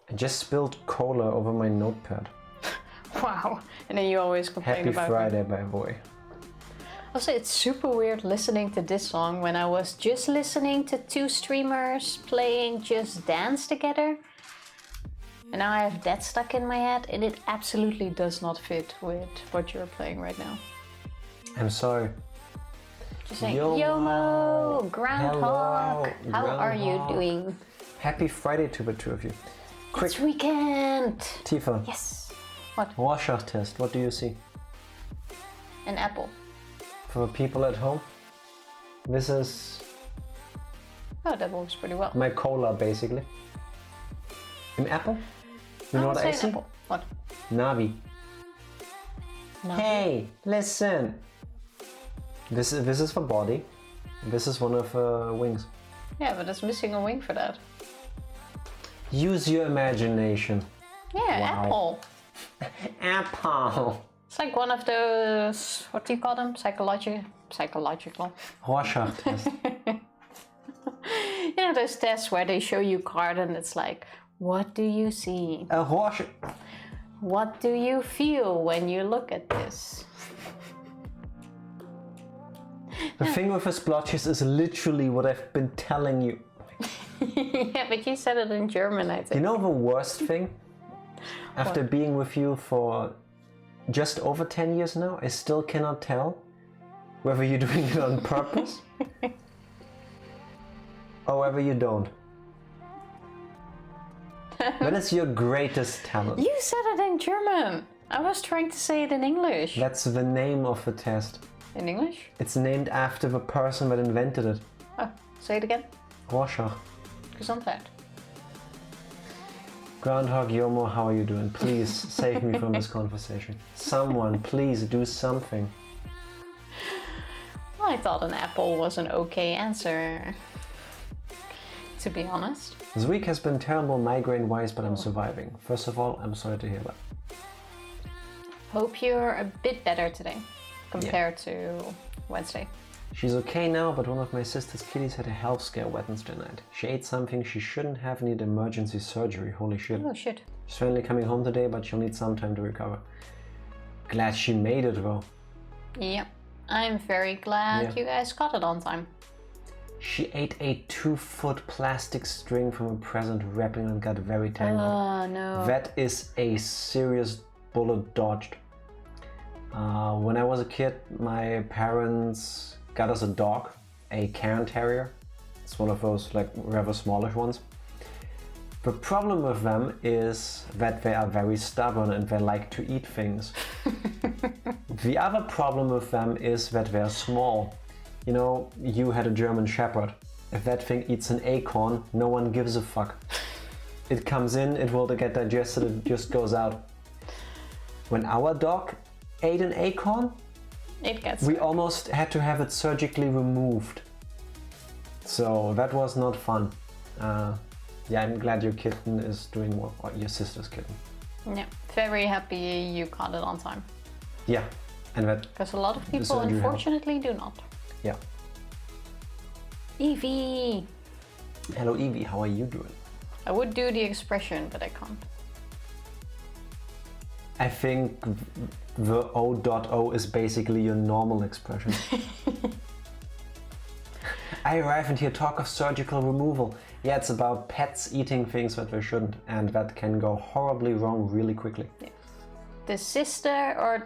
I just spilled cola over my notepad. Wow. And then you always complain Happy about Friday, by the way. Also, it's super weird listening to this song when I was just listening to two streamers playing Just Dance together. And now I have that stuck in my head, and it absolutely does not fit with what you're playing right now. I'm sorry. Just saying, Yomo, Groundhog, Hello, how are you Groundhog. doing? Happy Friday to the two of you. Quick, It's weekend! Tifa. Yes. What? Rorschach test. What do you see? An apple. For the people at home, this is Oh, that works pretty well. my cola, basically. An apple? You know what I say an see? apple. What? Navi. No. Hey, listen. This is for body. This is one of wings. Yeah, but it's missing a wing for that. Use your imagination. Yeah, Wow. apple. Apple. It's like one of those, what do you call them? Psychological. Rorschach test. You know those tests where they show you card and it's like, what do you see? A Rorschach. What do you feel when you look at this? The thing with the splotches is literally what I've been telling you. Yeah, but you said it in German, I think. You know the worst thing? After being with you for just over 10 years now, I still cannot tell whether you're doing it on purpose or whether you don't. That is your greatest talent. You said it in German. I was trying to say it in English. That's the name of the test. In English? It's named after the person that invented it. Oh, say it again. Rorschach. Gesundheit. Groundhog Yomo, how are you doing? Please save me from this conversation. Someone, please do something. Well, I thought an apple was an okay answer. To be honest. This week has been terrible migraine-wise, but I'm surviving. First of all, I'm sorry to hear that. Hope you're a bit better today compared to Wednesday. She's okay now, but one of my sister's kitties had a health scare Wednesday night. She ate something she shouldn't have, needed emergency surgery. Holy shit. Oh shit. She's finally coming home today, but she'll need some time to recover. Glad she made it though. Yep. I'm very glad you guys got it on time. She ate a 2-foot plastic string from a present wrapping and got very tangled. Oh no. That is a serious bullet dodged. When I was a kid, my parents got us a dog, a Cairn Terrier. It's one of those like rather smallish ones. The problem with them is that they are very stubborn and they like to eat things. The other problem with them is that they're small. You know, you had a German Shepherd. If that thing eats an acorn, no one gives a fuck. It comes in, it will get digested, it just goes out. When our dog ate an acorn, we almost had to have it surgically removed. So that was not fun. Yeah, I'm glad your kitten is doing well, or your sister's kitten. Yeah, very happy you got it on time. Yeah, and that because a lot of people unfortunately do not. Yeah. Evie! Hello Evie, how are you doing? I would do the expression, but I can't. I think the O.O is basically your normal expression. I arrive and hear talk of surgical removal. Yeah, it's about pets eating things that they shouldn't, and that can go horribly wrong really quickly. Yeah. The sister or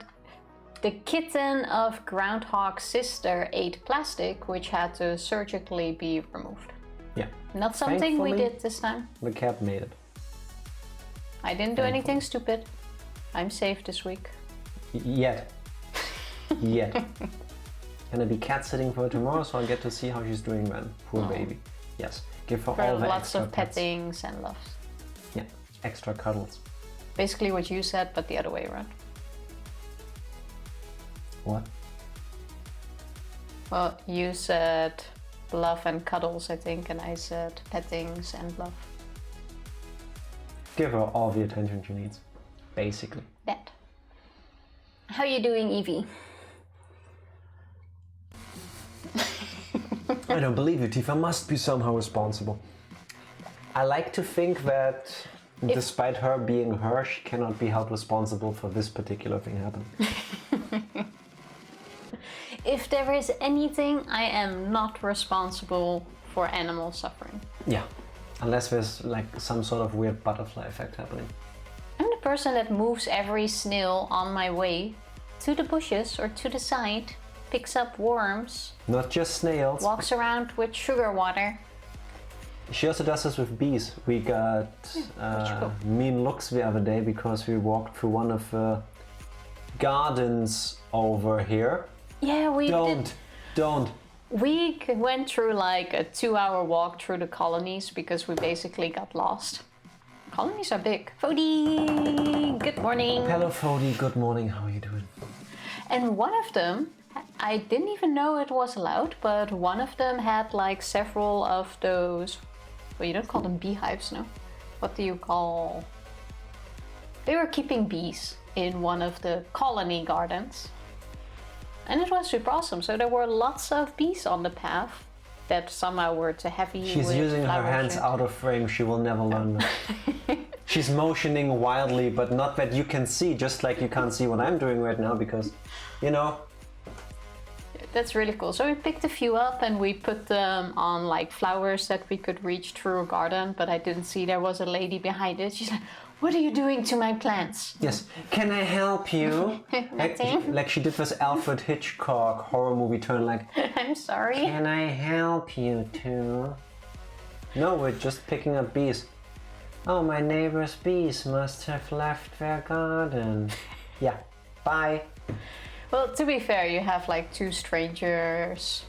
the kitten of Groundhog's sister ate plastic, which had to surgically be removed. Yeah. Not something we did this time. The cat made it. I didn't do anything stupid. I'm safe this week. Yet. Yet. Gonna be cat sitting for her tomorrow, so I'll get to see how she's doing then. Poor baby. Yes. Give her all the lots extra of pettings and loves. Yeah. Extra cuddles. Basically what you said, but the other way around. What? Well, you said love and cuddles, I think, and I said pettings and love. Give her all the attention she needs. Basically. That. How you doing, Evie? I don't believe you, Tifa must be somehow responsible. I like to think that despite her being her, she cannot be held responsible for this particular thing happening. If there is anything, I am not responsible for animal suffering. Yeah, unless there's like some sort of weird butterfly effect happening. I'm the person that moves every snail on my way to the bushes or to the side, picks up worms, Not just snails. walks around with sugar water. She also does this with bees. We got mean looks the other day because we walked through one of the gardens over here. Yeah, we Don't. We went through like a 2-hour walk through the colonies because we basically got lost. Colonies are big. Fody, good morning. Hello, Fody. Good morning. How are you doing? And one of them, I didn't even know it was allowed, but one of them had like several of those. Well, you don't call them beehives, no? What do you call? They were keeping bees in one of the colony gardens. And it was super awesome. So there were lots of bees on the path that somehow were too heavy. She's with using her flowers hands and- out of frame. She will never learn that. She's motioning wildly, but not that you can see, just like you can't see what I'm doing right now because, you know. That's really cool. So we picked a few up and we put them on like flowers that we could reach through a garden, but I didn't see there was a lady behind it. She's like, "What are you doing to my plants?" Yes. Can I help you? like she did this Alfred Hitchcock horror movie turn like, I'm sorry. can I help you too? No, we're just picking up bees. Oh, my neighbor's bees must have left their garden. Yeah, bye. Well, to be fair, you have like two strangers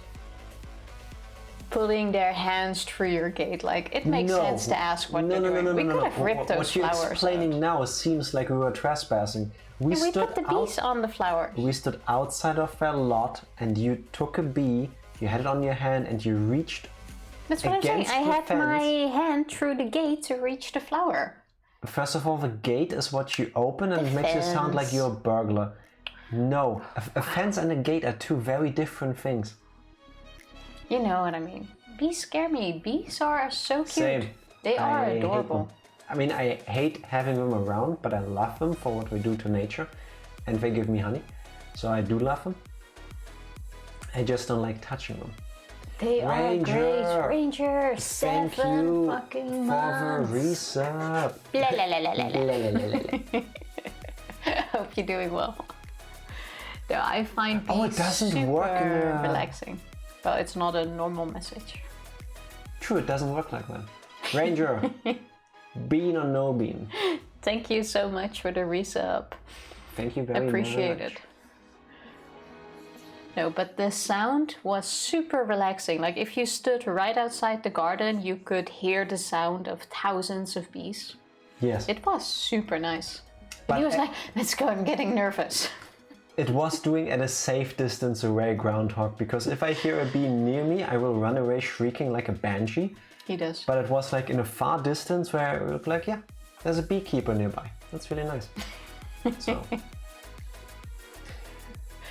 putting their hands through your gate. Like, it makes sense to ask what they're doing. We could have ripped those What you're flowers explaining out. now seems like we were trespassing. And we put the bees on the flowers. We stood outside of their lot and you took a bee, you had it on your hand and you reached. That's what I'm saying. Against I the had fence. my hand through the gate to reach the flower. First of all, the gate is what you open and The it makes you sound like fence. you're a burglar. No, a fence and a gate are two very different things. You know what I mean. Bees scare me. Bees are so cute. Same. They are I hate adorable. them. I mean, I hate having them around, but I love them for what we do to nature. And they give me honey. So I do love them. I just don't like touching them. They are great. Ranger, Thank 7 you fucking for months. the resub. Blah, la, la, la, la, la. La, la, la, la, la. Hope you're doing well. No, I find bees Oh, it doesn't super work in a- relaxing. Well, it's not a normal message. True, it doesn't work like that. Ranger, bean or no bean? Thank you so much for the resub. Thank you very much. Appreciate it. No, but the sound was super relaxing. Like if you stood right outside the garden, you could hear the sound of thousands of bees. Yes. It was super nice. But But he was like, let's go, I'm getting nervous. It was doing at a safe distance away, Groundhog, because if I hear a bee near me, I will run away shrieking like a banshee. He does. But it was like in a far distance where it looked like, yeah, there's a beekeeper nearby. That's really nice. So.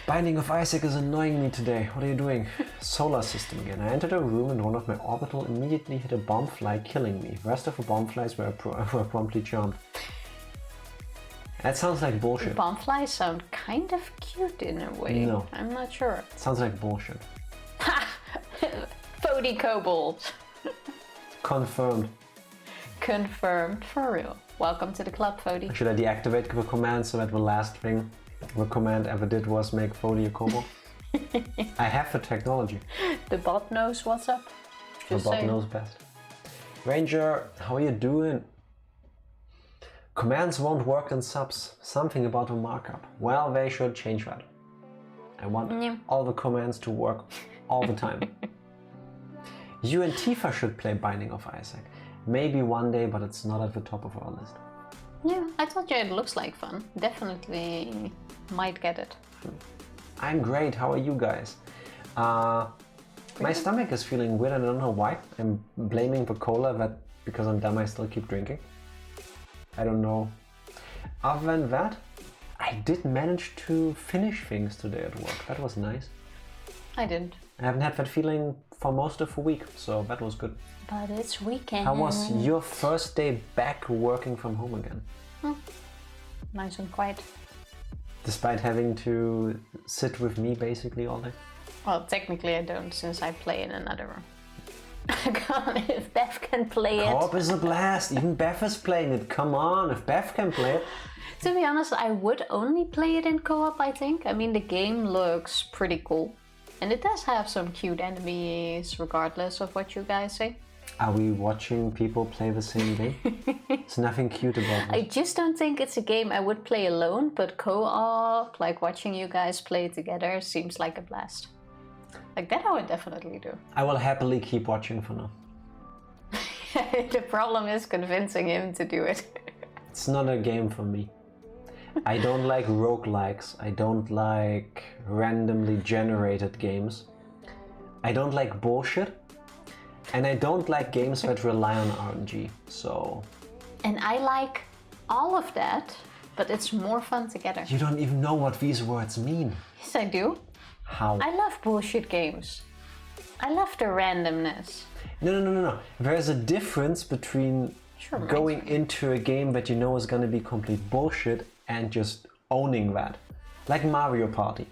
Binding of Isaac is annoying me today. What are you doing? Solar system again. I entered a room and one of my orbital immediately hit a bomb fly, killing me. The rest of the bomb flies were promptly charmed. That sounds like bullshit. Bombflies sound kind of cute in a way. No. I'm not sure. Sounds like bullshit. Fody kobold. Confirmed. Confirmed for real. Welcome to the club, Fody. Should I deactivate the command so that the last thing the command ever did was make Fody a kobold? I have the technology. The bot knows what's up. The Just bot saying. knows best. Ranger, how are you doing? Commands won't work in subs. Something about a markup. Well, they should change that. I want all the commands to work all the time. You and Tifa should play Binding of Isaac. Maybe one day, but it's not at the top of our list. Yeah, I told you it looks like fun. Definitely might get it. I'm great, how are you guys? My stomach is feeling weird, I don't know why. I'm blaming the cola, but because I'm dumb I still keep drinking. I don't know. Other than that, I did manage to finish things today at work. That was nice. I didn't. I haven't had that feeling for most of a week, so that was good. But it's weekend. How was your first day back working from home again? Nice and quiet. Despite having to sit with me basically all day? Well, technically I don't, since I play in another room. I can't, if Beth can play it. Co-op is a blast, even Beth is playing it, come on, if Beth can play it. To be honest, I would only play it in co-op, I think. I mean, the game looks pretty cool. And it does have some cute enemies, regardless of what you guys say. Are we watching people play the same game? There's nothing cute about it. I just don't think it's a game I would play alone, but co-op, like watching you guys play together, seems like a blast. Like that I would definitely do. I will happily keep watching for now. The problem is convincing him to do it. It's not a game for me. I don't like roguelikes. I don't like randomly generated games. I don't like bullshit. And I don't like games that rely on RNG, so... And I like all of that, but it's more fun together. You don't even know what these words mean. Yes, I do. How? I love bullshit games. I love the randomness. No. There's a difference between going into a game that you know is gonna be complete bullshit and just owning that. Like Mario Party.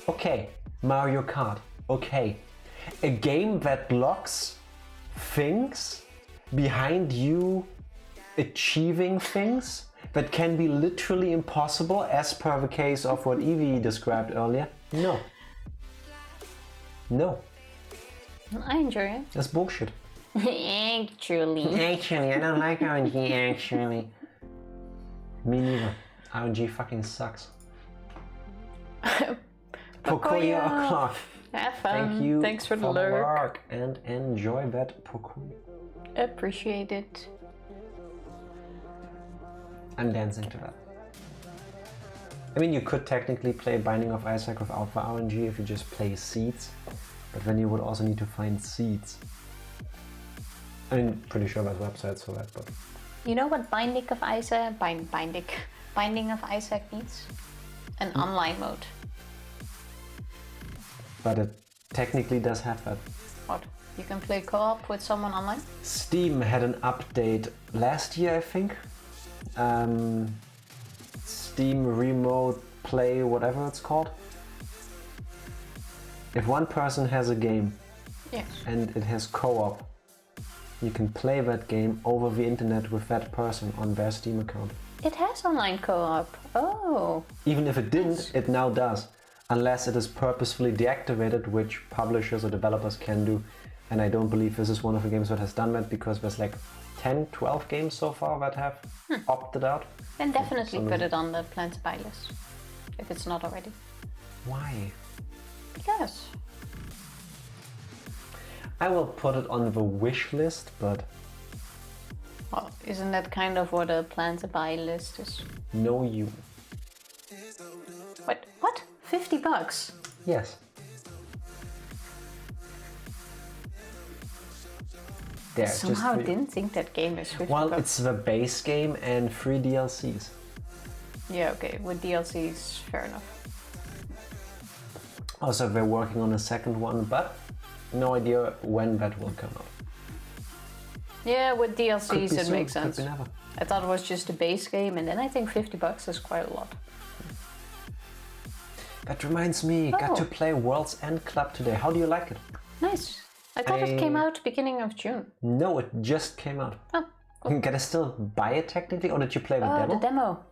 Okay. Mario Kart. Okay. A game that locks things behind you achieving things that can be literally impossible, as per the case of what Evie described earlier. No. I enjoy it. That's bullshit. Actually, I don't like RNG, actually. Me neither. RNG fucking sucks. Pocoyo o'clock. Have fun. Thank you. Thanks for the the lurk. work and enjoy that Pocoyo. Appreciate it. I'm dancing to that. I mean, you could technically play Binding of Isaac without the RNG if you just play seeds, but then you would also need to find seeds. I mean, pretty sure there's websites for that, but... You know what Binding of Isaac... Binding of Isaac needs? An online mode. But it technically does have that. What? You can play co-op with someone online? Steam had an update last year, I think. Steam Remote Play, whatever it's called. If one person has a game and it has co-op, you can play that game over the internet with that person on their Steam account. It has online co-op. Oh. Even if it didn't, it now does. Unless it is purposefully deactivated, which publishers or developers can do. And I don't believe this is one of the games that has done that, because there's like 10, 12 games so far that have opted out. Then definitely put it on the plan to buy list, if it's not already. Why? Because. I will put it on the wish list, but... Well, isn't that kind of what a plan to buy list is? No you. What? What? $50? Yes. There, Somehow just didn't think that game is $50. Well, it's the base game and 3 DLCs. Yeah, okay, with DLCs, fair enough. Also, they're working on a second one, but no idea when that will come out. Yeah, with DLCs it soon, makes sense. Could be never. I thought it was just a base game, and then I think $50 is quite a lot. That reminds me, got to play World's End Club today. How do you like it? Nice. I thought it came out beginning of June. No, it just came out. Oh, cool. Can I still buy it technically, or did you play the demo? The demo.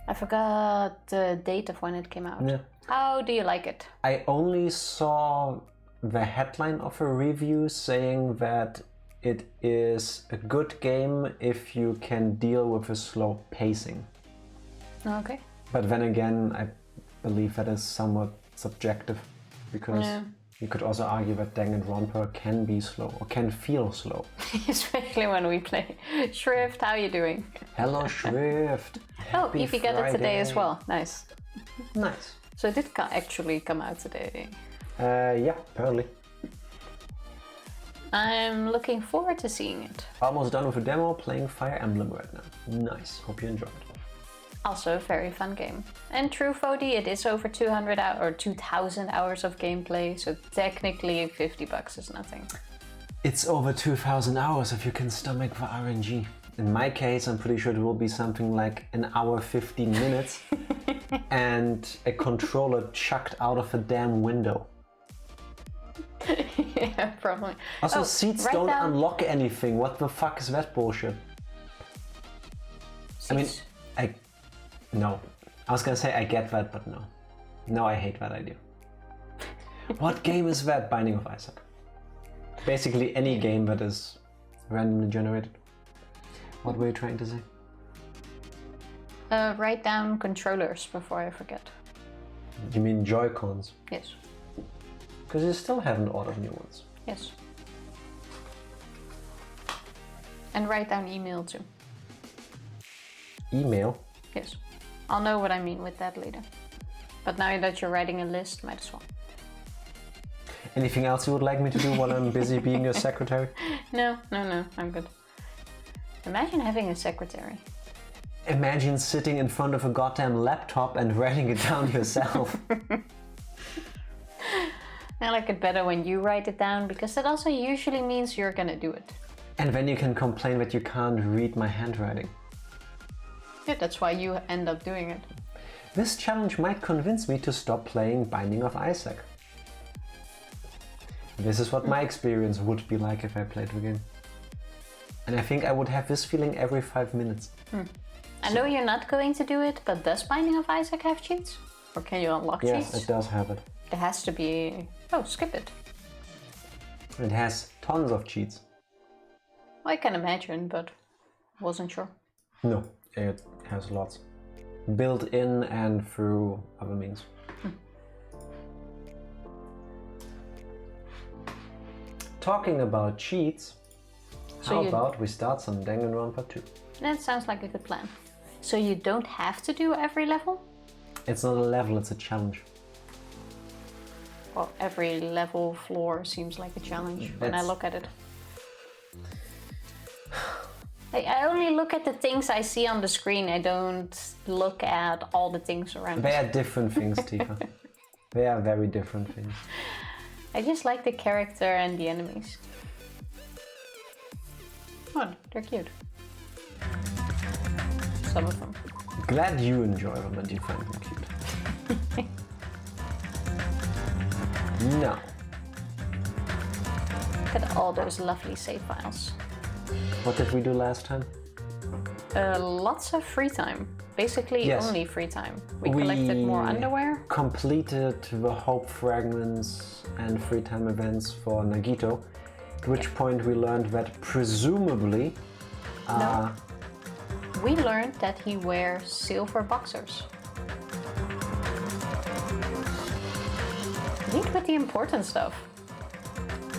I forgot the date of when it came out. Yeah. How do you like it? I only saw the headline of a review saying that it is a good game if you can deal with the slow pacing. Okay. But then again, I believe that is somewhat subjective, because you could also argue that Danganronpa can be slow, or can feel slow. Especially when we play. Shrift, how you doing? Hello, Shrift. Oh, Evie got it today as well. Nice. Nice. So it did actually come out today. Yeah, apparently. I'm looking forward to seeing it. Almost done with the demo, playing Fire Emblem right now. Nice, hope you enjoyed it. Also a very fun game. And true Fodi, it is over 200 hours or 2,000 hours of gameplay, so technically $50 is nothing. It's over 2,000 hours if you can stomach the RNG. In my case, I'm pretty sure it will be something like an hour 15 minutes and a controller chucked out of a damn window. Yeah, probably. Also, seats don't unlock anything. What the fuck is that bullshit? Seats. I mean, no. I was gonna say I get that, but no. No, I hate that idea. What game is that? Binding of Isaac. Basically any game that is randomly generated. What were you trying to say? Write down controllers before I forget. You mean Joy-Cons? Yes. Because you still haven't ordered new ones. Yes. And write down email too. Email? Yes. I'll know what I mean with that later. But now that you're writing a list, might as well. Anything else you would like me to do while I'm busy being your secretary? No, I'm good. Imagine having a secretary. Imagine sitting in front of a goddamn laptop and writing it down yourself. I like it better when you write it down, because that also usually means you're gonna do it. And then you can complain that you can't read my handwriting. Yeah, that's why you end up doing it. This challenge might convince me to stop playing Binding of Isaac. This is what my experience would be like if I played the game. And I think I would have this feeling every 5 minutes. I know you're not going to do it, but does Binding of Isaac have cheats? Or can you unlock cheats? Yes, it does have it. There has to be... Oh, skip it. It has tons of cheats. I can imagine, but wasn't sure. No, it has lots. Built in and through other means. Talking about cheats, how about we start some Danganronpa 2? That sounds like a good plan. So you don't have to do every level? It's not a level, it's a challenge. Well, every level floor seems like a challenge when I look at it. I only look at the things I see on the screen. I don't look at all the things around They are different things, Tifa. They are very different things. I just like the character and the enemies. Oh, they're cute. Some of them. Glad you enjoy them and you find them cute. Now. Look at all those lovely save files. What did we do last time? Lots of free time. Basically, yes. Only free time. We collected more underwear. Completed the hope fragments and free time events for Nagito. At which point we learned that presumably... No. We learned that he wears silver boxers. Lead with the important stuff.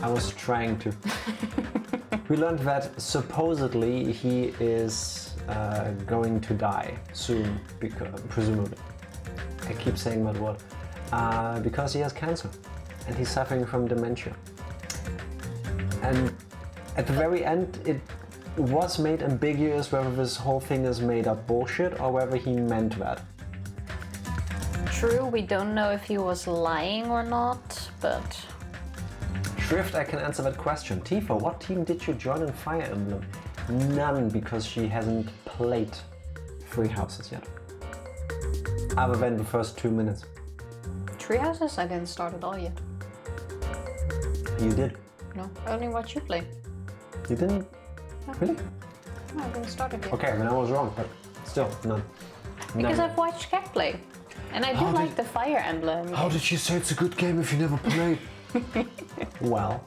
I was trying to. We learned that supposedly he is going to die soon, because, presumably. I keep saying that word. Because he has cancer and he's suffering from dementia. And at the very end, it was made ambiguous whether this whole thing is made up bullshit or whether he meant that. True, we don't know if he was lying or not, but... Shrift, I can answer that question. Tifa, what team did you join in Fire Emblem? None, because she hasn't played Three Houses yet. Other than the first 2 minutes. Three Houses? I didn't start at all yet. You did. No, I only watched you play. You didn't? No. Really? No, I didn't start it yet. Okay, then I was wrong, but still, none. Because None. I've watched Cat play. And I do like the Fire Emblem. How did you say it's a good game if you never played? Well,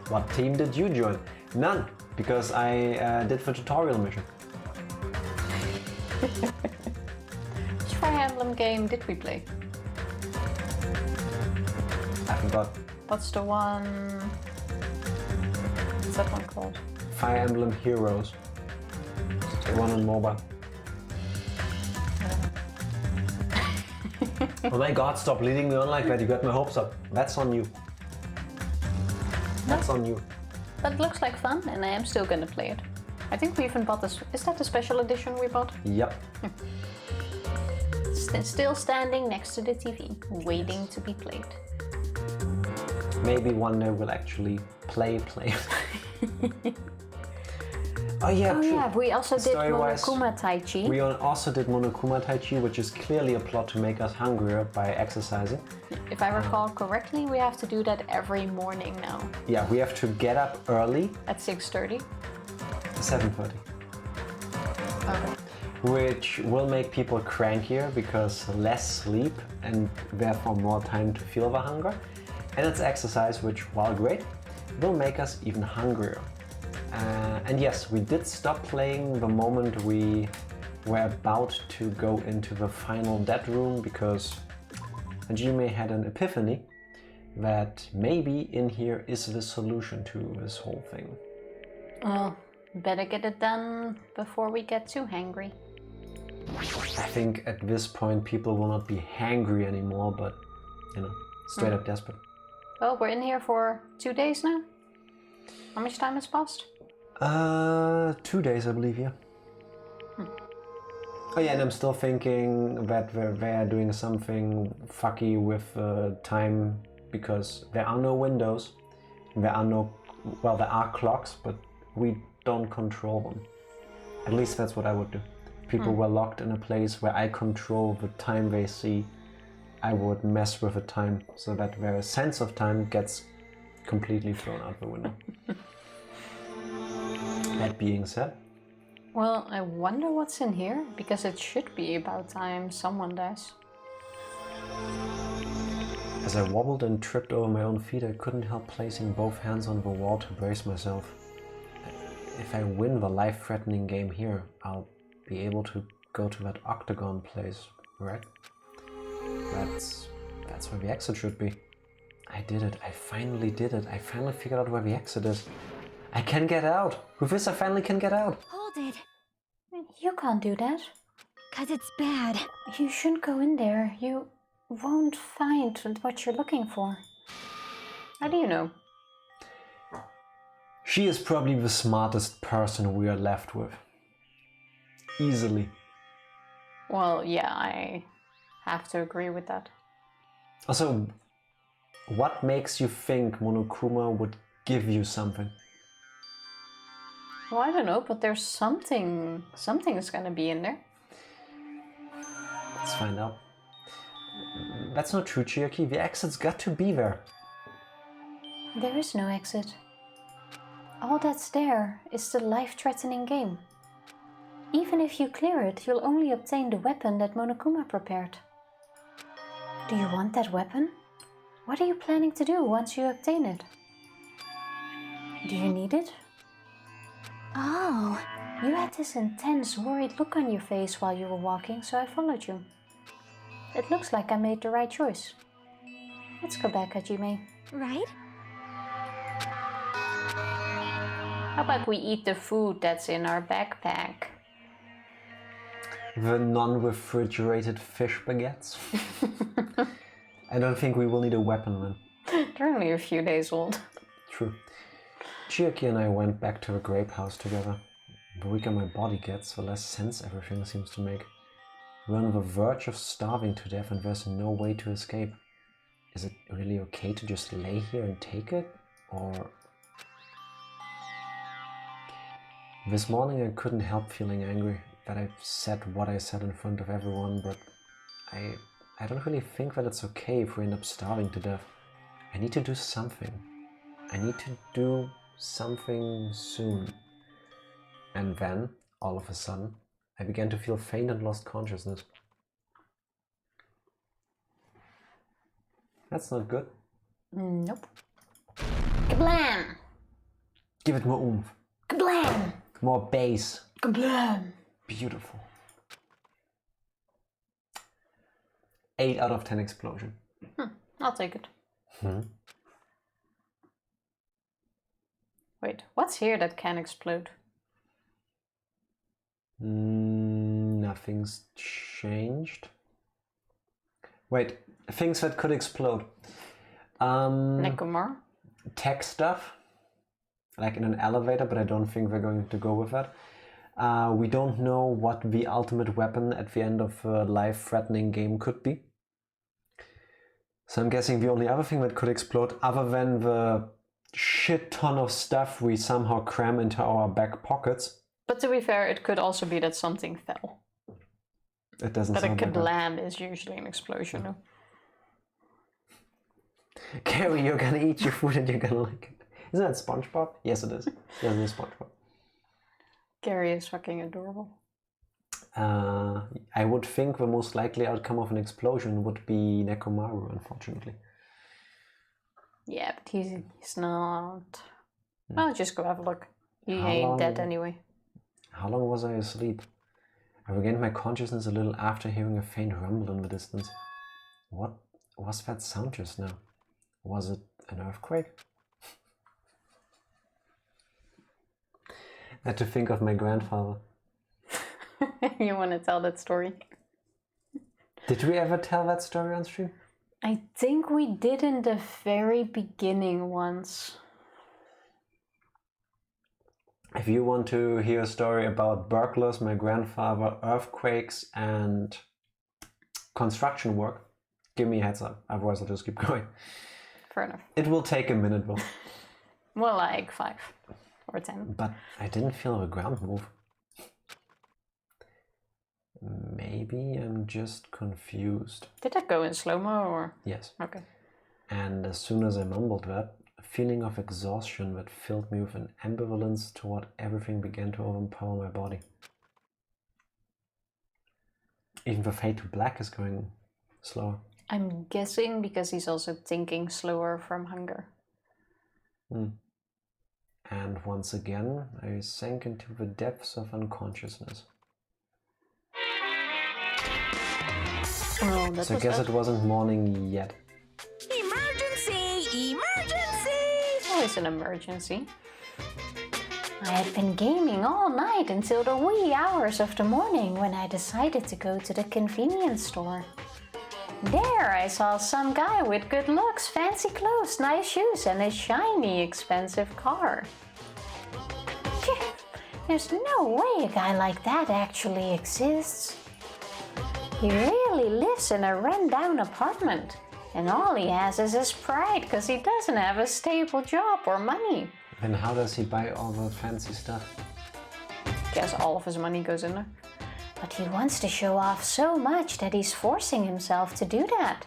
what team did you join? None, because I did the tutorial mission. Which Fire Emblem game did we play? I forgot. What's the one... What's that one called? Fire Emblem Heroes. The one on mobile. Oh my god, stop leading me on like that, you got my hopes up. That's on you. That's on you. That looks like fun, and I am still gonna play it. I think we even bought this. Is that the special edition we bought? Yep. Still standing next to the TV, waiting to be played. Maybe one day we'll actually play. Oh yeah, we also did Story-wise, Monokuma Tai Chi. We also did Monokuma Tai Chi, which is clearly a plot to make us hungrier by exercising. If I recall correctly, we have to do that every morning now. Yeah, we have to get up early. At 6:30? 7:30. Okay. Which will make people crankier because less sleep and therefore more time to feel the hunger. And it's exercise, which, while great, will make us even hungrier. And yes, we did stop playing the moment we were about to go into the final dead room because Hajime had an epiphany that maybe in here is the solution to this whole thing. Well, better get it done before we get too hangry. I think at this point people will not be hangry anymore, but, you know, straight up desperate. Well, we're in here for 2 days now. How much time has passed? 2 days, I believe, yeah. Oh yeah, and I'm still thinking that they're doing something fucky with time because there are no windows, there are clocks, but we don't control them. At least that's what I would do. If people were locked in a place where I control the time they see, I would mess with the time so that their sense of time gets completely thrown out the window. That being said, Well, I wonder what's in here, because it should be about time someone dies. as I wobbled and tripped over my own feet, I couldn't help placing both hands on the wall to brace myself. If I win the life-threatening game here, I'll be able to go to that octagon place, right? That's where the exit should be. I did it. I finally did it. I finally figured out where the exit is. I can get out! With this, I finally can get out! Hold it. You can't do that. 'Cause it's bad. You shouldn't go in there. You won't find what you're looking for. How do you know? She is probably the smartest person we are left with. Easily. Well, yeah, I have to agree with that. Also, what makes you think Monokuma would give you something? Well, I don't know, but there's something is gonna be in there. Let's find out. That's not true, Chiaki. The exit's got to be there. There is no exit. All that's there is the life-threatening game. Even if you clear it, you'll only obtain the weapon that Monokuma prepared. Do you want that weapon? What are you planning to do once you obtain it? Do you need it? Oh. You had this intense, worried look on your face while you were walking, so I followed you. It looks like I made the right choice. Let's go back, Hajime. Right? How about we eat the food that's in our backpack? The non-refrigerated fish baguettes. I don't think we will need a weapon then. They're only a few days old. True. Chiaki and I went back to the grape house together. The weaker my body gets, the less sense everything seems to make. We're on the verge of starving to death and there's no way to escape. Is it really okay to just lay here and take it? Or... This morning I couldn't help feeling angry that I said what I said in front of everyone, but I don't really think that it's okay if we end up starving to death. I need to do something. I need to do something soon. And then, all of a sudden, I began to feel faint and lost consciousness. That's not good. Nope. Kablam! Give it more oomph. Kablam! More bass. Kablam! Beautiful. 8 out of 10 explosion. I'll take it. Wait, what's here that can explode? Nothing's changed. Wait, things that could explode. Nekomar? Tech stuff. Like in an elevator, but I don't think they're going to go with that. We don't know what the ultimate weapon at the end of a life-threatening game could be. So I'm guessing the only other thing that could explode, other than the shit ton of stuff we somehow cram into our back pockets. But to be fair, it could also be that something fell. It doesn't But a sound like that. kablam is usually an explosion. No? Carrie, you're gonna eat your food and you're gonna like it. Isn't that SpongeBob? Yes, it is. Yes, it is SpongeBob. Gary is fucking adorable. I would think the most likely outcome of an explosion would be Nekomaru, unfortunately. Yeah, but he's not. I'll just go have a look. He ain't dead anyway. How long was I asleep? I regained my consciousness a little after hearing a faint rumble in the distance. What was that sound just now? Was it an earthquake? I had to think of my grandfather. You want to tell that story? Did we ever tell that story on stream? I think we did in the very beginning once. If you want to hear a story about burglars, my grandfather, earthquakes, and construction work, give me a heads up. Otherwise, I'll just keep going. Fair enough. It will take a minute, though. Well, like 5 or 10. But I didn't feel the ground move. Maybe I'm just confused. Did that go in slow-mo or? Yes. Okay. And as soon as I mumbled that, a feeling of exhaustion that filled me with an ambivalence toward everything began to overpower my body. Even the fade to black is going slower. I'm guessing because he's also thinking slower from hunger. And once again, I sank into the depths of unconsciousness. Oh, So I guess it wasn't morning yet. Emergency! Emergency! Always an emergency. I had been gaming all night until the wee hours of the morning when I decided to go to the convenience store. There I saw some guy with good looks, fancy clothes, nice shoes, and a shiny, expensive car. Phew, there's no way a guy like that actually exists. He really lives in a run-down apartment, and all he has is his pride because he doesn't have a stable job or money. Then how does he buy all the fancy stuff? Guess all of his money goes in there. But he wants to show off so much that he's forcing himself to do that.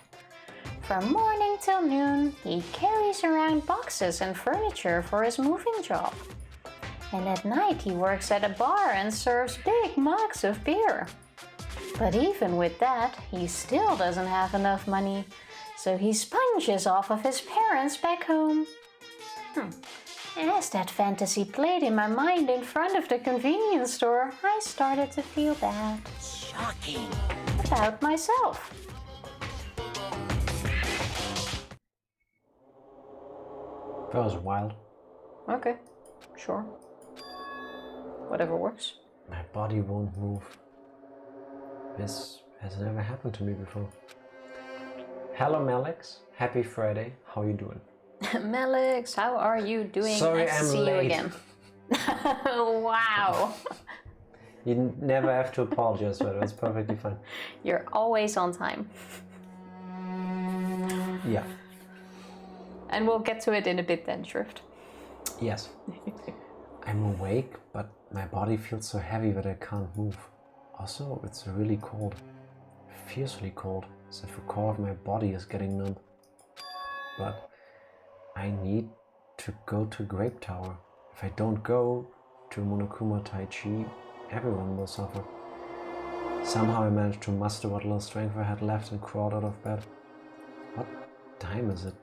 From morning till noon, he carries around boxes and furniture for his moving job. And at night he works at a bar and serves big mugs of beer. But even with that, he still doesn't have enough money, so he sponges off of his parents back home. As that fantasy played in my mind in front of the convenience store, I started to feel bad. Shocking. About myself. That was wild. Okay, sure. Whatever works. My body won't move. This has never happened to me before. Hello, Malix. Happy Friday. How you doing? Melix, how are you doing? Sorry, nice I'm to see late. you again. Wow. You never have to apologize for it. It's perfectly fine. You're always on time. Yeah. And we'll get to it in a bit then, Shrift. Yes. I'm awake, but my body feels so heavy that I can't move. Also, it's really cold. Fiercely cold, as if the core of my body is getting numb. But I need to go to Grape Tower. If I don't go to Monokuma Tai Chi, everyone will suffer. Somehow I managed to muster what little strength I had left and crawled out of bed. What time is it?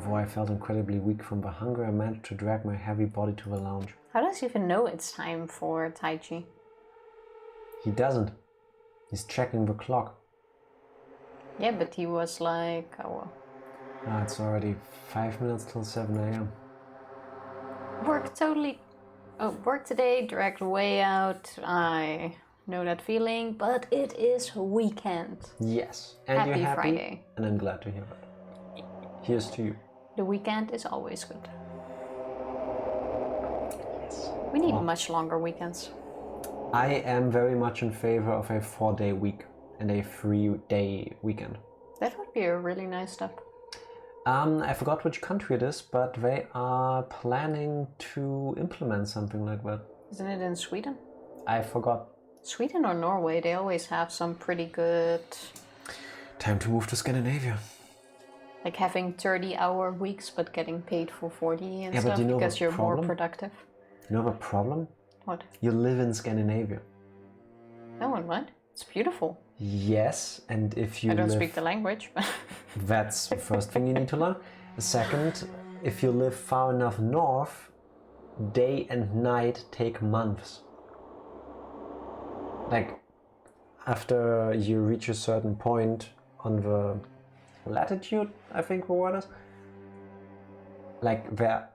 Though I felt incredibly weak from the hunger, I managed to drag my heavy body to the lounge. How does he even know it's time for Tai Chi? He doesn't. He's checking the clock. Yeah, but he was like, oh well. It's already 5 minutes till 7 a.m. Work today, direct way out. I know that feeling, but it is weekend. Yes. And Happy you're happy, Friday. and I'm glad to hear that. Here's to you. The weekend is always good. Yes. We need much longer weekends. I am very much in favor of a 4-day week and a 3-day weekend. That would be a really nice step. I forgot which country it is, but they are planning to implement something like that. Isn't it in Sweden? I forgot. Sweden or Norway, they always have some pretty good... Time to move to Scandinavia. Like having 30-hour weeks but getting paid for 40 and stuff but you know because the you're more problem? productive. You know the problem? What? You live in Scandinavia. No, and what? It's beautiful. Yes, and if you I don't live... speak the language. That's the first thing you need to learn. The second, if you live far enough north, day and night take months. Like, after you reach a certain point on the latitude, I think the word is, like there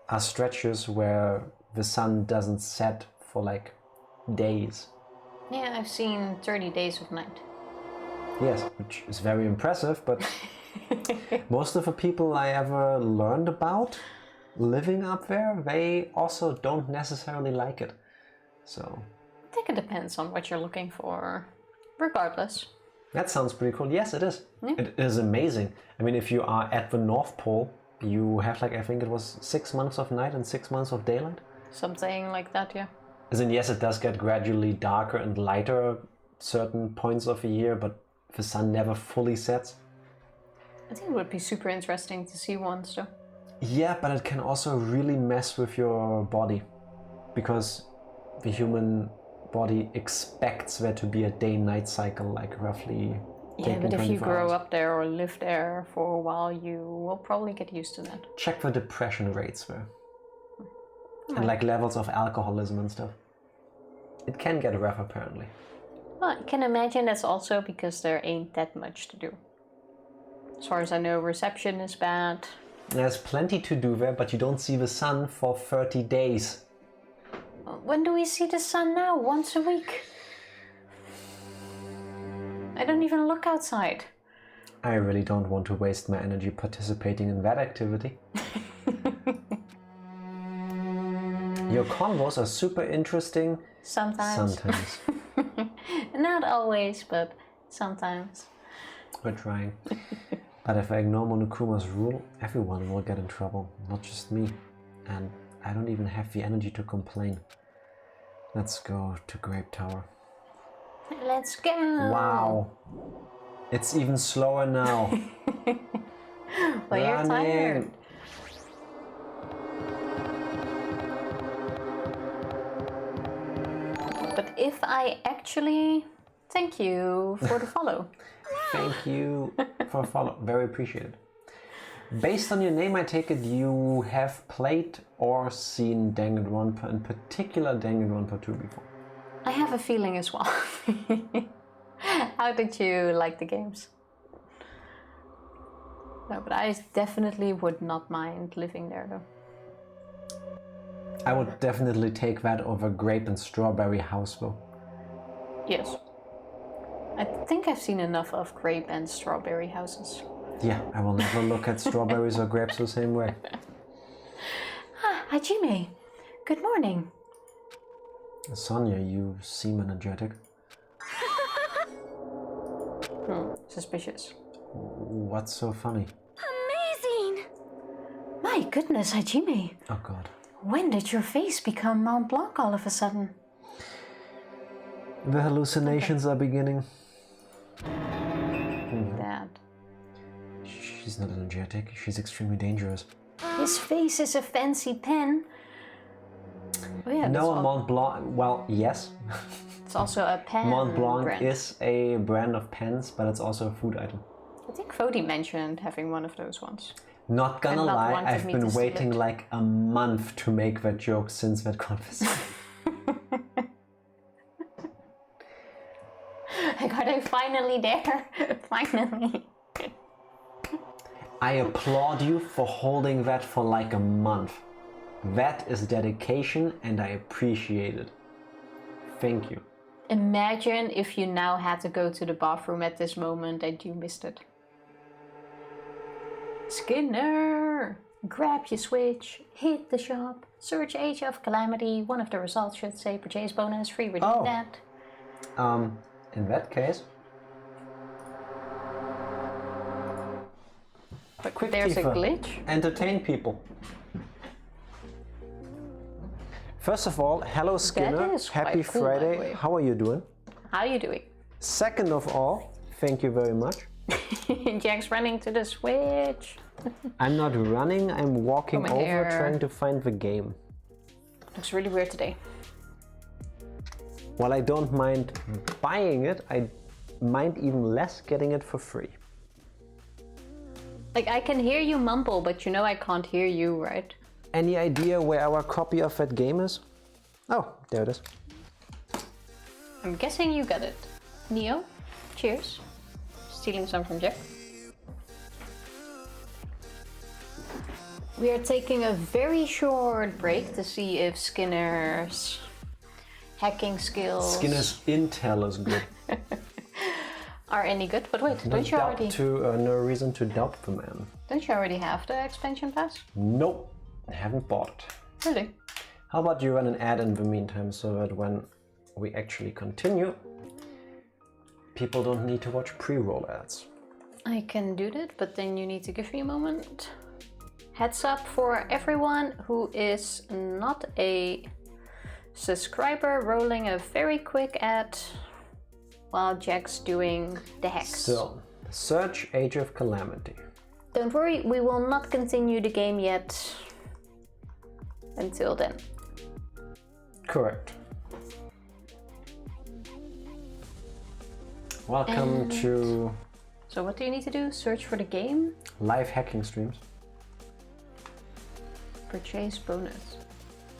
are stretches where the sun doesn't set for like days. Yeah, I've seen 30 days of night. Yes, which is very impressive, but most of the people I ever learned about living up there, they also don't necessarily like it. So I think it depends on what you're looking for, regardless. that sounds pretty cool. Yes, it is. Yeah. It is amazing. I mean, if you are at the North Pole, you have like, I think it was 6 months of night and 6 months of daylight. Something like that, yeah. As in, yes, it does get gradually darker and lighter certain points of the year, but the sun never fully sets. I think it would be super interesting to see once, though. Yeah, but it can also really mess with your body, because the human body expects there to be a day-night cycle, like roughly. Yeah, but if you 24 grow hours. up there or live there for a while, you will probably get used to that. Check the depression rates there. And like levels of alcoholism and stuff. It can get rough, apparently. Well, I can imagine that's also because there ain't that much to do. As far as I know, reception is bad. There's plenty to do there, but you don't see the sun for 30 days. When do we see the sun now? Once a week? I don't even look outside. I really don't want to waste my energy participating in that activity. Your convos are super interesting. Sometimes. Sometimes. Not always, but sometimes. We're trying. But if I ignore Monokuma's rule, everyone will get in trouble, not just me. And I don't even have the energy to complain. Let's go to Grape Tower. Let's go! Wow. It's even slower now. Well, you're Running. tired. But if I actually... Thank you for the follow. Thank you for follow. Very appreciated. Based on your name, I take it you have played or seen Danganronpa, in particular Danganronpa 2 before. I have a feeling as well. How did you like the games? No, but I definitely would not mind living there though. I would definitely take that over Grape and Strawberry House though. Yes. I think I've seen enough of grape and strawberry houses. Yeah, I will never look at strawberries or grapes the same way. Ah, Hajime. Good morning. Sonia, you seem energetic. Suspicious. What's so funny? Amazing! My goodness, Hajime. Oh god. When did your face become Mont Blanc all of a sudden? The hallucinations are beginning. Dad. She's not energetic, she's extremely dangerous. His face is a fancy pen. Oh yeah, No, Mont Blanc, well, yes. it's also a pen Mont Blanc brand. is a brand of pens, but it's also a food item. I think Fodi mentioned having one of those ones. Not gonna And not lie, wanted I've me been to steal waiting it. like a month to make that joke since that conversation. I got it finally there. Finally. I applaud you for holding that for like a month. That is dedication and I appreciate it. Thank you. Imagine if you now had to go to the bathroom at this moment and you missed it. Skinner! Grab your Switch, hit the shop, search Age of Calamity. One of the results should say purchase bonus, free redeem Oh. that. In that case, But quick there's a Tifa, glitch. entertain people. First of all, hello Skinner, is happy quite cool, by the Friday. way. How are you doing? How are you doing? Second of all, thank you very much. Jack's running to the Switch. I'm not running, I'm walking Oh, my over hair. trying to find the game. Looks really weird today. While I don't mind buying it, I mind even less getting it for free. Like, I can hear you mumble, but you know I can't hear you, right? Any idea where our copy of that game is? Oh, there it is. I'm guessing you got it. Neo, cheers. Stealing some from Jack. We are taking a very short break to see if Skinner's hacking skills Skinner's intel is good. are any good. But wait, don't you already? No reason to doubt the man. Don't you already have the expansion pass? Nope, I haven't bought it. Really? How about you run an ad in the meantime so that when we actually continue, people don't need to watch pre-roll ads. I can do that, but then you need to give me a moment. Heads up for everyone who is not a subscriber, rolling a very quick ad while Jack's doing the hacks. So, search Age of Calamity. Don't worry, we will not continue the game yet until then. Correct. Welcome to So what do you need to do? Search for the game, live hacking streams. purchase bonus.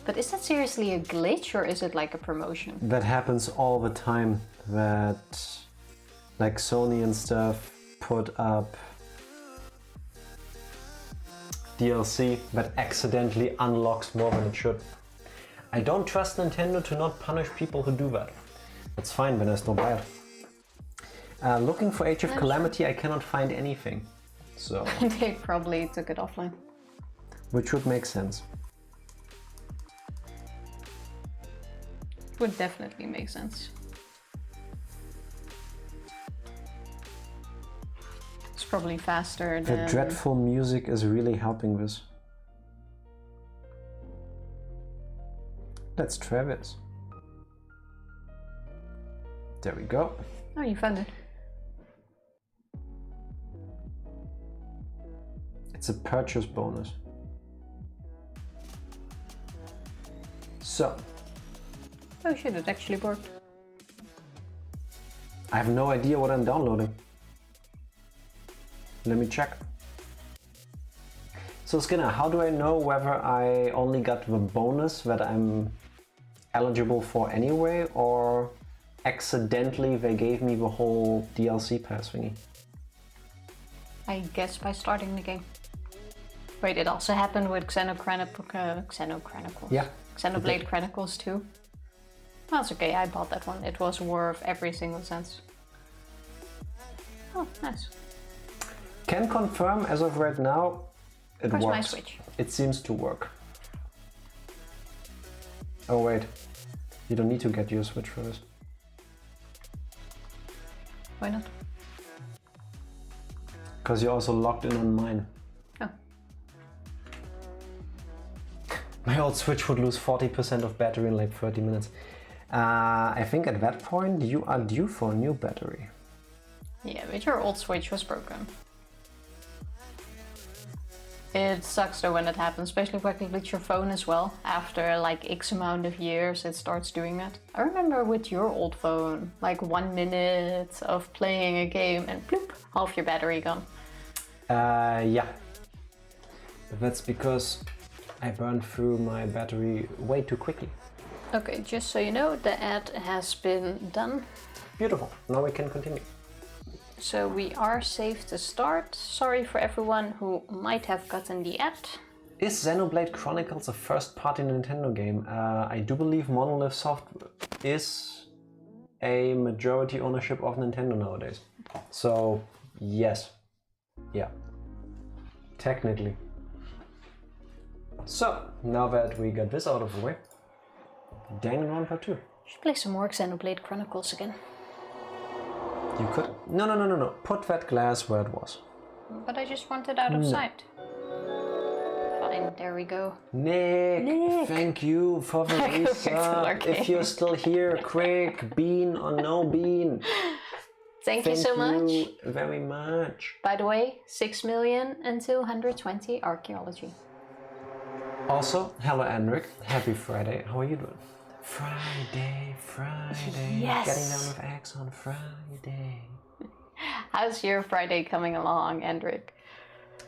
But is that seriously a glitch or is it like a promotion? That happens all the time, that like Sony and stuff put up DLC that accidentally unlocks more than it should. I don't trust Nintendo to not punish people who do that. That's fine, then I still buy it. Looking for Age of Calamity, I cannot find anything. So, They probably took it offline. which would make sense. Would definitely make sense. It's probably faster The than... dreadful music is really helping this. Let's try this. There we go. Oh, you found it. It's a purchase bonus. So, Oh shit, it actually worked. I have no idea what I'm downloading. Let me check. So Skinner, how do I know whether I only got the bonus that I'm eligible for anyway, or accidentally they gave me the whole DLC pass thingy? I guess by starting the game. Wait, it also happened with Xenochronicles. Yeah. Xenoblade Chronicles too. That's okay, I bought that one. It was worth every single cent. Oh, nice. Can confirm as of right now, it Where's works. my Switch? It seems to work. Oh wait, you don't need to get your Switch for this. Why not? Because you're also logged in on mine. Oh. My old Switch would lose 40% of battery in like 30 minutes. I think at that point you are due for a new battery. Yeah, but your old Switch was broken. It sucks though when it happens, especially with your phone as well. After like X amount of years, it starts doing that. I remember with your old phone, like 1 minute of playing a game and bloop, half your battery gone. Yeah. That's because I burned through my battery way too quickly. Okay, just so you know, the ad has been done. Beautiful. Now we can continue. So we are safe to start. Sorry for everyone who might have gotten the ad. Is Xenoblade Chronicles a first-party Nintendo game? I do believe Monolith Soft is a majority ownership of Nintendo nowadays. So, yes. Yeah. Technically. So, now that we got this out of the way, Danganronpa 2. Should play some more Xenoblade Chronicles again. You could... No. Put that glass where it was. But I just want it out of sight. Fine, there we go. Nick, thank you for the resub. If you're still here, quick, bean or no bean. Thank you so much. Thank you very much. By the way, 6,220,000 archaeology. Also, hello Enric, happy Friday. How are you doing? Friday. Yes. Getting down with X on Friday. How's your Friday coming along, Hendrik?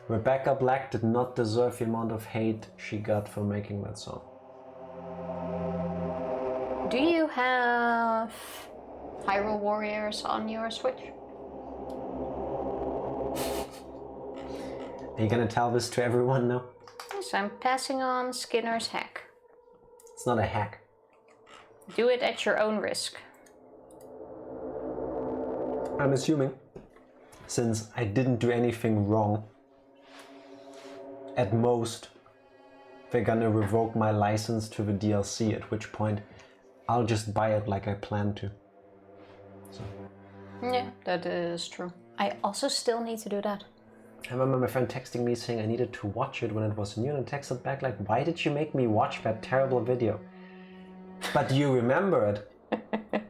Rebecca Black did not deserve the amount of hate she got for making that song. Do you have Hyrule Warriors on your Switch? Are you gonna tell this to everyone now? Yes, I'm passing on Skinner's hack. It's not a hack. Do it at your own risk. I'm assuming, since I didn't do anything wrong, at most, they're gonna revoke my license to the DLC, at which point I'll just buy it like I planned to. So. Yeah, that is true. I also still need to do that. I remember my friend texting me saying I needed to watch it when it was new, and I texted back like, why did you make me watch that terrible video? But you remember it,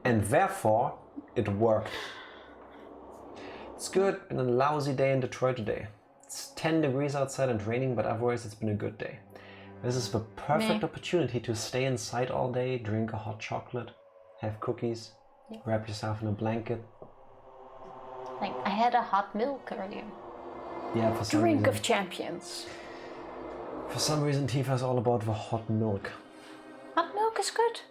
and therefore it worked. It's good, been a lousy day in Detroit today. It's 10 degrees outside and raining, but otherwise it's been a good day. This is the perfect opportunity to stay inside all day, drink a hot chocolate, have cookies, wrap yourself in a blanket. Like, I had a hot milk earlier. Yeah, for some Drink reason. of champions. For some reason, Tifa's all about the hot milk. Hot milk is good.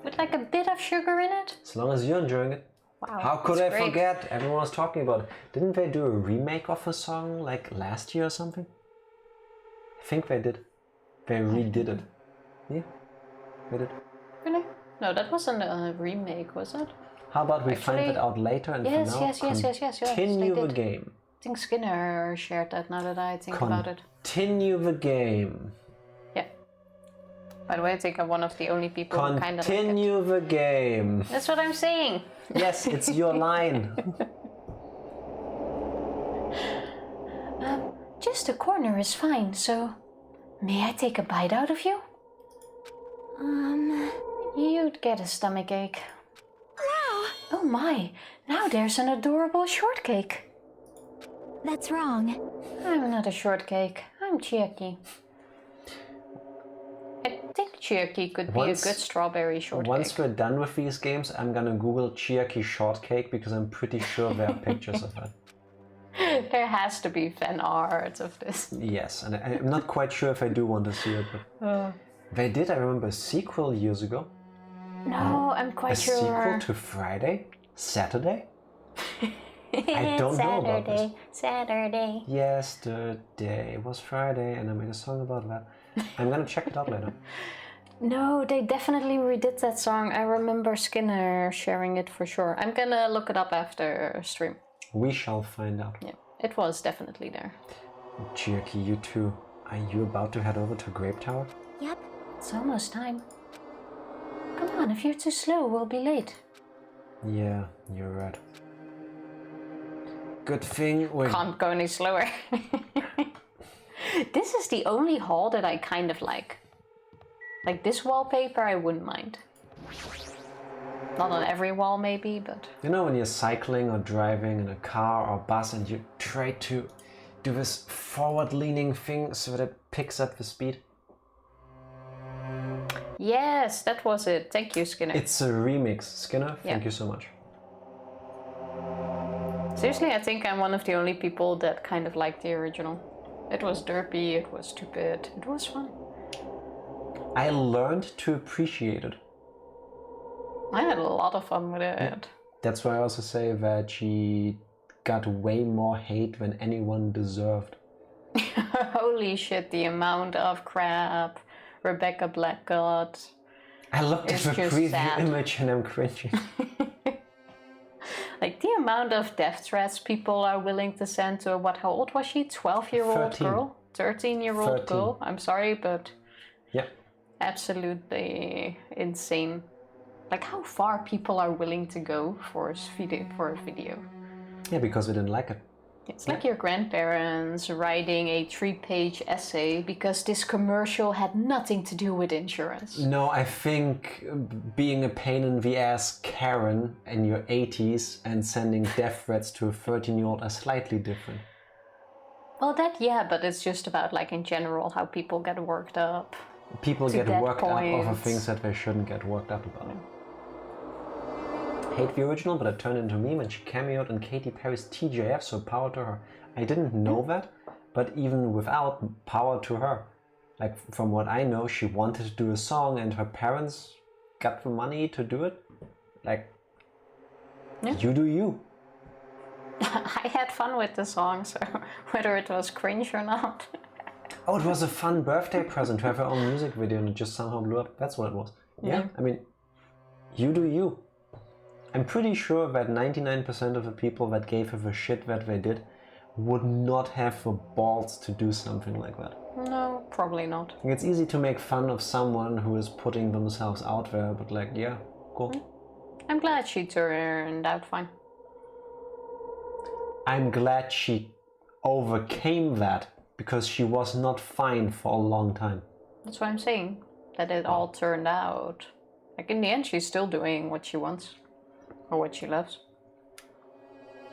With like a bit of sugar in it. As long as you're enjoying it. Wow. How could I great. forget? Everyone was talking about it. Didn't they do a remake of a song like last year or something? I think they did. They redid it. Yeah, they did. Really? No, that wasn't a remake, was it? How about we find that out later and Yes, for now yes, continue they the did. game. I think Skinner shared that now that I think about it. Continue the game. Yeah. By the way, I think I'm one of the only people who kind of like it. Continue the game. That's what I'm saying. Yes, it's your line. Just a corner is fine, so may I take a bite out of you? You'd get a stomachache. No! Oh my, now there's an adorable shortcake. That's wrong. I'm not a shortcake, I'm Chiaki. I think Chiaki could be a good strawberry shortcake. Once we're done with these games, I'm gonna Google Chiaki shortcake because I'm pretty sure there are pictures of that. There has to be fan art of this. Yes, and I'm not quite sure if I do want to see it, but they did, I remember, a sequel years ago. No, I'm quite sure. A sequel to Friday? Saturday? I don't know about this. Saturday. Yesterday was Friday, and I made a song about that. I'm gonna check it out later. No, they definitely redid that song. I remember Skinner sharing it for sure. I'm gonna look it up after stream. We shall find out. Yeah, it was definitely there. Chiaki, you too. Are you about to head over to Grape Tower? Yep. It's almost time. Come on, if you're too slow, we'll be late. Yeah, you're right. Good thing we Can't go any slower. This is the only hall that I kind of like. Like this wallpaper, I wouldn't mind. Not on every wall, maybe, but... You know when you're cycling or driving in a car or bus and you try to do this forward-leaning thing so that it picks up the speed? Yes, that was it. Thank you, Skinner. It's a remix, Skinner. Thank Yeah. you so much. Seriously, I think I'm one of the only people that kind of liked the original. It was derpy, it was stupid, it was fun. I learned to appreciate it. I had a lot of fun with it. That's why I also say that she got way more hate than anyone deserved. Holy shit, the amount of crap Rebecca Black got. I looked at It's the just preview sad. image and I'm cringing. Like the amount of death threats people are willing to send to a, how old was she? 12-year-old 13. girl? 13-year-old 13. girl. I'm sorry, but Yeah. absolutely insane. Like how far people are willing to go for a video. Yeah, because we didn't like it. It's like your grandparents writing a 3-page essay because this commercial had nothing to do with insurance. No, I think being a pain in the ass Karen in your 80s and sending death threats to a 13-year-old are slightly different. Well, that, yeah, but it's just about, like, in general, how people get worked up. People To get that worked up over point. things that they shouldn't get worked up about. Hate the original, but it turned into a meme and she cameoed in Katy Perry's TJF, so power to her. I didn't know that, but even without, power to her. Like, from what I know, she wanted to do a song and her parents got the money to do it. Like, Yeah. you do you. I had fun with the song, so whether it was cringe or not. Oh, it was a fun birthday present to have her own music video and it just somehow blew up. That's what it was. Yeah, I mean, you do you. I'm pretty sure that 99% of the people that gave her the shit that they did would not have the balls to do something like that. No, probably not. It's easy to make fun of someone who is putting themselves out there, but like, yeah, cool. I'm glad she turned out fine. I'm glad she overcame that because she was not fine for a long time. That's what I'm saying. That it all turned out. Like, in the end, she's still doing what she wants. Or what she loves.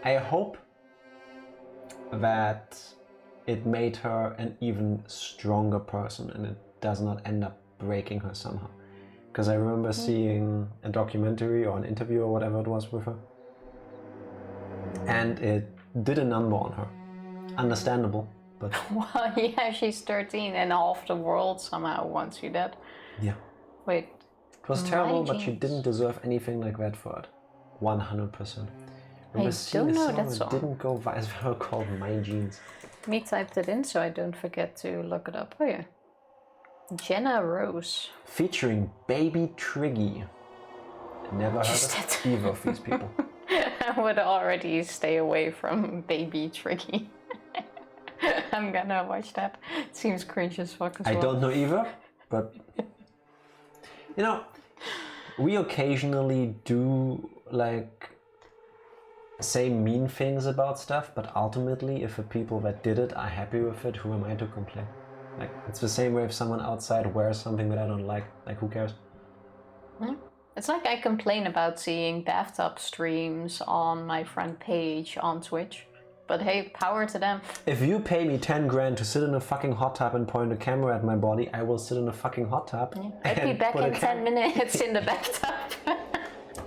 I hope that it made her an even stronger person and it does not end up breaking her somehow. Because I remember seeing a documentary or an interview or whatever it was with her. And it did a number on her. Understandable, but Well, yeah, she's 13 and half the world somehow wants you dead. yeah. Wait. It was terrible, but she jeans. didn't deserve anything like that for it. 100%. I don't know that that song. didn't go viral called My Jeans. Me typed it in so I don't forget to look it up. Oh yeah. Jenna Rose. Featuring Baby Triggy. Never heard Just of either of these people. I would already stay away from Baby Tricky. I'm gonna watch that. It seems cringe as fuck as I well. don't know either, but you know, we occasionally do like say mean things about stuff, but ultimately if the people that did it are happy with it, who am I to complain? Like, it's the same way if someone outside wears something that I don't like, who cares? It's like I complain about seeing bathtub streams on my front page on Twitch. But hey, power to them. If you pay me 10 grand to sit in a fucking hot tub and point a camera at my body, I will sit in a fucking hot tub. I'd be and back put a in 10 minutes in the bathtub.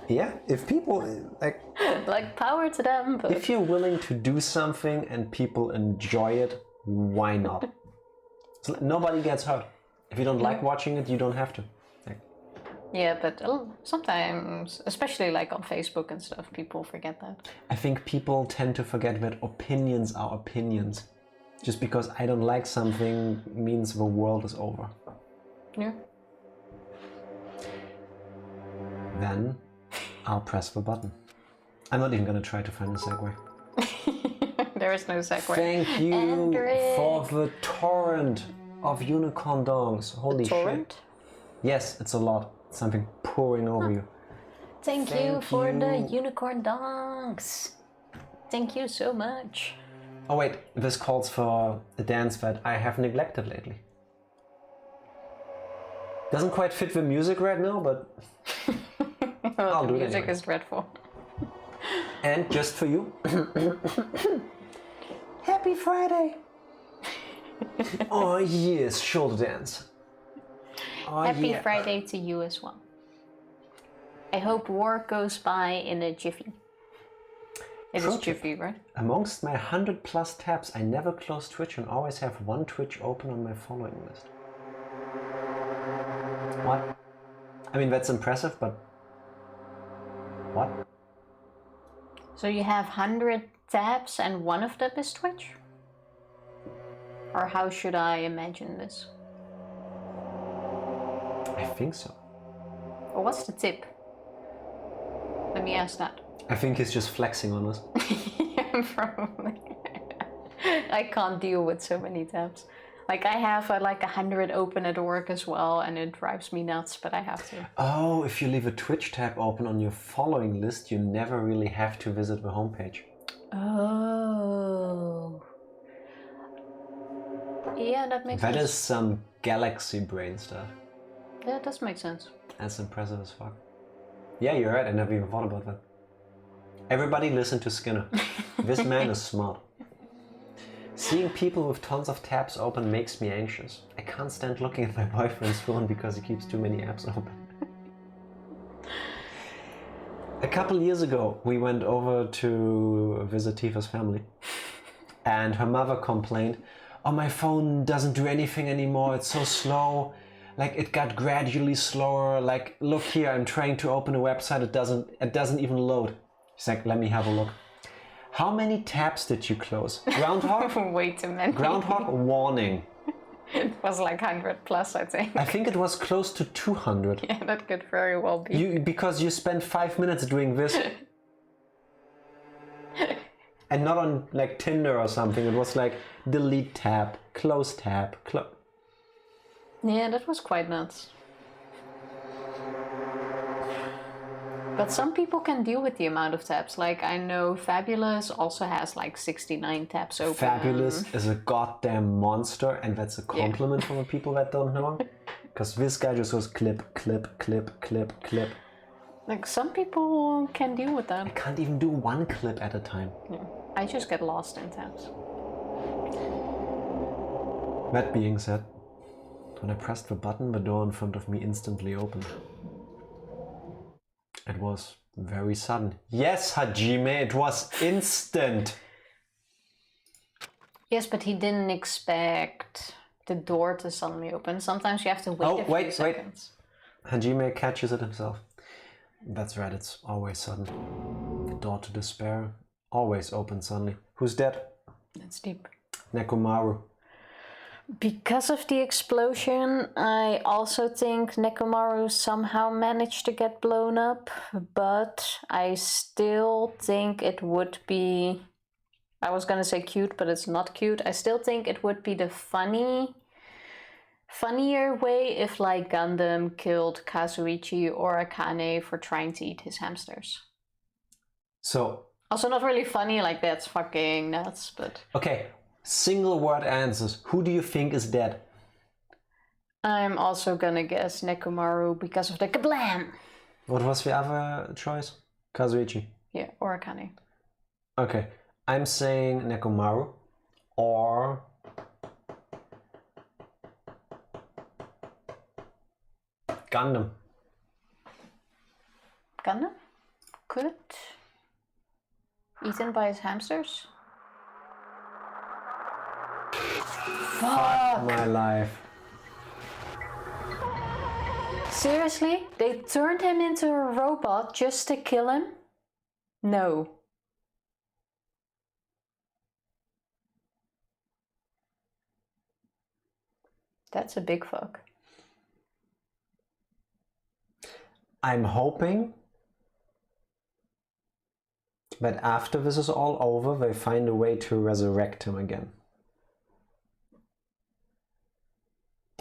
Yeah, if people, like, Like, power to them, but if you're willing to do something and people enjoy it, why not? So nobody gets hurt. If you don't like watching it, you don't have to. Like, yeah, but sometimes, especially like on Facebook and stuff, people forget that. I think people tend to forget that opinions are opinions. Just because I don't like something means the world is over. Yeah. Then I'll press the button. I'm not even gonna try to find a segue. There is no segue. Thank you Andrew. for the torrent of unicorn dongs. Holy Torrent? shit. Yes, it's a lot. Something pouring over you. Thank you Thank for the you. unicorn donks. Thank you so much. Oh wait, this calls for a dance that I have neglected lately. Doesn't quite fit the music right now, but I'll The do it music anyway. is dreadful. And just for you. Happy Friday! Oh yes, shoulder dance. Oh, Happy yeah. Friday to you as well. I hope work goes by in a jiffy. It is Pro tip. jiffy, right? Amongst my 100 plus tabs, I never close Twitch and always have one Twitch open on my following list. What? I mean, that's impressive, but what? So you have 100 tabs and one of them is Twitch? Or how should I imagine this? I think so. Or what's the tip? Let me ask that. I think he's just flexing on us. Yeah, probably. I can't deal with so many tabs. Like I have like 100 open at work as well, and it drives me nuts, but I have to. Oh, if you leave a Twitch tab open on your following list, you never really have to visit the homepage. Oh. Yeah, that makes sense. That is some galaxy brain stuff. Yeah, it does make sense. That's impressive as fuck. Yeah, you're right, I never even thought about that. Everybody listen to Skinner. This man is smart. Seeing people with tons of tabs open makes me anxious. I can't stand looking at my boyfriend's phone because he keeps too many apps open. A couple years ago, we went over to visit Tifa's family. And her mother complained, "Oh, my phone doesn't do anything anymore, it's so slow. Like, it got gradually slower. Like, look here, I'm trying to open a website, it doesn't even load." She's like, "Let me have a look." How many tabs did you close? Groundhog? Way too many. Groundhog warning. It was like 100 plus, I think. I think it was close to 200. Yeah, that could very well be. Because you spent 5 minutes doing this. And not on like Tinder or something. It was like delete tab, close tab, Yeah, that was quite nuts. But some people can deal with the amount of tabs. Like, I know Fabulous also has like 69 tabs open. Fabulous is a goddamn monster, and that's a compliment from the people that don't know. Because this guy just goes clip, clip, clip, clip, clip. Like, some people can deal with that. I can't even do one clip at a time. Yeah. I just get lost in tabs. That being said, when I pressed the button, the door in front of me instantly opened. It was very sudden. Yes, Hajime, it was instant. Yes, but he didn't expect the door to suddenly open. Sometimes you have to wait a few seconds. Hajime catches it himself. That's right, it's always sudden. The door to despair always opens suddenly. Who's dead? That's deep. Nekomaru. Because of the explosion, I also think Nekomaru somehow managed to get blown up, but I still think it would be... I was gonna say cute, but it's not cute. I still think it would be the funnier way if like Gundam killed Kazuichi or Akane for trying to eat his hamsters. So... Also not really funny, like that's fucking nuts, but... Okay. Single word answers. Who do you think is dead? I'm also gonna guess Nekomaru because of the kablam! What was the other choice? Kazuichi. Yeah, or Akane. Okay. I'm saying Nekomaru or... Gundam. Gundam? Could? Eaten by his hamsters? Fuck my life. Seriously? They turned him into a robot just to kill him? No. That's a big fuck. I'm hoping that after this is all over, they find a way to resurrect him again.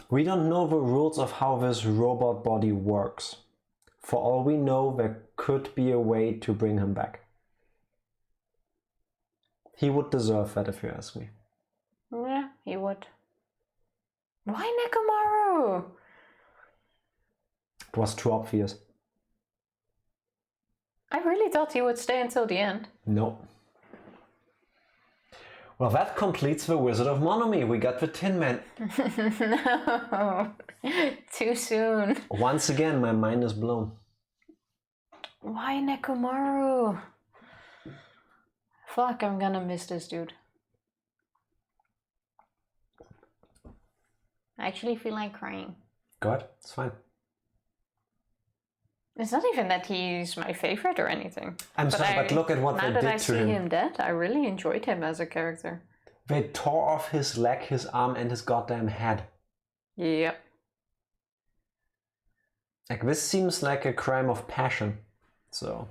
We don't know the rules of how this robot body works. For all we know, there could be a way to bring him back. He would deserve that, if you ask me. Yeah, he would. Why Nekomaru? It was too obvious. I really thought he would stay until the end. No. Well, that completes the Wizard of Monomi. We got the Tin Man. No, too soon. Once again, my mind is blown. Why Nekomaru? Fuck, I'm gonna miss this dude. I actually feel like crying. Go ahead, it's fine. It's not even that he's my favorite or anything. I'm sorry, but look at what they did to him. Now that I see him dead, I really enjoyed him as a character. They tore off his leg, his arm, and his goddamn head. Yep. Like, this seems like a crime of passion. So...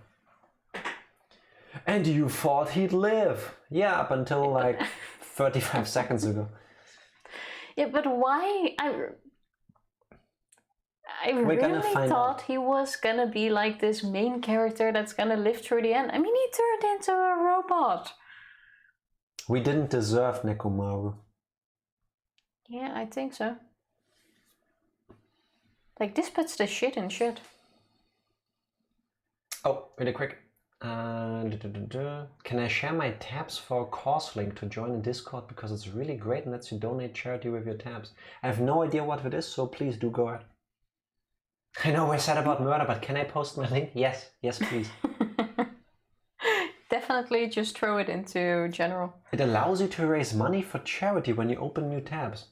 And you thought he'd live? Yeah, up until like 35 seconds ago. Yeah, but why? I We're gonna really find thought out. he was gonna be like this main character that's gonna live through the end. I mean, he turned into a robot. We didn't deserve Nekomaru. Yeah, I think so. Like, this puts the shit in shit. Oh, really quick. Can I share my tabs for a course link to join in Discord, because it's really great and lets you donate charity with your tabs. I have no idea what it is, so please do go ahead. I know we're sad about murder, but can I post my link? Yes, please. Definitely just throw it into general. It allows you to raise money for charity when you open new tabs.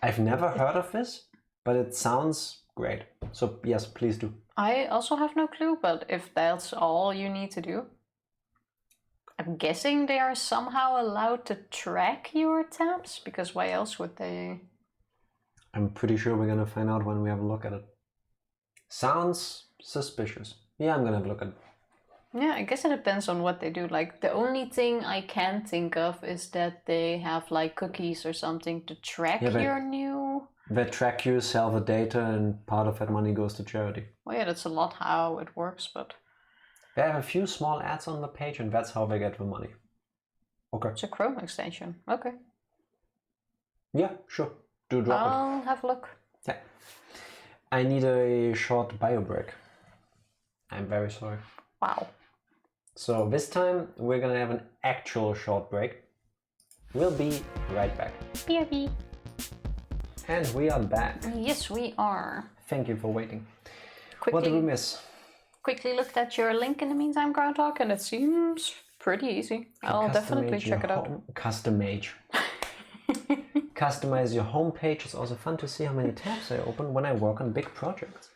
I've never heard of this, but it sounds great. So yes, please do. I also have no clue, but if that's all you need to do, I'm guessing they are somehow allowed to track your tabs, because why else would they? I'm pretty sure we're gonna find out when we have a look at it. Sounds suspicious. Yeah, I'm gonna have a look at it. Yeah, I guess it depends on what they do. Like, the only thing I can think of is that they have like cookies or something to track your new. They track you, sell the data, and part of that money goes to charity. Well, yeah, that's a lot how it works, but They have a few small ads on the page, and that's how they get the money. Okay. it's a Chrome extension. Okay. Yeah, sure. Do drop it. I'll have a look. Yeah. I need a short bio break. I'm very sorry. Wow. So this time we're gonna have an actual short break. We'll be right back. BRB. And we are back. Yes, we are. Thank you for waiting. What did we miss? Quickly looked at your link in the meantime, Groundhog, and it seems pretty easy. I'll definitely check it out. Custom-age. Customize your homepage. It's also fun to see how many tabs I open when I work on big projects.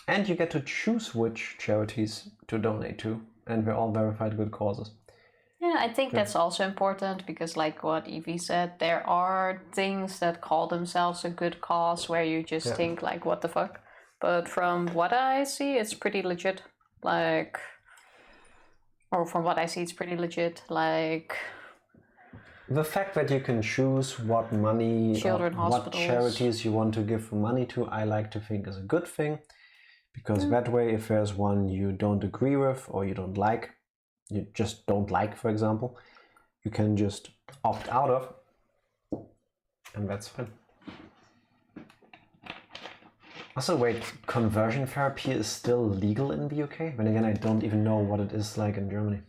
And you get to choose which charities to donate to, and they're all verified good causes. Yeah, I think that's also important, because like what Evie said, there are things that call themselves a good cause where you just think like, what the fuck? But from what I see, it's pretty legit. Like, or from what I see, it's pretty legit. Like, the fact that you can choose what money, what charities you want to give money to, I like to think is a good thing. Because that way, if there's one you don't agree with or you don't like, you just don't like, for example, you can just opt out of, and that's fine. Also, wait, conversion therapy is still legal in the UK? Then again, I don't even know what it is like in Germany.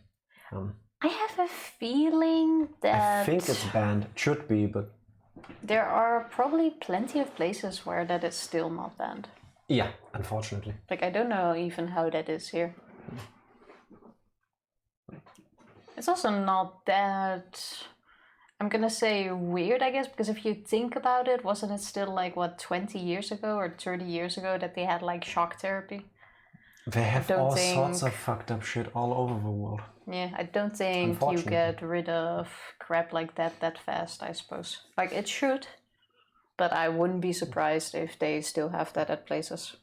I have a feeling that... I think it's banned. It should be, but... There are probably plenty of places where that is still not banned. Yeah, unfortunately. Like, I don't know even how that is here. It's also not that, I'm gonna say, weird, I guess, because if you think about it, wasn't it still like, what, 20 years ago or 30 years ago that they had like shock therapy? They have all sorts of fucked up shit all over the world. Yeah, I don't think you get rid of crap like that fast, I suppose. Like, it should, but I wouldn't be surprised if they still have that at places.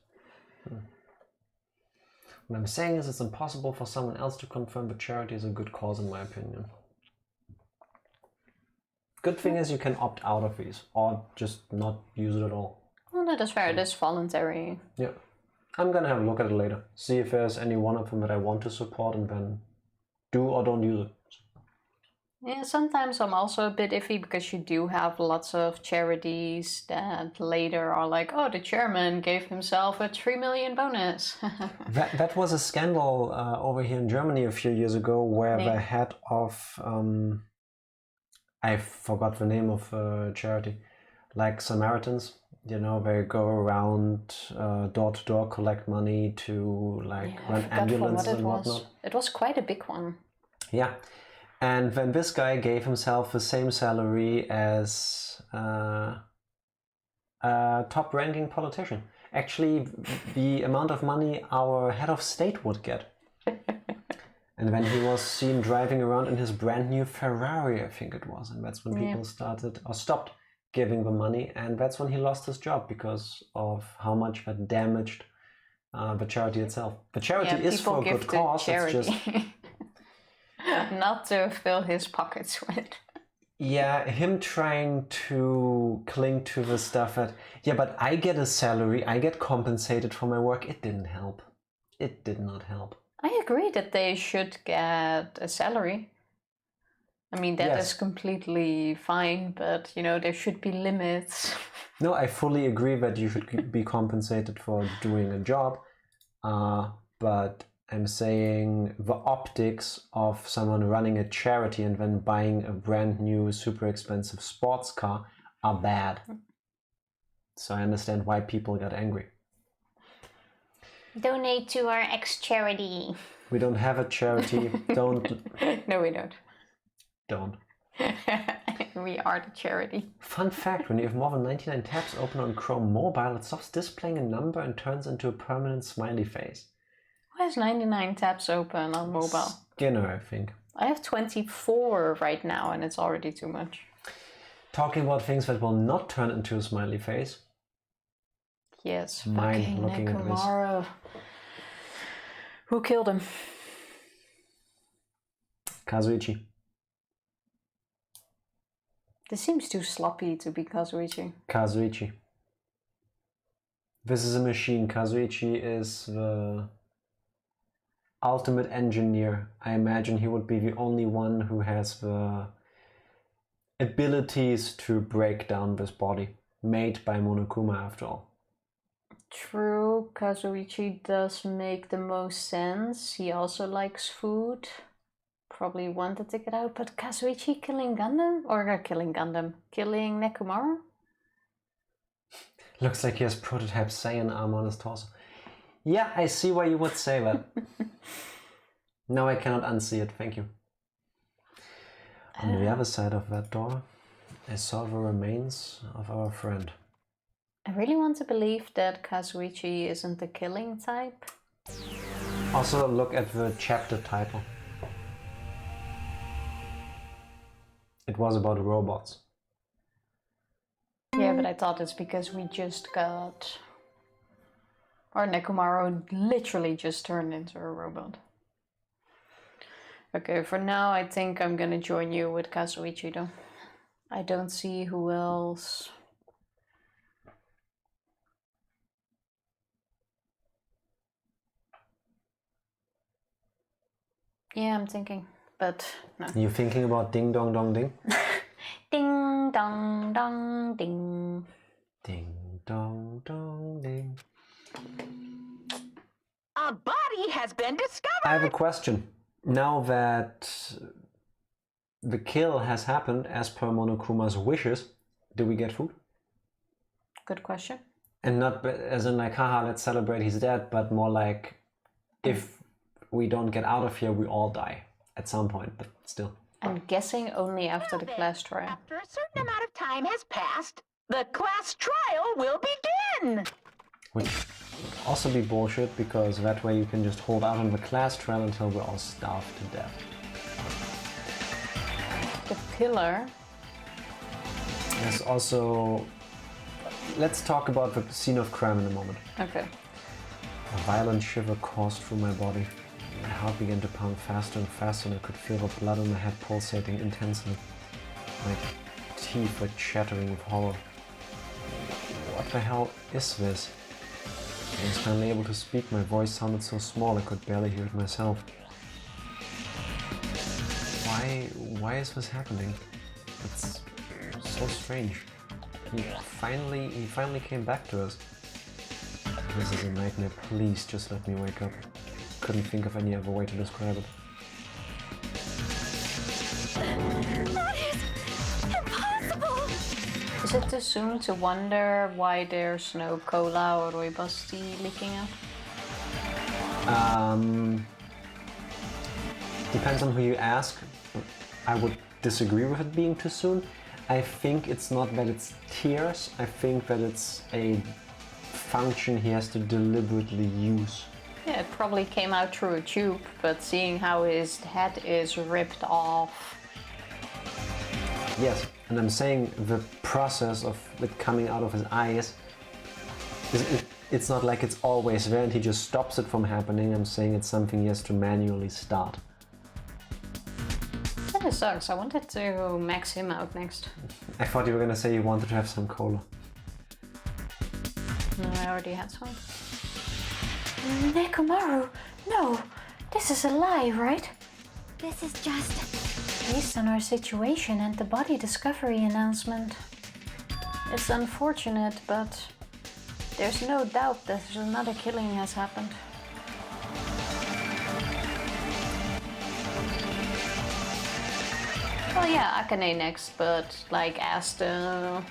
What I'm saying is it's impossible for someone else to confirm that charity is a good cause, in my opinion. Good thing is you can opt out of these, or just not use it at all. Well, that is fair. It is voluntary. Yeah. I'm gonna have a look at it later. See if there's any one of them that I want to support, and then do or don't use it. Yeah, sometimes I'm also a bit iffy, because you do have lots of charities that later are like, oh, the chairman gave himself a 3 million bonus. that was a scandal over here in Germany a few years ago, where the head of I forgot the name of charity, like Samaritans, you know, they go around door to door, collect money to like run ambulances and whatnot. It was quite a big one. Yeah. And then this guy gave himself the same salary as a top-ranking politician. Actually, the amount of money our head of state would get. And then he was seen driving around in his brand new Ferrari, I think it was. And that's when people started or stopped giving the money. And that's when he lost his job, because of how much that damaged the charity itself. The charity is for a good cause. It's just... not to fill his pockets with. Yeah, him trying to cling to the stuff that, yeah, but I get a salary, I get compensated for my work. It didn't help. It did not help. I agree that they should get a salary. I mean, that is completely fine, but, you know, there should be limits. No, I fully agree that you should be compensated for doing a job, but I'm saying the optics of someone running a charity and then buying a brand new, super expensive sports car are bad. So I understand why people got angry. Donate to our ex-charity. We don't have a charity. Don't. No, we don't. Don't. We are the charity. Fun fact, when you have more than 99 tabs open on Chrome Mobile, it stops displaying a number and turns into a permanent smiley face. Who has 99 tabs open on mobile? Skinner, I think. I have 24 right now and it's already too much. Talking about things that will not turn into a smiley face. Yes, Mind looking at this. Who killed him? Kazuichi. This seems too sloppy to be Kazuichi. Kazuichi. This is a machine. Kazuichi is the ultimate engineer. I imagine he would be the only one who has the abilities to break down this body. Made by Monokuma, after all. True, Kazuichi does make the most sense. He also likes food. Probably wanted to get out, but Kazuichi killing Gundam? Or killing Gundam? Killing Nekomaru? Looks like he has prototype Saiyan armor on his torso. Yeah, I see why you would say that. Now I cannot unsee it, thank you. On the other side of that door, I saw the remains of our friend. I really want to believe that Kazuichi isn't the killing type. Also, look at the chapter title. It was about robots. Yeah, but I thought it's because we just got... Or Nekomaru literally just turned into a robot. Okay, for now I think I'm gonna join you with Kazuichi though. I don't see who else... Yeah, I'm thinking, but no. You thinking about ding dong dong ding? Ding dong dong ding. Ding dong dong ding. A body has been discovered! I have a question. Now that the kill has happened as per Monokuma's wishes, do we get food? Good question. And not as in like, haha, let's celebrate he's dead, but more like, if we don't get out of here, we all die at some point, but still. I'm guessing only after the class trial. After a certain amount of time has passed, the class trial will begin! Which would also be bullshit, because that way you can just hold out on the class trial until we're all starved to death. The pillar. There's also... Let's talk about the scene of crime in a moment. Okay. A violent shiver coursed through my body. My heart began to pound faster and faster, and I could feel the blood in my head pulsating intensely. My teeth were chattering with horror. What the hell is this? I was finally able to speak. My voice sounded so small I could barely hear it myself. Why is this happening? It's so strange. He finally came back to us. This is a nightmare. Please just let me wake up. Couldn't think of any other way to describe it. That is impossible! Is it too soon to wonder why there's no cola or rooibos tea leaking out? Depends on who you ask. I would disagree with it being too soon. I think it's not that it's tears. I think that it's a function he has to deliberately use. Yeah, it probably came out through a tube, but seeing how his head is ripped off. Yes, and I'm saying the process of it coming out of his eyes, it's not like it's always there and he just stops it from happening. I'm saying it's something he has to manually start. That of sucks. I wanted to max him out next. I thought you were gonna say you wanted to have some cola. No, I already had some. Nekomaru, no, this is a lie, right? This is just... Based on our situation and the body discovery announcement. It's unfortunate, but there's no doubt that another killing has happened. Well, yeah, Akane next, but like as a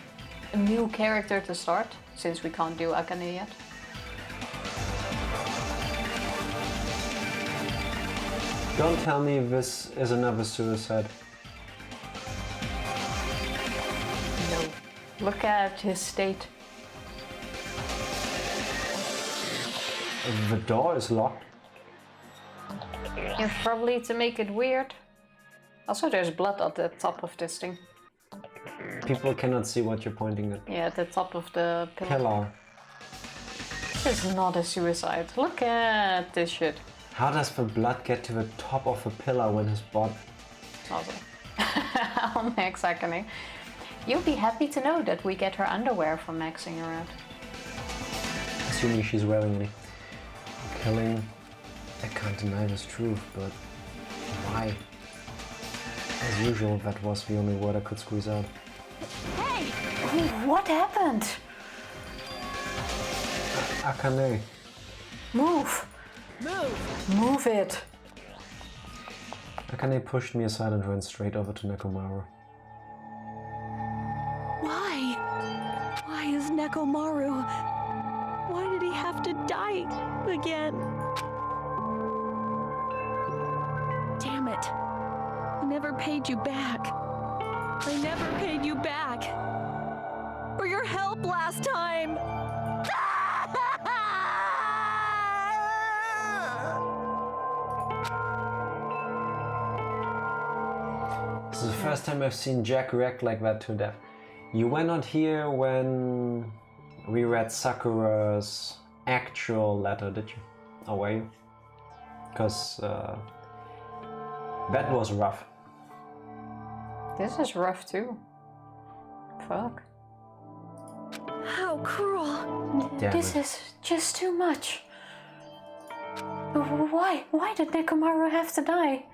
new character to start, since we can't do Akane yet. Don't tell me this is another suicide. No. Look at his state. The door is locked. Yeah, probably to make it weird. Also, there's blood at the top of this thing. People cannot see what you're pointing at. Yeah, at the top of the pillar. Pillar. This is not a suicide. Look at this shit. How does the blood get to the top of a pillar when his body... Also. I'll max Akane. You'll be happy to know that we get her underwear from maxing her out. Assuming she's wearing any. Killing... I can't deny this truth, but... Why? As usual, that was the only word I could squeeze out. Hey! What happened? Akane. Move! Move! Move it! Akane pushed me aside and ran straight over to Nekomaru. Why? Why is Nekomaru? Why did he have to die again? Damn it. I never paid you back. I never paid you back. For your help last time. This is the first time I've seen Jack react like that to death. You were not here when we read Sakura's actual letter, did you? Or were you? Because that was rough. This is rough too. Fuck. How cruel. Damn This it. is just too much. Why? Why did Nekomaru have to die?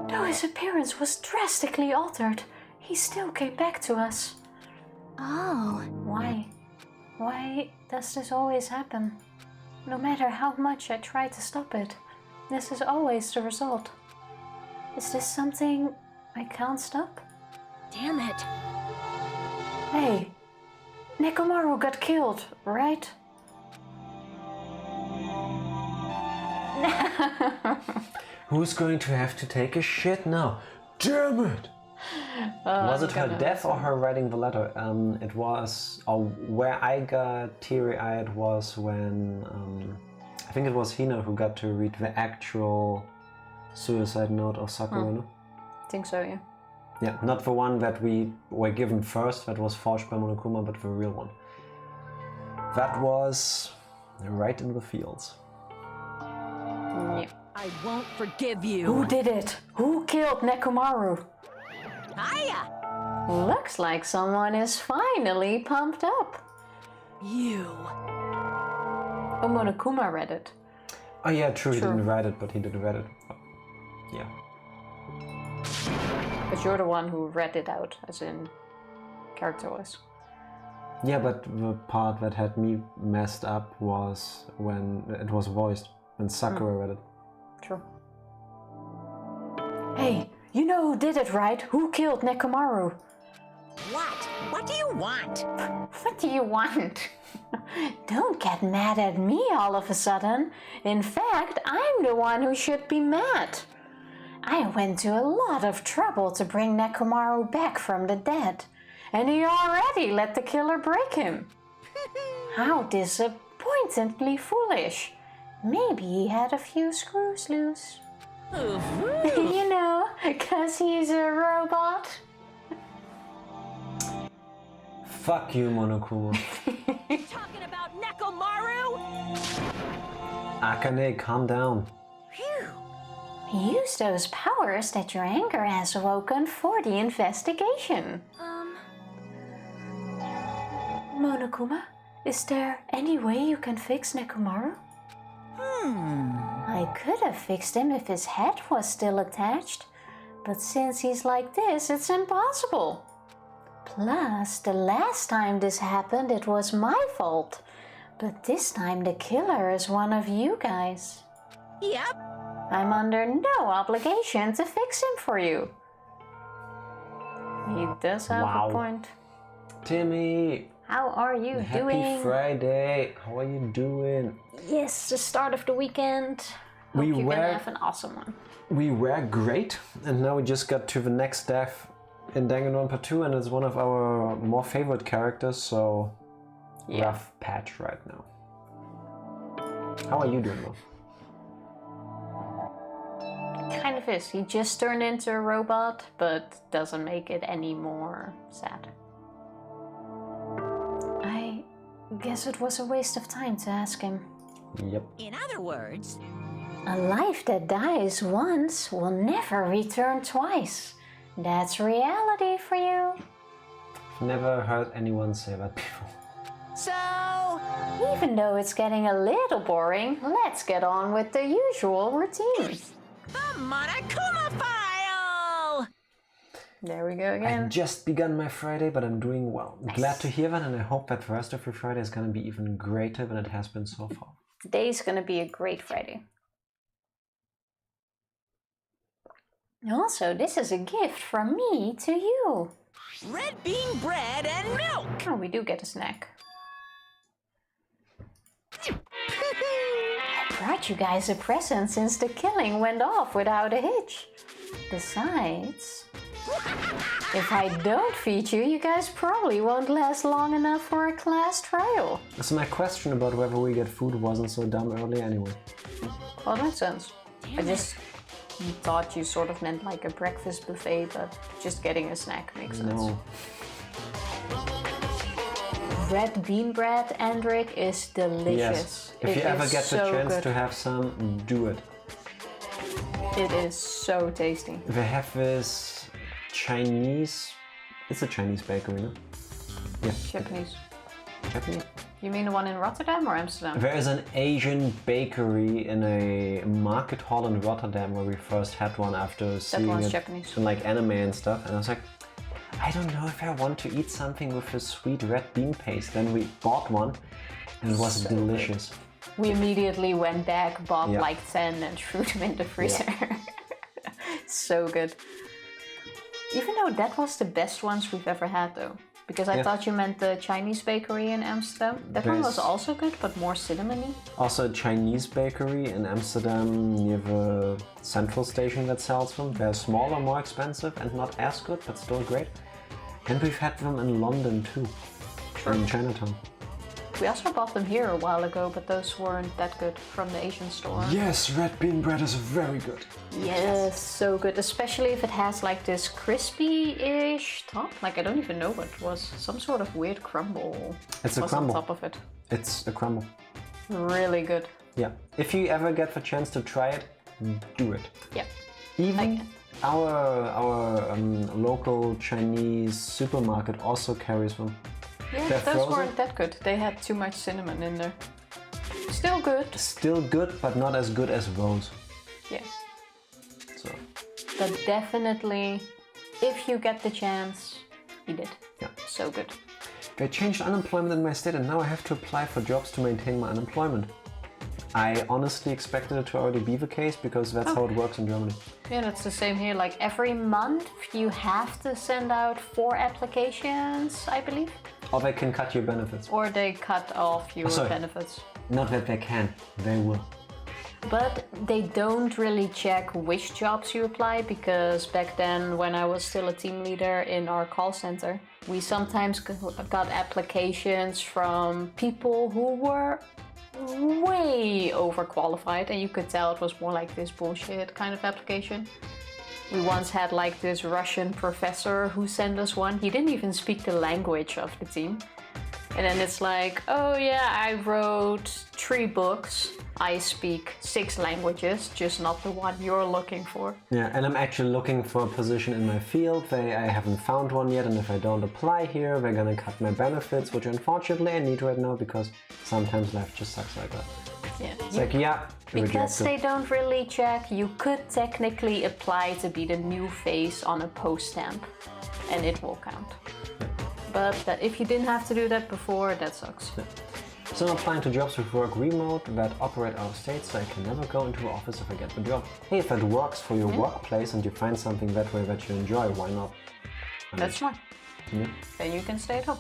Though his appearance was drastically altered, he still came back to us. Oh. Why? Why does this always happen? No matter how much I try to stop it, this is always the result. Is this something I can't stop? Damn it. Hey, Nekomaru got killed, right? Who's going to have to take a shit now? Damn it! Was it her death or her writing the letter? It was... Or where I got teary-eyed was when... I think it was Hina who got to read the actual suicide note of Sakura, no? I think so, yeah. Yeah, not the one that we were given first, that was forged by Monokuma, but the real one. That was right in the fields. Yeah. I won't forgive you. Who did it? Who killed Nekomaru? Hiya! Looks like someone is finally pumped up. You. Oh, Monokuma read it. Oh yeah, true, he True. didn't write it, but he did read it. Oh, yeah. But you're the one who read it out, as in character-wise. Yeah, but the part that had me messed up was when it was voiced, when Sakura read it. True. Hey, you know who did it, right? Who killed Nekomaru? What? What do you want? What do you want? Don't get mad at me all of a sudden. In fact, I'm the one who should be mad. I went to a lot of trouble to bring Nekomaru back from the dead, and he already let the killer break him. How disappointingly foolish. Maybe he had a few screws loose. You know, 'cause he's a robot. Fuck you, Monokuma. Talking about Nekomaru? Akane, calm down. Phew. Use those powers that your anger has awoken for the investigation. Monokuma, is there any way you can fix Nekomaru? I could have fixed him if his head was still attached, but since he's like this, it's impossible. Plus, the last time this happened, it was my fault. But this time the killer is one of you guys. Yep. I'm under no obligation to fix him for you. He does have Wow. a point. Timmy, How are you doing? happy Friday. How are you doing? Yes, the start of the weekend. Hope you're gonna have an awesome one. We were great, and now we just got to the next death in Danganronpa 2, and it's one of our more favorite characters, so rough patch right now. How are you doing, though? Kind of is. He just turned into a robot, but doesn't make it any more sad. I guess it was a waste of time to ask him. Yep. In other words, A life that dies once will never return twice. That's reality for you. Never heard anyone say that before. so Even though it's getting a little boring, let's get on with the usual routine. the Monokuma file. There we go I again. just begun my Friday, but I'm doing well. Glad to hear that, and I hope that the rest of your Friday is going to be even greater than it has been so far. Today's gonna be a great Friday. Also, this is a gift from me to you. Red bean bread and milk. Oh, we do get a snack. I brought you guys a present since the killing went off without a hitch. Besides, if I don't feed you, you guys probably won't last long enough for a class trial. So my question about whether we get food wasn't so dumb early anyway. Well, that makes sense. I just thought you sort of meant like a breakfast buffet, but just getting a snack makes sense. No. Red bean bread, Andrik, is delicious. Yes. If It you ever is get the so chance good. to have some, do it. It is so tasty. They have this Chinese... It's a Chinese bakery, no? Yeah. Japanese. Japanese? You mean the one in Rotterdam or Amsterdam? There is an Asian bakery in a market hall in Rotterdam where we first had one after seeing one's it Japanese. in like anime and stuff, and I was like, I don't know if I want to eat something with this sweet red bean paste. Then we bought one, and it was So delicious. We immediately went back, bought Yeah. like 10 and threw them in the freezer. So good. Even though that was the best ones we've ever had though. Because I Yeah. thought you meant the Chinese bakery in Amsterdam. That one was There's- also good, but more cinnamony. Also, a Chinese bakery in Amsterdam near the central station that sells them. They're smaller, more expensive, and not as good, but still great. And we've had them in London too, in Chinatown. We also bought them here a while ago, but those weren't that good from the Asian store. Yes, red bean bread is very good. Yes, so good. Especially if it has like this crispy-ish top. Like I don't even know what it was. Some sort of weird crumble It's a was crumble. on top of it. It's a crumble. Really good. Yeah. If you ever get the chance to try it, do it. Yeah. Even our local Chinese supermarket also carries them. Yeah, They're those frozen? weren't that good. They had too much cinnamon in there. Still good. Still good, but not as good as those. Yeah. So, But definitely, if you get the chance, eat it. yeah. So good. They changed unemployment in my state, and now I have to apply for jobs to maintain my unemployment. I honestly expected it to already be the case because that's how it works in Germany. Yeah, that's the same here. Like every month, you have to send out 4 applications, I believe. Or they can cut your benefits. Or they cut off your sorry. benefits. Not that they can, they will. But they don't really check which jobs you apply, because back then when I was still a team leader in our call center, we sometimes got applications from people who were way overqualified, and you could tell it was more like this bullshit kind of application. We once had like this Russian professor who sent us one. He didn't even speak the language of the team. And then it's like, oh yeah, I wrote 3 books. I speak 6 languages, just not the one you're looking for. Yeah, and I'm actually looking for a position in my field. I haven't found one yet, and if I don't apply here, they're gonna cut my benefits, which unfortunately I need right now because sometimes life just sucks like that. Yeah. It's like, yeah, Because rejected. they don't really check, you could technically apply to be the new face on a post stamp, and it will count. But if you didn't have to do that before, that sucks. Yeah. So I'm applying to jobs with work remote that operate out of state, so I can never go into the office if I get the job. Hey, if that works for your workplace and you find something that way that you enjoy, why not? That's fine. Yeah. Then you can stay at home.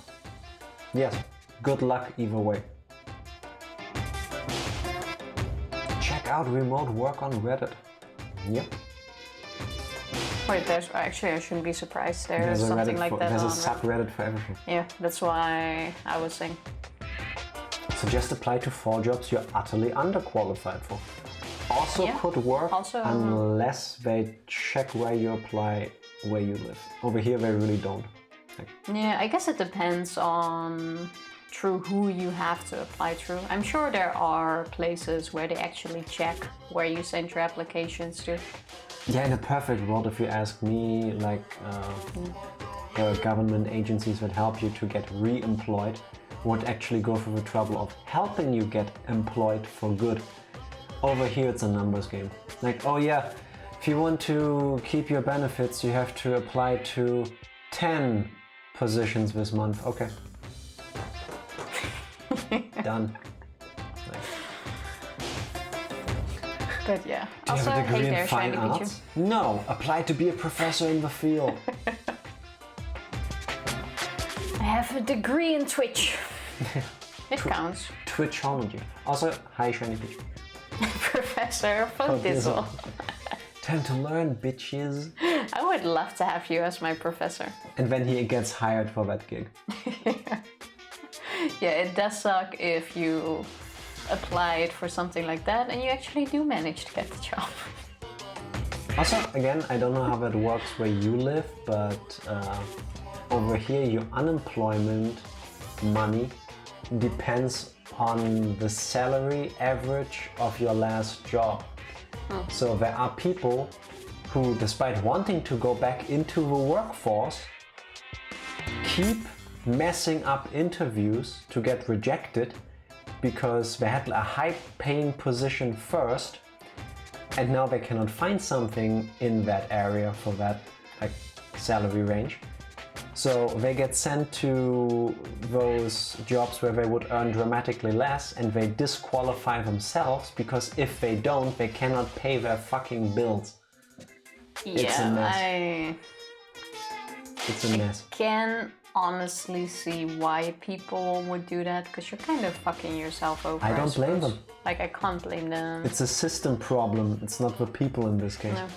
Yes, good luck either way. Check out remote work on Reddit. Yep. Wait, there's actually, I shouldn't be surprised. There's a something Reddit like that there's a on Reddit. subreddit for everything. Yeah, that's why I was saying. So just apply to 4 jobs you're utterly underqualified for. Also could work unless they check where you apply, where you live. Over here they really don't. Yeah, I guess it depends on through who you have to apply through. I'm sure there are places where they actually check where you send your applications to. Yeah, in a perfect world, if you ask me, like the government agencies that help you to get re-employed would actually go through the trouble of helping you get employed for good. Over here it's a numbers game. Like, oh yeah, if you want to keep your benefits, you have to apply to 10 positions this month. Okay. Done. But yeah. Do you Also, have a degree hey in there, fine Shiny Pichu. arts? No, apply to be a professor in the field. I have a degree in Twitch. It counts. Twitchology. Also, hi Shiny Peach. Professor von Dizzle. Time to learn, bitches. I would love to have you as my professor. And then he gets hired for that gig. Yeah, it does suck if you applied for something like that and you actually do manage to get the job. Also, again, I don't know how that works where you live, but over here your unemployment money depends on the salary average of your last job. So there are people who, despite wanting to go back into the workforce, keep messing up interviews to get rejected because they had a high-paying position first, and now they cannot find something in that area for that salary range. So they get sent to those jobs where they would earn dramatically less, and they disqualify themselves because if they don't, they cannot pay their fucking bills. It's a mess. It's a mess. Can honestly see why people would do that, because you're kind of fucking yourself over. I don't blame them. Like, I can't blame them. It's a system problem. It's not the people in this case. No.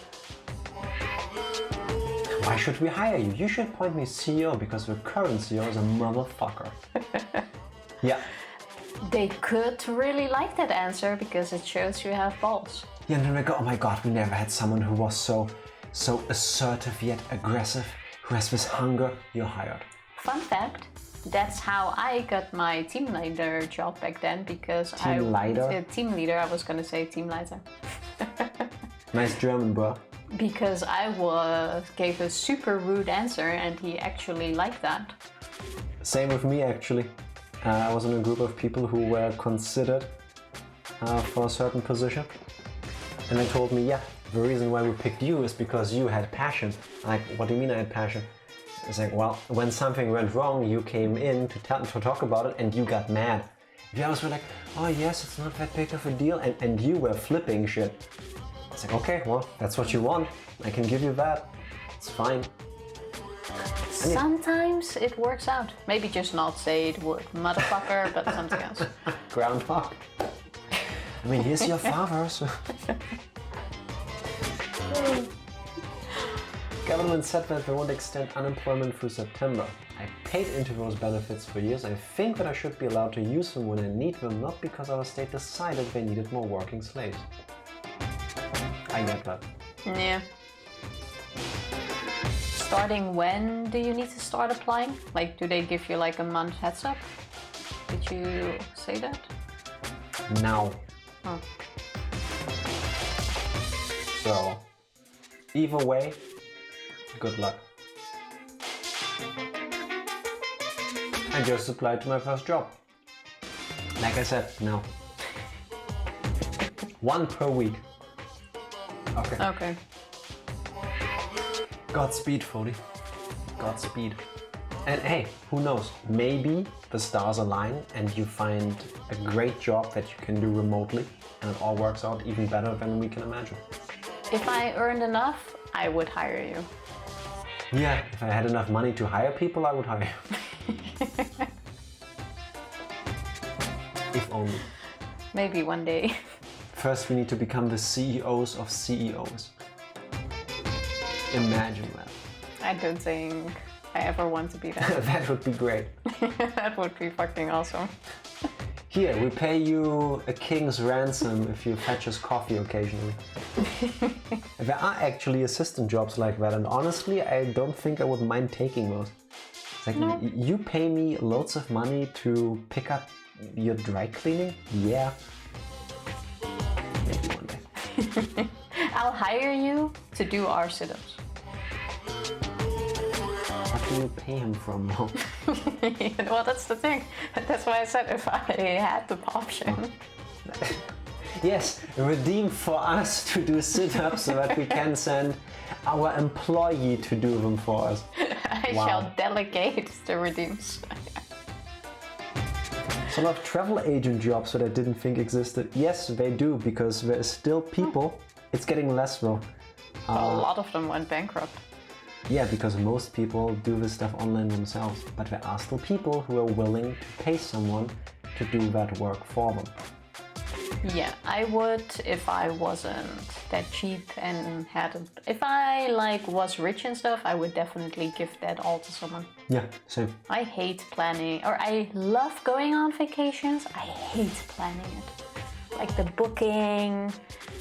Why should we hire you? You should appoint me CEO because the current CEO is a motherfucker. Yeah. They could really like that answer because it shows you have balls. Yeah, and then we go, oh my god, we never had someone who was so assertive yet aggressive, who has this hunger. You're hired. Fun fact, that's how I got my team leader job back then, because Team leader? Team leader, I was gonna say team leader. Nice German, bro. Because I gave a super rude answer and he actually liked that. Same with me, actually. I was in a group of people who were considered for a certain position. And they told me, yeah, the reason why we picked you is because you had passion. Like, what do you mean I had passion? It's like, well, when something went wrong, you came in to talk about it and you got mad. The others were like, oh yes, it's not that big of a deal. And you were flipping shit. It's like, okay, well, that's what you want. I can give you that. It's fine. Sometimes it works out. Maybe just not say the word motherfucker, but something else. Groundhog. I mean, here's your father. So. Government said that they won't extend unemployment through September. I paid into those benefits for years. I think that I should be allowed to use them when I need them, not because our state decided they needed more working slaves. I get that. Yeah. starting when do you need to start applying? Like, do they give you like a month heads up? Did you say that? Now. Oh. So, either way, good luck. I just applied to my first job. Like I said, no. 1 per week. Okay. Okay. Godspeed, Fody. Godspeed. And hey, who knows? Maybe the stars align and you find a great job that you can do remotely and it all works out even better than we can imagine. If I earned enough, I would hire you. Yeah, if I had enough money to hire people, I would hire you. If only. Maybe one day. First, we need to become the CEOs of CEOs. Imagine that. I don't think I ever want to be that. That would be great. That would be fucking awesome. Here, we pay you a king's ransom if you fetch us coffee occasionally. There are actually assistant jobs like that, and honestly, I don't think I would mind taking those. It's like, No. You pay me loads of money to pick up your dry cleaning? Yeah. Maybe one day. I'll hire you to do our sit-ups. What do you pay him from now? Well, that's the thing. That's why I said if I had the option. Yes, redeem for us to do sit-ups so that we can send our employee to do them for us. I Wow. shall delegate the redeems. So a lot of travel agent jobs that I didn't think existed. Yes, they do, because there is still people. It's getting less though. A lot of them went bankrupt. Yeah, because most people do this stuff online themselves. But there are still people who are willing to pay someone to do that work for them. Yeah, I would if I wasn't that cheap and hadn't. If I like was rich and stuff, I would definitely give that all to someone. Yeah, same. I hate planning, or I love going on vacations. I hate planning it. Like the booking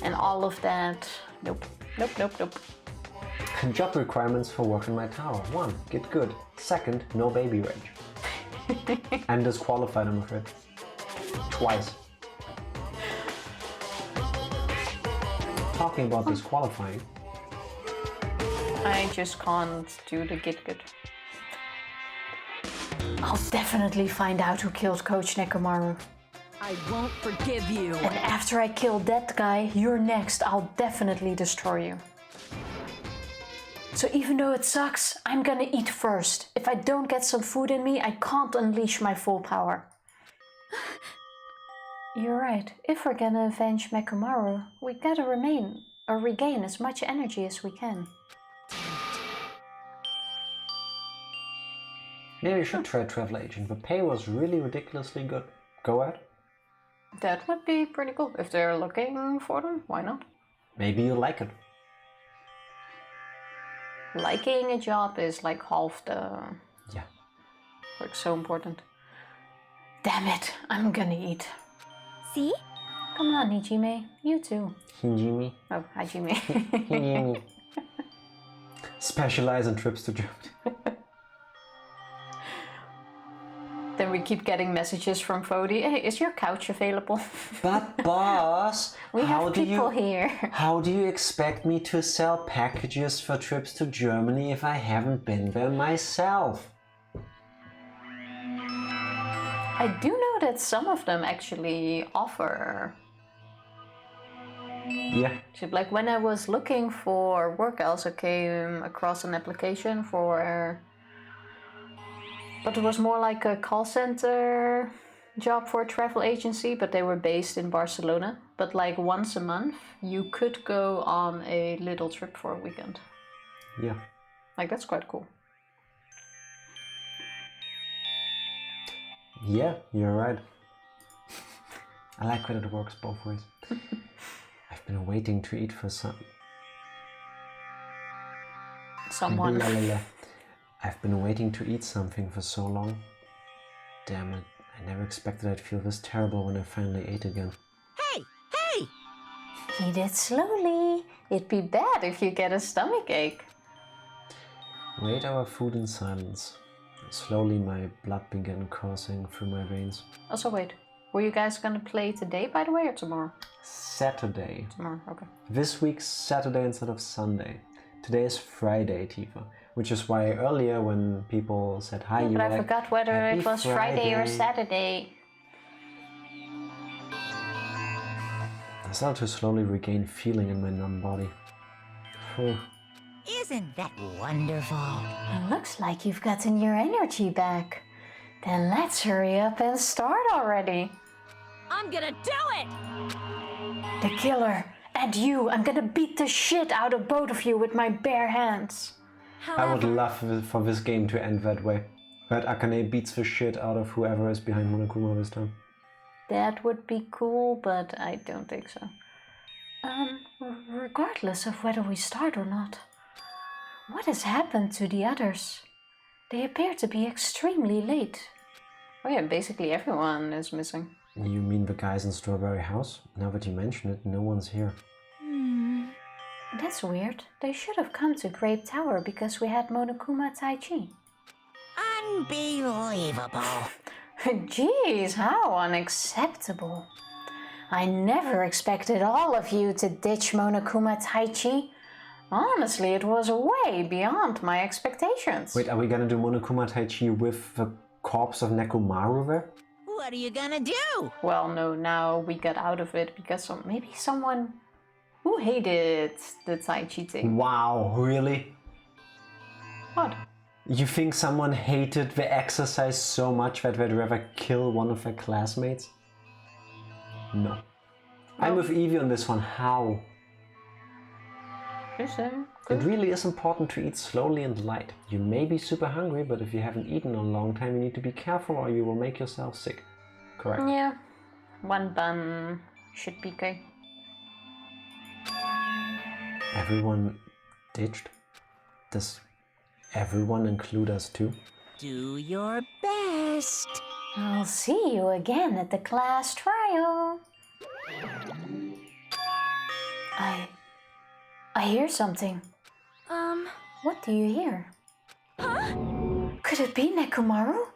and all of that. Nope, nope, nope, nope. Job requirements for work in my tower. 1, get good. 2nd, no baby range. I'm disqualified, I'm afraid. Twice. Talking about disqualifying. I just can't do the get good. I'll definitely find out who killed Coach Nekomaru. I won't forgive you. And after I kill that guy, you're next. I'll definitely destroy you. So even though it sucks, I'm gonna eat first. If I don't get some food in me, I can't unleash my full power. You're right. If we're gonna avenge Nekomaru, we gotta regain as much energy as we can. Maybe you should try travel agent. The pay was really ridiculously good. Go ahead. That would be pretty cool. If they're looking for them, why not? Maybe you like it. Liking a job is like half the Yeah. work, so important. Damn it, I'm gonna eat. See? Come on, Hijime. You too. Hinjimi. Oh, Hajime. Hinjimi. Specialize in trips to Germany. Then we keep getting messages from Fody. Hey, is your couch available? But boss, We have people here. How do you expect me to sell packages for trips to Germany if I haven't been there myself? I do know that some of them actually offer. Yeah. So, like when I was looking for work, I also came across an application for. But it was more like a call center job for a travel agency, but they were based in Barcelona. But like once a month, you could go on a little trip for a weekend. Yeah. Like that's quite cool. Yeah, you're right. I like when it works both ways. I've been waiting to eat for Someone. I've been waiting to eat something for so long. Damn it. I never expected I'd feel this terrible when I finally ate again. Hey! Hey! Eat it slowly. It'd be bad if you get a stomach ache. We ate our food in silence. Slowly my blood began coursing through my veins. Also, wait. Were you guys gonna play today, by the way, or tomorrow? Saturday. Tomorrow, okay. This week's Saturday instead of Sunday. Today is Friday, Tifa. Which is why earlier when people said hi, Yeah, you but were I like, forgot whether "Happy it was Friday or Friday." Saturday. I started to slowly regain feeling in my numb body. Phew. Isn't that wonderful? Looks like you've gotten your energy back. Then let's hurry up and start already. I'm gonna do it! The killer and you, I'm gonna beat the shit out of both of you with my bare hands. I would love for this game to end that way. That Akane beats the shit out of whoever is behind Monokuma this time. That would be cool, but I don't think so. Regardless of whether we start or not, what has happened to the others? They appear to be extremely late. Oh yeah, basically everyone is missing. You mean the guys in Strawberry House? Now that you mention it, no one's here. That's weird. They should have come to Grape Tower because we had Monokuma Taichi. Unbelievable. Jeez, how unacceptable. I never expected all of you to ditch Monokuma Taichi. Honestly, it was way beyond my expectations. Wait, are we gonna do Monokuma Taichi with the corpse of Nekomaru there? What are you gonna do? Well, no, now we got out of it because maybe someone who hated the Taichi thing. Wow, really? What? You think someone hated the exercise so much that they'd rather kill one of their classmates? No. I'm with Evie on this one. How? It really is important to eat slowly and light. You may be super hungry, but if you haven't eaten in a long time, you need to be careful or you will make yourself sick. Correct. Yeah, one bun should be okay. Everyone ditched? Does everyone include us too? Do your best. I'll see you again at the class trial. I hear something. What do you hear? Huh? Could it be Nekomaru?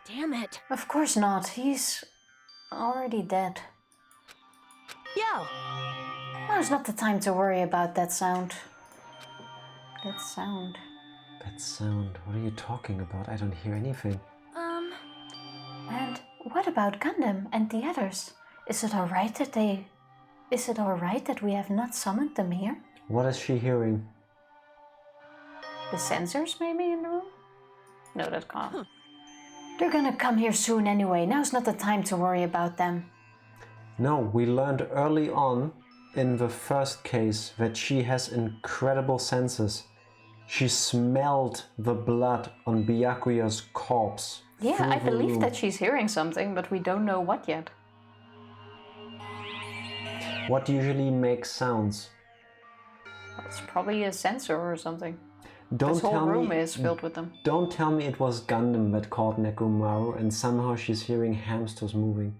Damn it. Of course not. He's already dead. Yo! Now's not the time to worry about that sound. That sound. That sound. What are you talking about? I don't hear anything. And what about Gundam and the others? Is it alright that we have not summoned them here? What is she hearing? The sensors maybe in the room? No, that can't. They're gonna come here soon anyway. Now's not the time to worry about them. No, we learned early on in the first case that she has incredible senses. She smelled the blood on Byakuya's corpse. Yeah, through I the believe room. that she's hearing something, but we don't know what yet. What usually makes sounds? It's probably a sensor or something. Don't This whole tell room me. is filled with them. Don't tell me it was Gundam that caught Nekomaru and somehow she's hearing hamsters moving.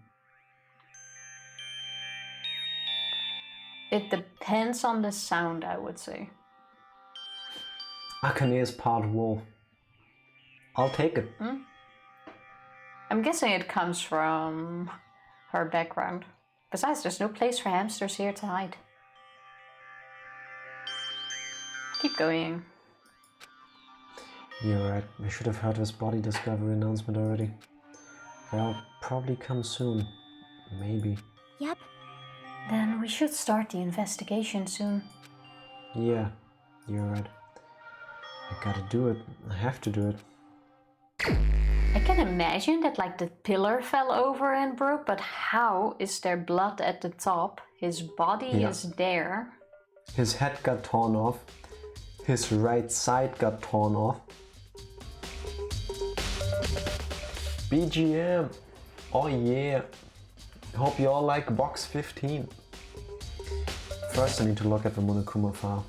It depends on the sound, I would say. Akane is part wolf. I'll take it. I'm guessing it comes from her background. Besides, there's no place for hamsters here to hide. Keep going. You're right. I should have heard this body discovery announcement already. They'll probably come soon. Maybe. Yep. Then we should start the investigation soon. Yeah, you're right. I gotta do it. I have to do it. I can imagine that like the pillar fell over and broke, but how is there blood at the top? His body is there. His head got torn off. His right side got torn off. BGM! Oh yeah! Hope you all like box 15. First I need to look at the Monokuma file.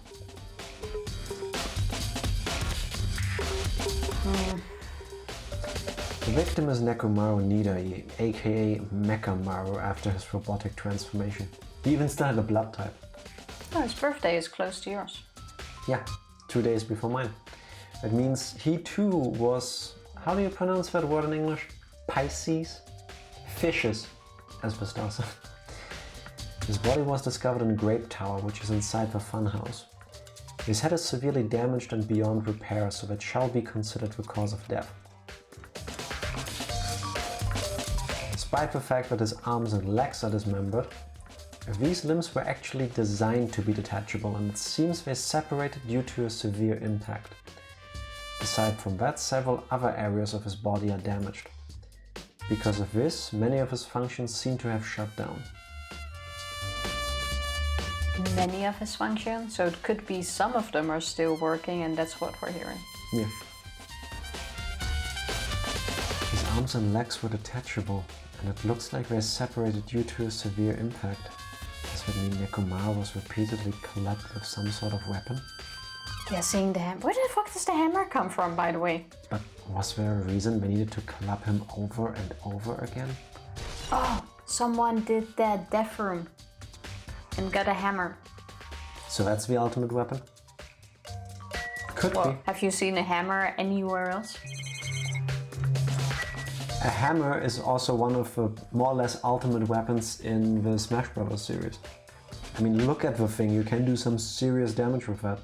The victim is Nekomaru Nidai, aka Mechamaru, after his robotic transformation. He even still had a blood type. Oh, his birthday is close to yours. Yeah, 2 days before mine. It means he too was, how do you pronounce that word in English? Pisces? Fishes, as Pistasa. His body was discovered in Grape Tower, which is inside the funhouse. His head is severely damaged and beyond repair, so that shall be considered the cause of death. Despite the fact that his arms and legs are dismembered, these limbs were actually designed to be detachable, and it seems they separated due to a severe impact. Aside from that, several other areas of his body are damaged. Because of this, many of his functions seem to have shut down. Many of his functions, so it could be some of them are still working, and that's what we're hearing. Yeah. His arms and legs were detachable, and it looks like they're separated due to a severe impact. Does that mean Nekomaru was repeatedly clubbed with some sort of weapon? Yeah, seeing the hammer. Where the fuck does the hammer come from, by the way? But was there a reason they needed to club him over and over again? Oh, someone did that death room and got a hammer. So that's the ultimate weapon? Could Well, be. have you seen a hammer anywhere else? A hammer is also one of the more or less ultimate weapons in the Smash Bros. Series. I mean, look at the thing, you can do some serious damage with that.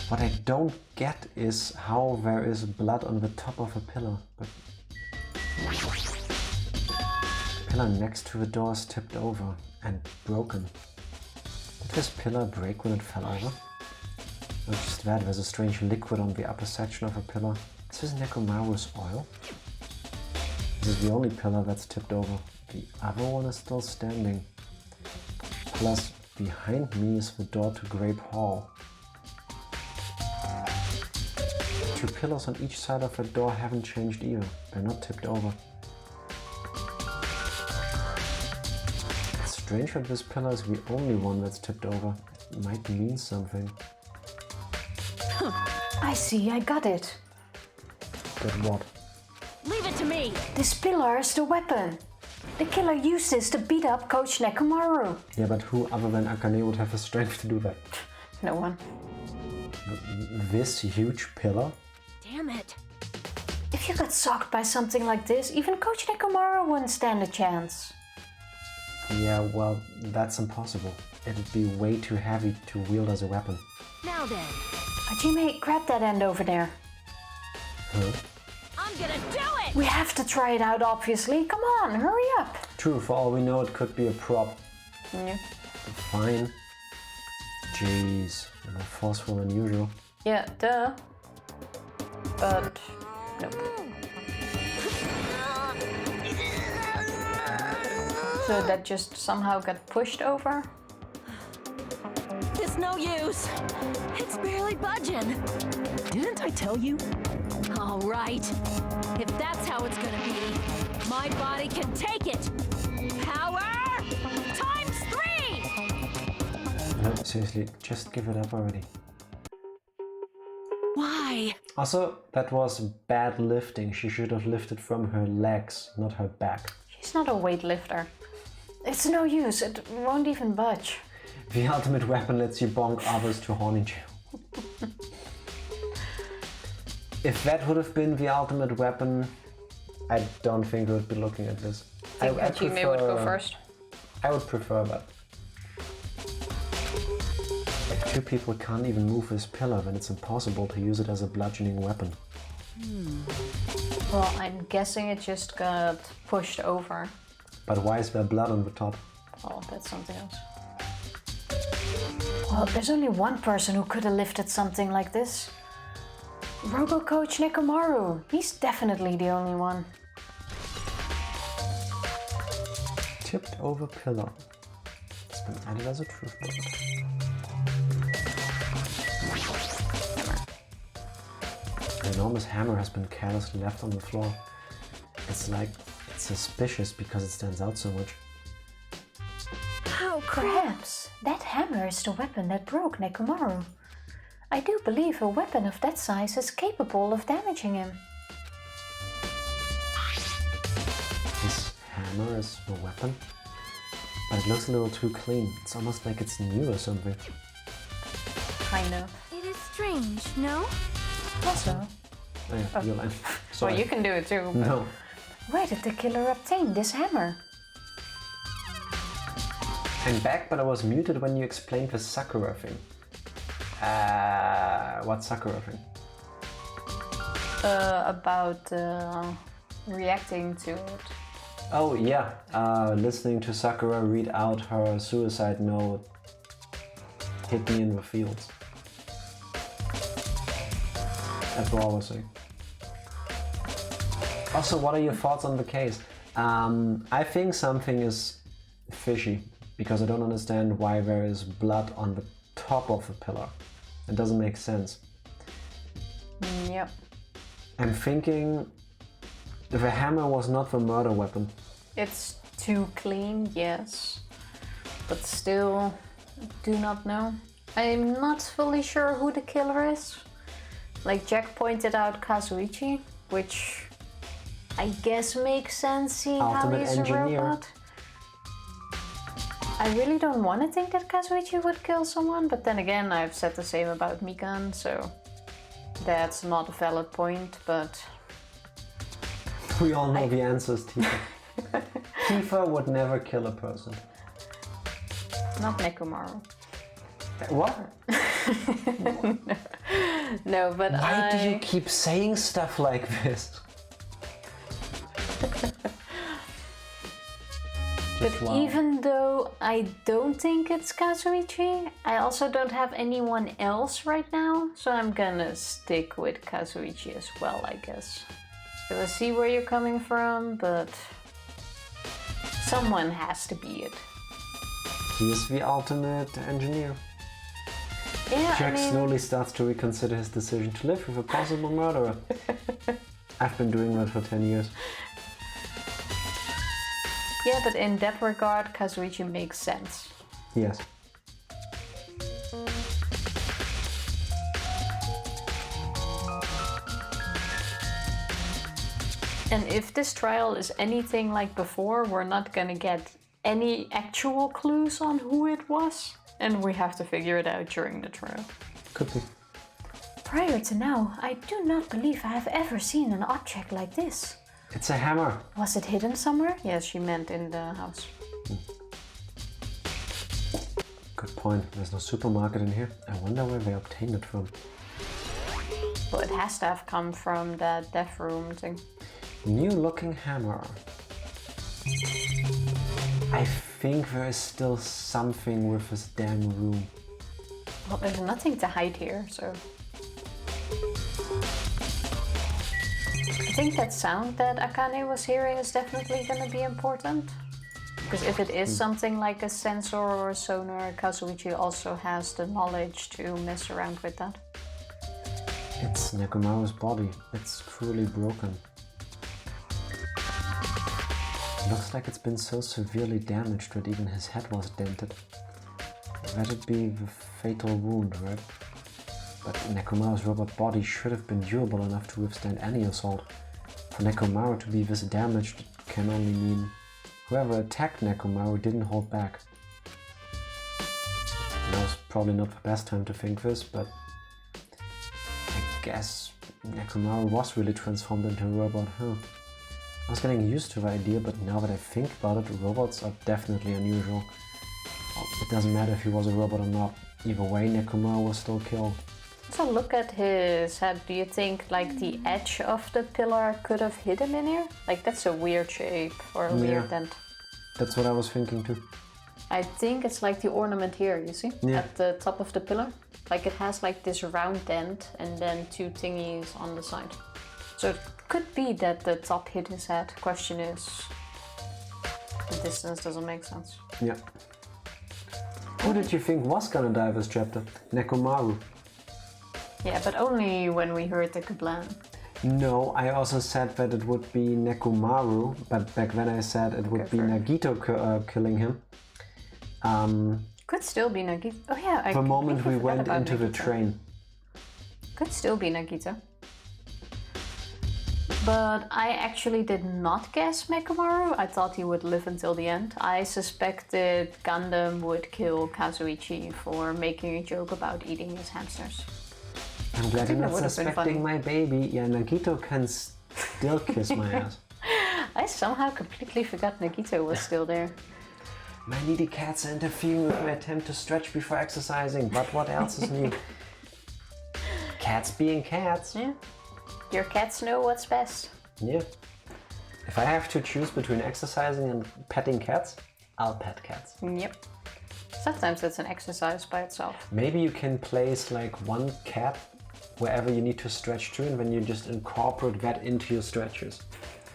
What I don't get is how there is blood on the top of a pillar. But the pillar next to the door is tipped over and broken. Did this pillar break when it fell over? Not just that, there's a strange liquid on the upper section of the pillar. Is this Nekomaru's oil? This is the only pillar that's tipped over. The other one is still standing. Plus, behind me is the door to Grape Hall. Two pillars on each side of the door haven't changed either. They're not tipped over. It's strange that this pillar is the only one that's tipped over. It might mean something. I see, I got it. But what? Leave it to me! This pillar is the weapon. The killer used this to beat up Coach Nekomaru. Yeah, but who other than Akane would have the strength to do that? No one. This huge pillar? Damn it! If you got socked by something like this, even Coach Nekomaru wouldn't stand a chance. Yeah, well, that's impossible. It'd be way too heavy to wield as a weapon. Now then, Hajime, grab that end over there. Huh? I'm gonna do it! We have to try it out, obviously. Come on, hurry up. True, for all we know, it could be a prop. Yeah. Fine. Jeez, more forceful than usual. Yeah, duh. But, nope. So that just somehow got pushed over? It's no use. It's barely budging. Didn't I tell you? All right. If that's how it's gonna be, my body can take it. Power times 3! No, seriously, just give it up already. Why? Also, that was bad lifting. She should have lifted from her legs, not her back. She's not a weightlifter. It's no use, it won't even budge. The ultimate weapon lets you bonk others to horny jail. If that would have been the ultimate weapon, I don't think we would be looking at this. I think Hajime would go first. I would prefer that. If two people can't even move this pillar, then it's impossible to use it as a bludgeoning weapon. Well, I'm guessing it just got pushed over. But why is there blood on the top? Oh, that's something else. Well, there's only one person who could have lifted something like this. Robo Coach Nekomaru. He's definitely the only one. Tipped over pillar. It's been added as a truth bullet. An enormous hammer has been carelessly left on the floor. It's like it's suspicious because it stands out so much. How Perhaps that hammer is the weapon that broke Nekomaru. I do believe a weapon of that size is capable of damaging him. This hammer is a weapon, but it looks a little too clean. It's almost like it's new or something. Kind of. It is strange, no? Also, Oh yeah, your line. well, Sorry. you can do it too. but No. Where did the killer obtain this hammer? I'm back, but I was muted when you explained the Sakura thing. What Sakura thing? About reacting to it. Oh yeah, listening to Sakura read out her suicide note hit me in the feels. That's what I was saying. Also, what are your thoughts on the case? I think something is fishy because I don't understand why there is blood on the top of the pillar. It doesn't make sense. Yep. I'm thinking the hammer was not the murder weapon. It's too clean, yes. But still, do not know. I'm not fully sure who the killer is. Like Jack pointed out Kazuichi, which I guess makes sense seeing how Ultimate he's engineer. a robot. I really don't want to think that Kazuichi would kill someone, but then again, I've said the same about Mikan, so that's not a valid point, but We all know the answers, Tifa. Tifa would never kill a person. not Nekomaru. What? No, but Why do you keep saying stuff like this? But wow. even though I don't think it's Kazuichi, I also don't have anyone else right now, so I'm gonna stick with Kazuichi as well, I guess. So I see where you're coming from, but someone has to be it. He is the ultimate engineer. Yeah, Jack I mean, slowly starts to reconsider his decision to live with a possible murderer. I've been doing that for 10 years. yeah, but in that regard, Kazuichi makes sense. Yes. And if this trial is anything like before, we're not gonna get any actual clues on who it was, and we have to figure it out during the trial. Could be. Prior to now, I do not believe I have ever seen an object like this. It's a hammer. Was it hidden somewhere? Yes, she meant in the house. Good point. There's no supermarket in here. I wonder where they obtained it from. Well, it has to have come from that death room thing. New looking hammer. I think there is still something with this damn room. Well, there's nothing to hide here, so... I think that sound that Akane was hearing is definitely gonna be important. Because if it is something like a sensor or a sonar, Kazuichi also has the knowledge to mess around with that. It's Nekomaru's body. It's cruelly broken. Looks like it's been so severely damaged that even his head was dented. That'd be the fatal wound, right? But Nekomaru's robot body should have been durable enough to withstand any assault. For Nekomaru to be this damaged can only mean whoever attacked Nekomaru didn't hold back. Now's probably not the best time to think this, but I guess Nekomaru was really transformed into a robot, huh? I was getting used to the idea, but now that I think about it, robots are definitely unusual. Well, it doesn't matter if he was a robot or not. Either way, Nekomaru was still killed. So look at his head. Do you think like the edge of the pillar could have hit him in here? Like that's a weird shape or a weird dent. That's what I was thinking too. I think it's like the ornament here, you see? Yeah. At the top of the pillar. Like it has like this round dent and then two thingies on the side. So it could be that the top hit his head. Question is, the distance doesn't make sense. Yeah. Who did you think was gonna die this chapter? Nekomaru. Yeah, but only when we heard the kablam. No, I also said that it would be Nekomaru, but back then I said it would be fair. Nagito killing him. Could still be Nagito. Oh yeah, The moment we forgot went about into the Nagito. train. Could still be Nagito. But I actually did not guess Nekomaru. I thought he would live until the end. I suspected Gundam would kill Kazuichi for making a joke about eating his hamsters. I'm glad you're that not would have been suspecting funny. my baby. Yeah, Nagito can still kiss my ass. I somehow completely forgot Nagito was still there. My needy cats are interfering with my attempt to stretch before exercising, but what else is new? Cats being cats. Yeah. Your cats know what's best. Yeah. If I have to choose between exercising and petting cats, I'll pet cats. Yep. Sometimes it's an exercise by itself. Maybe you can place like one cat wherever you need to stretch to, and then you just incorporate that into your stretches.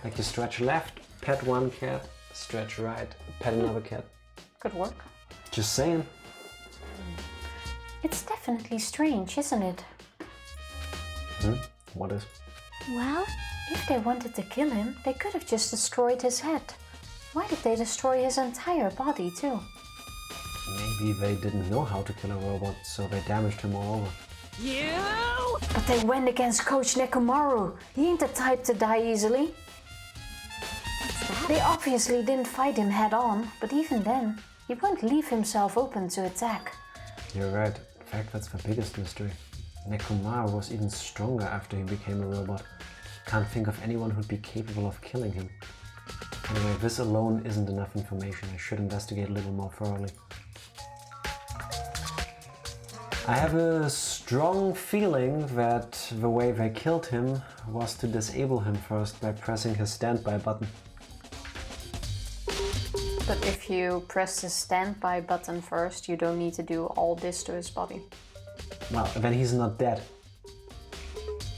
Like you stretch left, pet one cat, stretch right, pet another cat. Could work. Just saying. It's definitely strange, isn't it? What is? Well, if they wanted to kill him, they could have just destroyed his head. Why did they destroy his entire body too? Maybe they didn't know how to kill a robot, so they damaged him all over. You! But they went against Coach Nekomaru. He ain't the type to die easily. They obviously didn't fight him head on, but even then, he won't leave himself open to attack. You're right. In fact, that's the biggest mystery. Nekomaru was even stronger after he became a robot. Can't think of anyone who'd be capable of killing him. Anyway, this alone isn't enough information. I should investigate a little more thoroughly. I have a strong feeling that the way they killed him was to disable him first by pressing his standby button. But if you press the standby button first, you don't need to do all this to his body. Well, then he's not dead.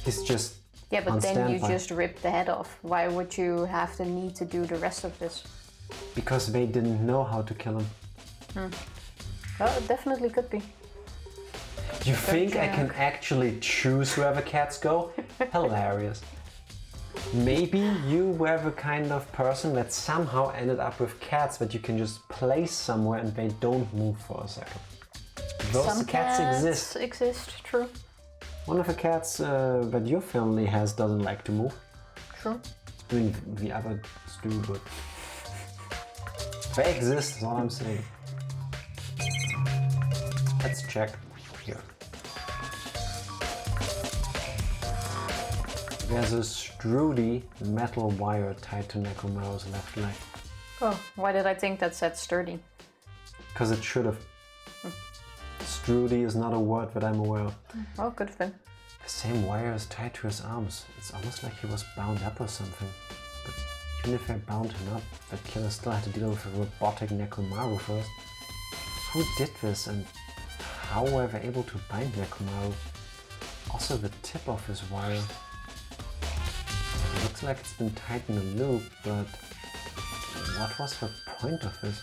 He's just Yeah, but on then you standby. just rip the head off. Why would you have the need to do the rest of this? Because they didn't know how to kill him. Well, it definitely could be. You think I joke. can actually choose where the cats go? Hilarious. Maybe you were the kind of person that somehow ended up with cats that you can just place somewhere and they don't move for a second. Those Some cats exist. exist, true. One of the cats that your family has doesn't like to move. True. I mean, the others do, but they exist, is all I'm saying. Let's check here. There's a Strudy metal wire tied to Nekomaru's left leg. Oh, why did I think that said sturdy? Because it should have. Strudy is not a word that I'm aware of. Well, could have been. The same wire is tied to his arms. It's almost like he was bound up or something. But even if I bound him up, the killer still had to deal with a robotic Nekomaru first. Who did this and how were they able to bind Nekomaru? Also the tip of his wire. It looks like it's been tied in a loop, but what was the point of this?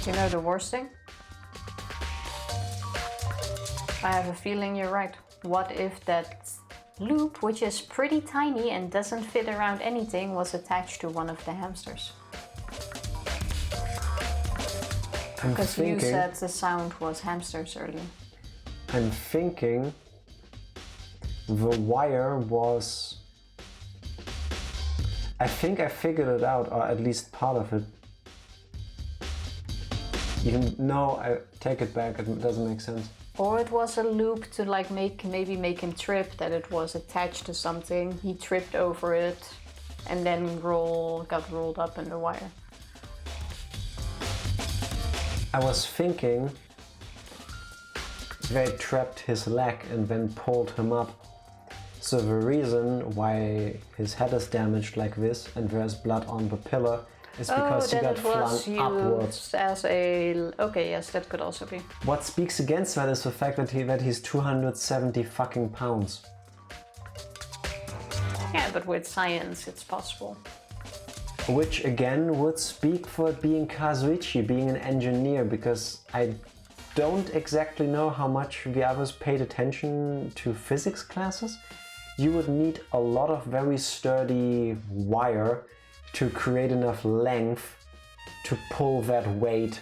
You know the worst thing? I have a feeling you're right. What if that loop, which is pretty tiny and doesn't fit around anything, was attached to one of the hamsters? I'm Because you thinking, said the sound was hamsters earlier. I'm thinking the wire was... I think I figured it out, or at least part of it. Even no, I take it back, it doesn't make sense. Or it was a loop to like maybe make him trip, that it was attached to something. He tripped over it and then got rolled up in the wire. I was thinking they trapped his leg and then pulled him up. So the reason why his head is damaged like this and there's blood on the pillar is because he then got it was flung upwards. used as a... Okay, yes, that could also be. What speaks against that is the fact that he's 270 fucking pounds. Yeah, but with science, it's possible. Which again would speak for it being Kazuichi, being an engineer, because I don't exactly know how much the others paid attention to physics classes. You would need a lot of very sturdy wire to create enough length to pull that weight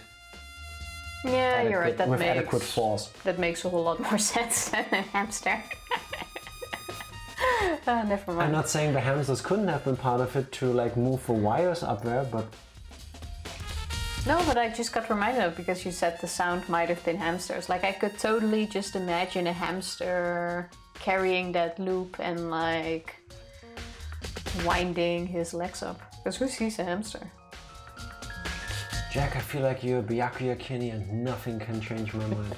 Yeah, you're right. with adequate force. That makes a whole lot more sense than a hamster. Never mind. I'm not saying the hamsters couldn't have been part of it to like move the wires up there, but No, but I just got reminded of because you said the sound might have been hamsters. Like I could totally just imagine a hamster carrying that loop and like winding his legs up. Because who sees a hamster? Jack, I feel like you're Byakuya Kinney and nothing can change my mind.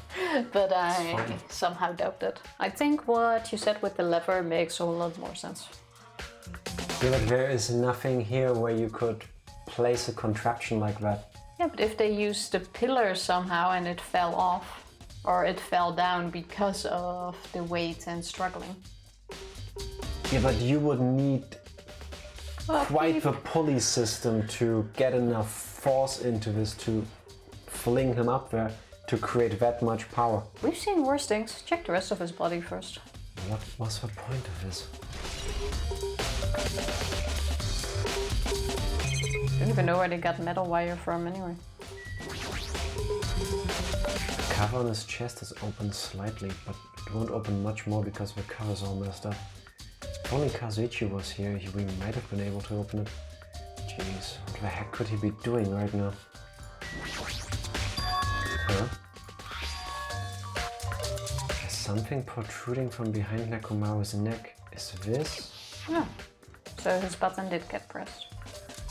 But I fine. somehow doubt it. I think what you said with the lever makes a lot more sense. Yeah, but there is nothing here where you could place a contraption like that. Yeah, but if they used the pillar somehow and it fell off, or it fell down because of the weight and struggling. Yeah, but you would need Well, quite the pulley system to get enough force into this to fling him up there to create that much power. We've seen worse things. Check the rest of his body first. What was the point of this? Don't even know where they got metal wire from anyway. The cover on his chest is open slightly, but it won't open much more because the cover's all messed up. If only Kazuichi was here, we might have been able to open it. Jeez, what the heck could he be doing right now? Huh? There's something protruding from behind Nekomaru's neck. Is this? Yeah. So his button did get pressed.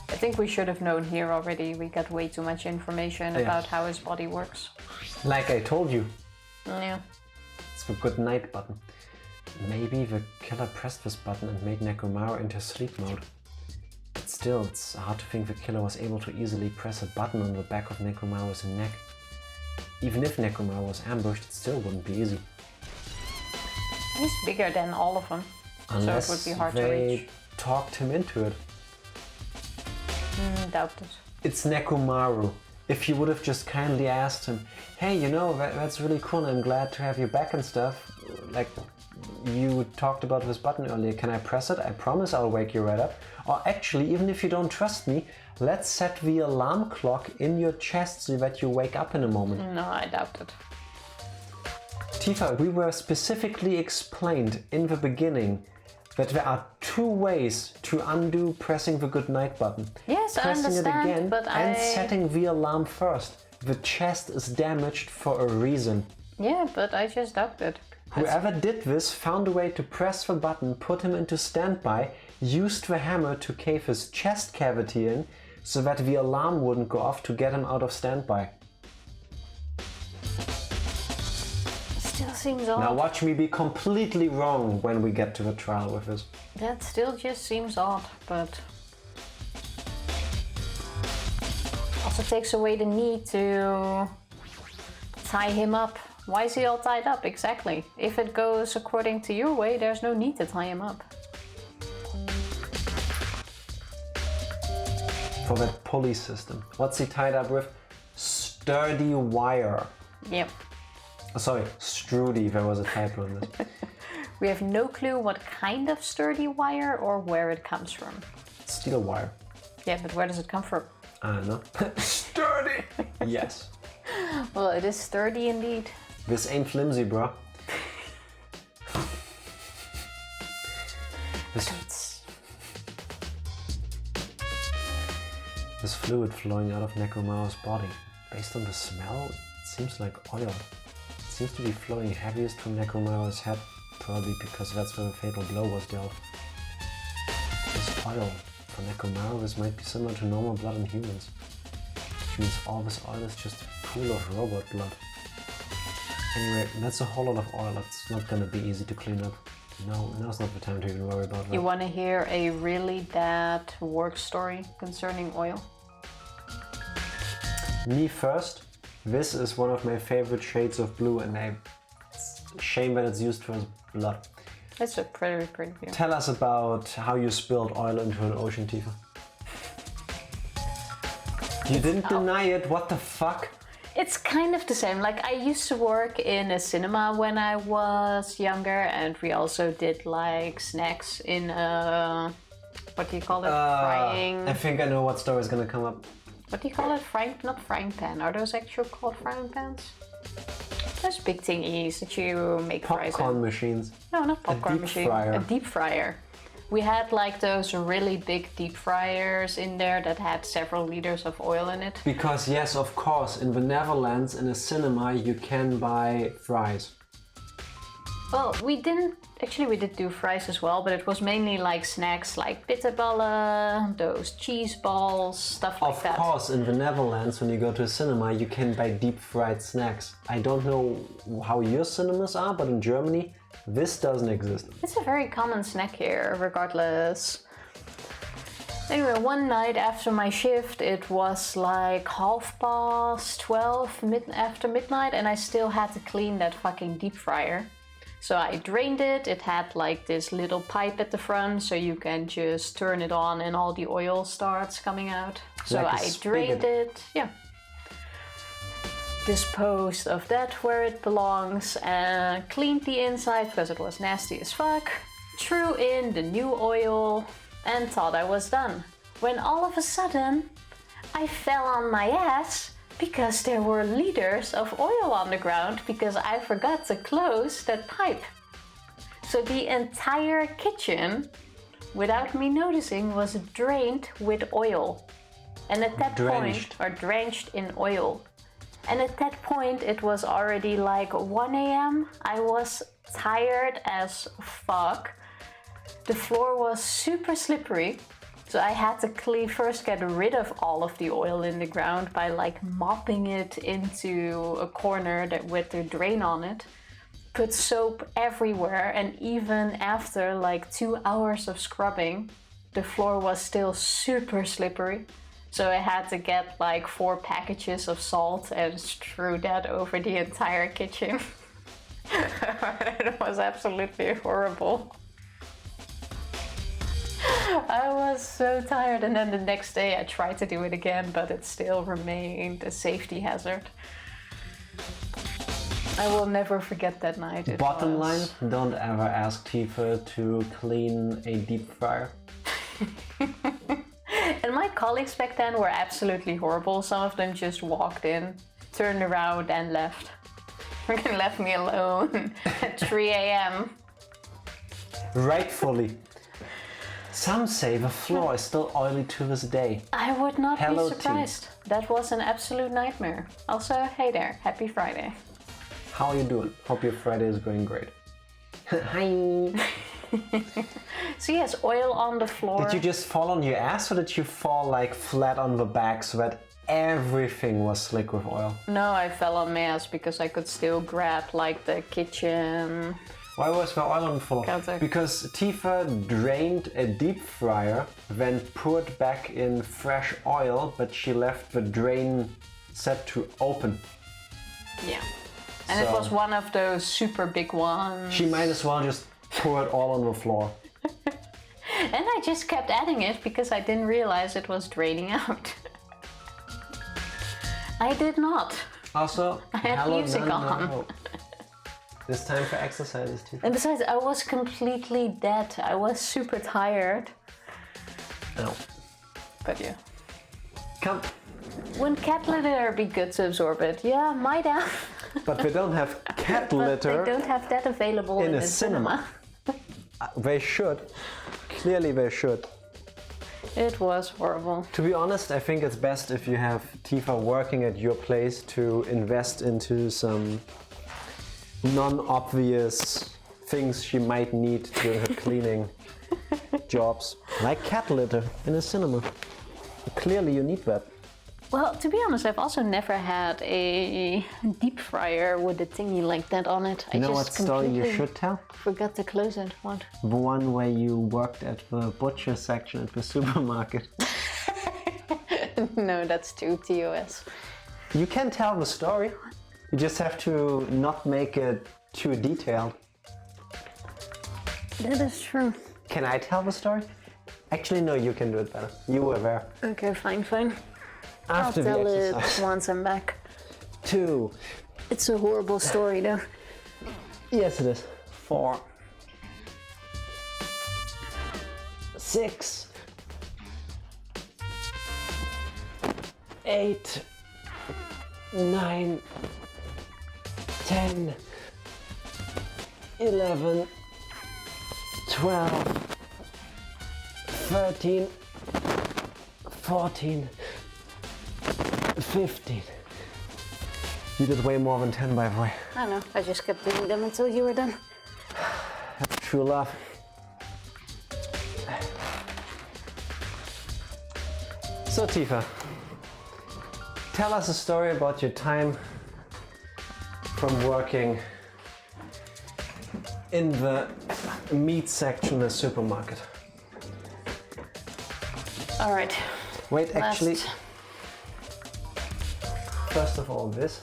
I think we should have known here already. We got way too much information Yeah. about how his body works. Like I told you, Yeah. it's the good night button. Maybe the killer pressed this button and made Nekomaru into sleep mode. But still, it's hard to think the killer was able to easily press a button on the back of Nekomaru's neck. Even if Nekomaru was ambushed, it still wouldn't be easy. He's bigger than all of them. Unless so it would be hard to they reach. talked him into it. Doubt it. It's Nekomaru. If you would have just kindly asked him, hey, you know, that's really cool and I'm glad to have you back and stuff. Like, you talked about this button earlier, can I press it? I promise I'll wake you right up. Or actually, even if you don't trust me, let's set the alarm clock in your chest so that you wake up in a moment. No, I doubt it. Tifa, we were specifically explained in the beginning that there are two ways to undo pressing the goodnight button. Yes, I pressing understand, it again but and I... setting the alarm first. The chest is damaged for a reason. Yeah, but I just doubt it. Whoever did this found a way to press the button, put him into standby, used the hammer to cave his chest cavity in so that the alarm wouldn't go off to get him out of standby. Still seems odd. Now watch me be completely wrong when we get to the trial with this. That still just seems odd, but... Also takes away the need to tie him up. Why is he all tied up? Exactly. If it goes according to your way, there's no need to tie him up. For that pulley system. What's he tied up with? Sturdy wire. Yep. Oh, sorry, Strudy, there was a typo in this. We have no clue what kind of sturdy wire or where it comes from. Steel wire. Yeah, but where does it come from? I don't know. Sturdy! Yes. Well, it is sturdy indeed. This ain't flimsy, bro. This fluid flowing out of Nekomaru's body. Based on the smell, it seems like oil. It seems to be flowing heaviest from Nekomaru's head, probably because that's where the fatal blow was dealt. This oil, for Nekomaru, this might be similar to normal blood in humans. Which means all this oil is just a pool of robot blood. Anyway, that's a whole lot of oil. It's not gonna be easy to clean up. No, now's not the time to even worry about that. You want to hear a really bad work story concerning oil? Me first. This is one of my favorite shades of blue, and it's a shame that it's used for blood. It's a pretty view. Tell us about how you spilled oil into an ocean, Tifa. You didn't deny it, what the fuck? It's kind of the same. Like, I used to work in a cinema when I was younger, and we also did like snacks in what do you call it? Frying. I think I know what story is gonna come up. What do you call it? Not frying pan. Are those actually called frying pans? Those big thingies that you make fries Popcorn in. machines. No, not popcorn deep machine. fryer. A deep fryer. We had like those really big deep fryers in there that had several liters of oil in it. Because yes, of course, in the Netherlands, in a cinema, you can buy fries. Well, we did do fries as well, but it was mainly like snacks like bitterballen, those cheese balls, stuff like that. Of course, in the Netherlands, when you go to a cinema, you can buy deep fried snacks. I don't know how your cinemas are, but in Germany, this doesn't exist. It's a very common snack here, regardless. Anyway, one night after my shift, it was like 12:30 after midnight, and I still had to clean that fucking deep fryer. So I drained it. It had like this little pipe at the front, so you can just turn it on and all the oil starts coming out. So Like a I drained it, yeah. Disposed of that where it belongs, and cleaned the inside because it was nasty as fuck. Threw in the new oil and thought I was done. When all of a sudden, I fell on my ass because there were liters of oil on the ground because I forgot to close that pipe. So the entire kitchen, without me noticing, was drained with oil. And at that point, or drenched in oil. And at that point, it was already like 1 a.m. I was tired as fuck. The floor was super slippery. So I had to first get rid of all of the oil in the ground by like mopping it into a corner with the drain on it. Put soap everywhere, and even after like 2 hours of scrubbing, the floor was still super slippery. So I had to get like 4 packages of salt and strew that over the entire kitchen. It was absolutely horrible. I was so tired, and then the next day I tried to do it again, but it still remained a safety hazard. I will never forget that night. Bottom line, don't ever ask Tifa to clean a deep fryer. And my colleagues back then were absolutely horrible. Some of them just walked in, turned around and left. And left me alone at 3 a.m. Rightfully. Some say the floor is still oily to this day. I would not Hello, be surprised. That was an absolute nightmare. Also, hey there, happy Friday. How are you doing? Hope your Friday is going great. Hi. So yes, oil on the floor. Did you just fall on your ass, or did you fall like flat on the back so that everything was slick with oil? No, I fell on my ass because I could still grab like the kitchen. Why was the oil on the floor? Because Tifa drained a deep fryer, then poured back in fresh oil, but she left the drain set to open. Yeah. And it was one of those super big ones. She might as well just pour it all on the floor. And I just kept adding it because I didn't realize it was draining out. I did not. Also, I had music on. No. It's time for exercises too. And besides, I was completely dead. I was super tired. No. But yeah. Come. Wouldn't cat litter be good to absorb it? Yeah, might have. But we don't have cat litter. They don't have that available in a the cinema. They should. Clearly they should. It was horrible. To be honest, I think it's best if you have Tifa working at your place to invest into some non-obvious things she might need during her cleaning jobs. Like cat litter in a cinema. Clearly you need that. Well, to be honest, I've also never had a deep fryer with a thingy like that on it. You know what story you should tell? Forgot to close it. What? The one where you worked at the butcher section at the supermarket. No, that's too TOS. You can tell the story. You just have to not make it too detailed. That is true. Can I tell the story? Actually, no, you can do it better. You were there. Okay, fine. After I'll tell the it exercise. once I'm back. 2. It's a horrible story though. Yes, it is. 4. 6. 8. 9. 10, 11, 12, 13, 14, 15. You did way more than 10, by the way. I know, I just kept doing them until you were done. That's true love. So Tifa, tell us a story about your time from working in the meat section in the supermarket. All right. Wait, actually, Last. first of all this.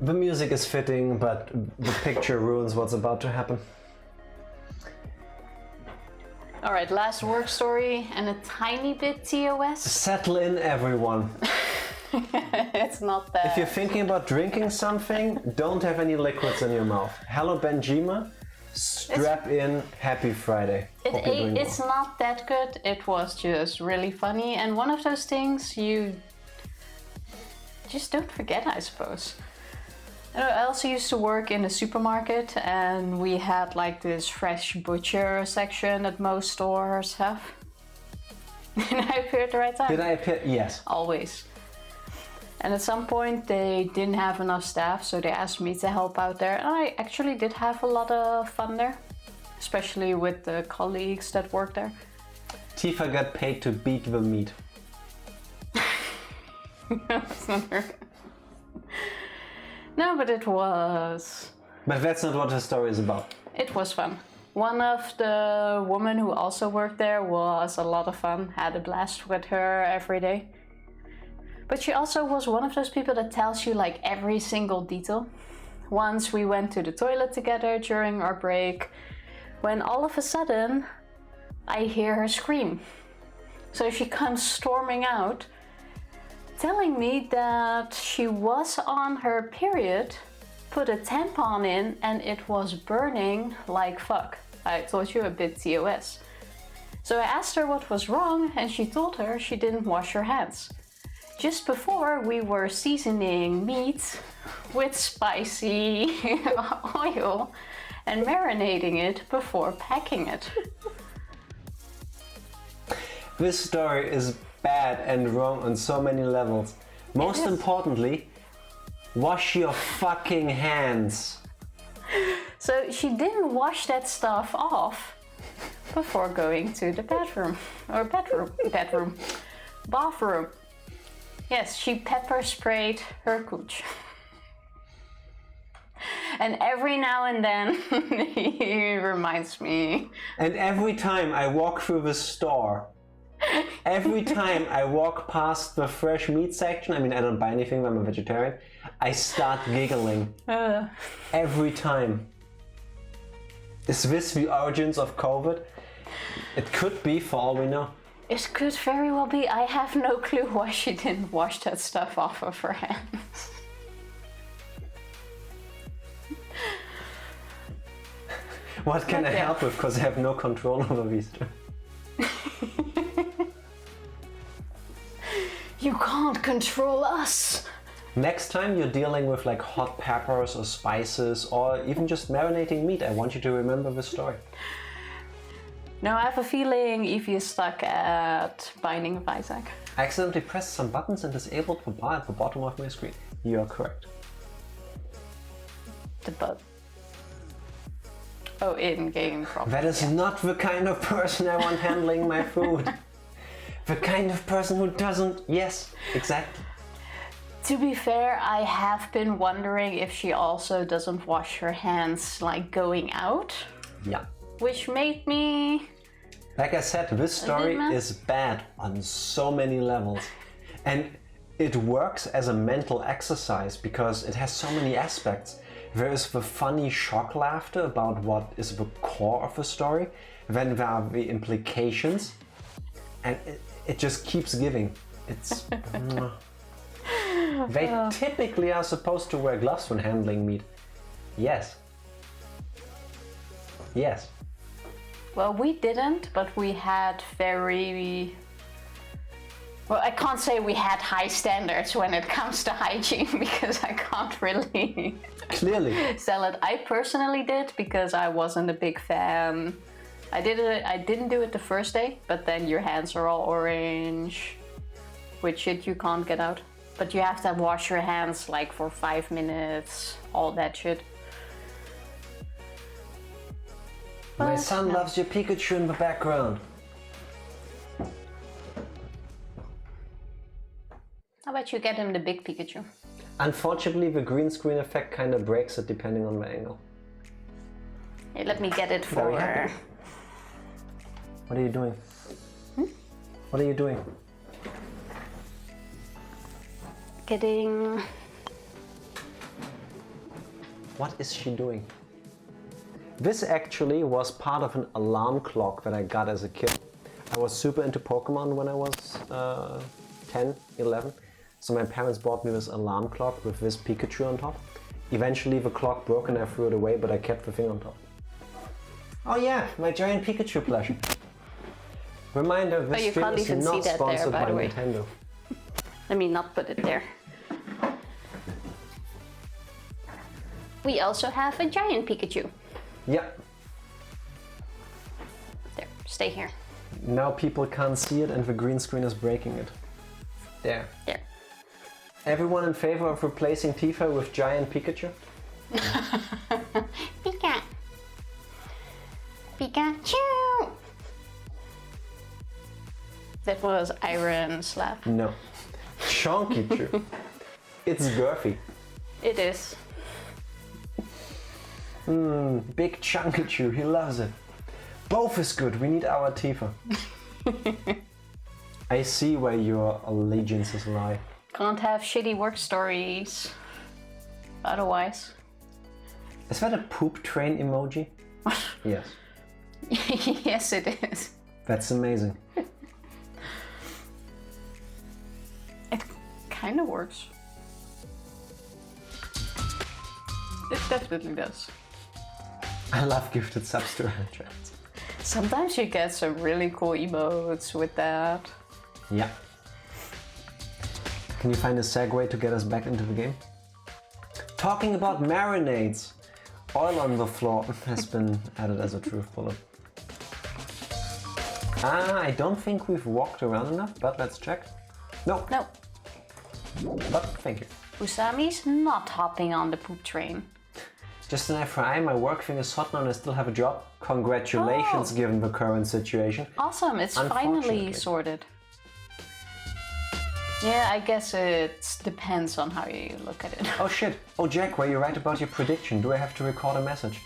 The music is fitting, but the picture ruins what's about to happen. All right, last work story and a tiny bit TOS. Settle in, everyone. It's not that. If you're thinking about drinking something, don't have any liquids in your mouth. Hello, Benjima. Strap in. Happy Friday. Hope you're doing It's well. not that good. It was just really funny, and one of those things you just don't forget, I suppose. I also used to work in a supermarket, and we had like this fresh butcher section that most stores have. Did I appear at the right time? Did I appear? Yes. Always. And at some point they didn't have enough staff, so they asked me to help out there. And I actually did have a lot of fun there, especially with the colleagues that worked there. Tifa got paid to beat the meat. That's not her. No, but it was... But that's not what the story is about. It was fun. One of the women who also worked there was a lot of fun. Had a blast with her every day. But she also was one of those people that tells you like every single detail. Once we went to the toilet together during our break, when all of a sudden I hear her scream. So she comes storming out, telling me that she was on her period, put a tampon in, and it was burning like fuck. I told you, a bit TOS. So I asked her what was wrong, and she told her she didn't wash her hands. Just before, we were seasoning meat with spicy oil and marinating it before packing it. This story is bad and wrong on so many levels. Most importantly, wash your fucking hands. So she didn't wash that stuff off before going to the bathroom. Bathroom. Yes, she pepper sprayed her cooch. And every now and then he reminds me. And every time I walk through the store, every time I walk past the fresh meat section, I mean, I don't buy anything, I'm a vegetarian, I start giggling. Every time. Is this the origins of COVID? It could be, for all we know. It could very well be. I have no clue why she didn't wash that stuff off of her hands. What can I help with? Because I have no control over these two. You can't control us. Next time you're dealing with like hot peppers or spices or even just marinating meat, I want you to remember the story. No, I have a feeling Evie is stuck at Binding of Isaac. I accidentally pressed some buttons and disabled the bar at the bottom of my screen. You are correct. The bug. Oh, in-game problem. That is not the kind of person I want handling my food. The kind of person who doesn't... Yes, exactly. To be fair, I have been wondering if she also doesn't wash her hands like going out. Yeah. Which made me... Like I said, this story is bad on so many levels. And it works as a mental exercise because it has so many aspects. There is the funny shock laughter about what is the core of the story. Then there are the implications. And it just keeps giving. It's... They typically are supposed to wear gloves when handling meat. Yes. Yes. Well, we didn't, but we had very Well, I can't say we had high standards when it comes to hygiene because I can't really Clearly. sell it. I personally did because I wasn't a big fan. I didn't do it the first day, but then your hands are all orange, which shit you can't get out. But you have to wash your hands like for 5 minutes, all that shit. My But, son loves your Pikachu in the background. How about you get him the big Pikachu? Unfortunately, the green screen effect kind of breaks it depending on the angle. Hey, let me get it Very for... happy. What are you doing? What are you doing? Getting... What is she doing? This actually was part of an alarm clock that I got as a kid. I was super into Pokemon when I was 10, 11. So my parents bought me this alarm clock with this Pikachu on top. Eventually the clock broke and I threw it away, but I kept the thing on top. Oh yeah, my giant Pikachu plushie. Reminder, this you stream can't is even see not that there, sponsored by by the way. Nintendo. Let me not put it there. We also have a giant Pikachu. Yeah, There, stay here. now people can't see it and the green screen is breaking it. There. There. Everyone in favor of replacing Tifa with giant Pikachu? Pika. Pikachu! That was Iron Slap. No. Chonky. It's girthy. It is. Big Chunkachu, he loves it. Both is good, we need our Tifa. I see where your allegiances lie. Can't have shitty work stories. Otherwise. Is that a poop train emoji? Yes. Yes, it is. That's amazing. It kind of works. It definitely does. I love gifted subs to our chats. Sometimes you get some really cool emotes with that. Yeah. Can you find a segue to get us back into the game? Talking about marinades. Oil on the floor has been added as a truth bullet. I don't think we've walked around enough, but let's check. No, No, but thank you. Usami's not hopping on the poop train. Just an FYI, my work thing is hot now and I still have a job. Congratulations, Oh. given the current situation. Awesome, it's Unfortunately. finally sorted. Yeah, I guess it depends on how you look at it. Oh shit. Oh Jack, were you right about your prediction? Do I have to record a message?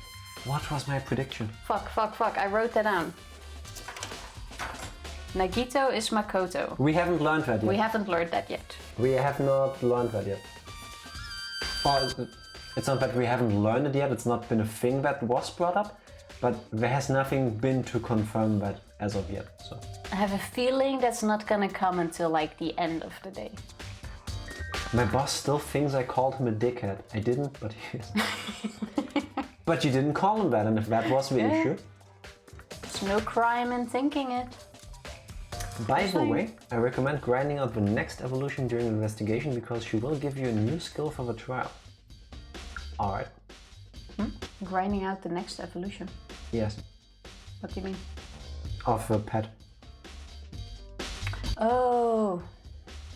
What was my prediction? Fuck, I wrote that down. Nagito is Makoto. We haven't learned that yet. We haven't learned that yet. We have not learned that yet. Or it's not that we haven't learned it yet, it's not been a thing that was brought up, but there has nothing been to confirm that as of yet. So I have a feeling that's not gonna come until like the end of the day. my boss still thinks I called him a dickhead. I didn't, but he is. But you didn't call him that, and if that was the issue. There's no crime in thinking it. By the way, I recommend grinding out the next evolution during investigation because she will give you a new skill for the trial. Alright. Grinding out the next evolution. Yes. What do you mean? Of the pet. Oh,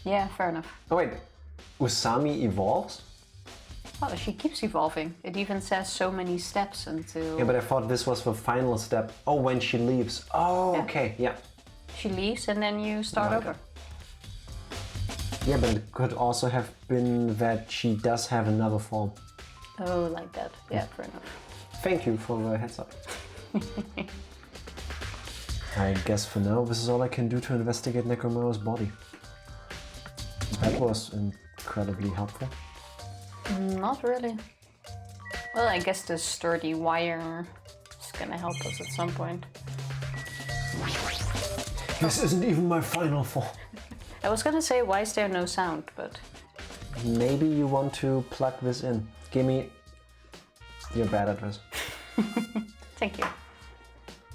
yeah, fair enough. Oh wait, Usami evolves? Oh, she keeps evolving. It even says so many steps until Yeah, but I thought this was the final step. Oh, when she leaves. Oh, Yeah. okay, yeah. she leaves and then you start Right. over. Yeah, but it could also have been that she does have another form. Oh, like that. Yeah, fair enough. Thank you for the heads up. I guess for now, this is all I can do to investigate Necromaro's body. That was incredibly helpful. Not really. Well, I guess the sturdy wire is gonna help us at some point. This isn't even my final form. I was gonna say, why is there no sound, but Maybe you want to plug this in. Give me your bad address. thank you.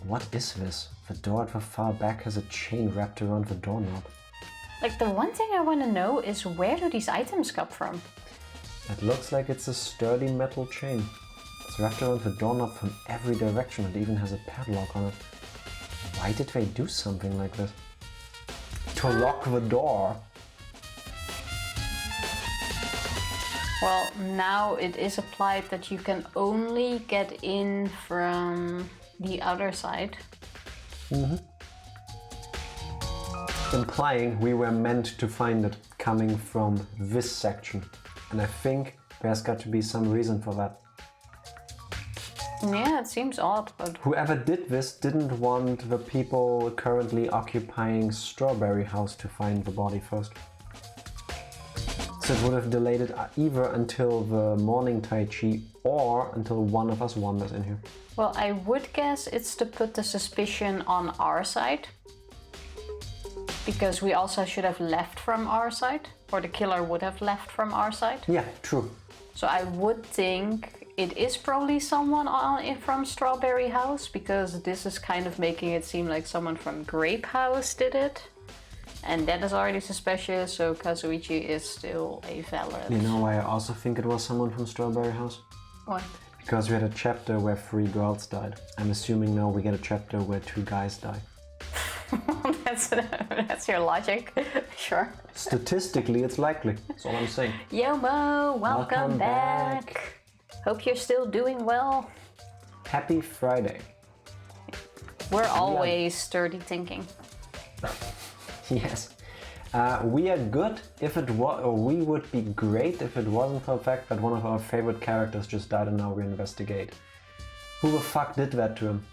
What is this? The door at the far back has a chain wrapped around the doorknob. Like, the one thing I want to know is where do these items come from? It looks like it's a sturdy metal chain. It's wrapped around the doorknob from every direction and even has a padlock on it. Why did they do something like this? To lock the door. Well, now it is applied that you can only get in from the other side. Implying we were meant to find it coming from this section. And I think there's got to be some reason for that. Yeah, it seems odd, but... Whoever did this didn't want the people currently occupying Strawberry House to find the body first. So it would have delayed it either until the morning Tai Chi or until one of us wanders in here. Well, I would guess it's to put the suspicion on our side. Because we also should have left from our side. Or the killer would have left from our side. Yeah, true. So I would think it is probably someone from Strawberry House, because this is kind of making it seem like someone from Grape House did it. And that is already suspicious, so Kazuichi is still a valid... You know why I also think it was someone from Strawberry House? Why? Because we had a chapter where 3 girls died. I'm assuming now we get a chapter where 2 guys die. That's your logic. Sure. Statistically, it's likely. That's all I'm saying. Yomo, welcome Welcome back. back. Hope you're still doing well. Happy Friday. We're always sturdy thinking. Yes. We are good if it was, or we would be great if it wasn't for the fact that one of our favorite characters just died and now we investigate. Who the fuck did that to him?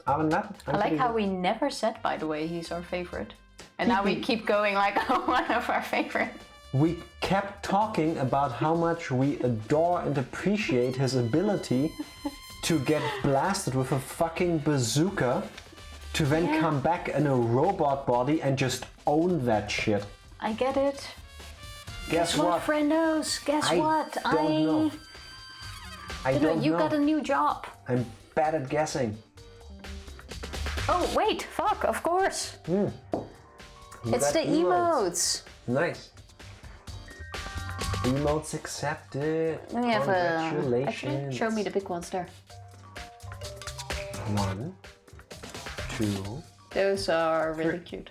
Other than that, I like how we never said, by the way, he's our favorite. And now we keep going like one of our favorite. We kept talking about how much we adore and appreciate his ability to get blasted with a fucking bazooka to then come back in a robot body and just own that shit. I get it. Guess what? friendos? Guess what? I don't know. I don't know. You got a new job. I'm bad at guessing. Oh, wait, fuck, of course. You It's got the emotes. Nice. Emotes accepted. We have Congratulations. actually, show me the big ones there. 1, 2. Those are really cute.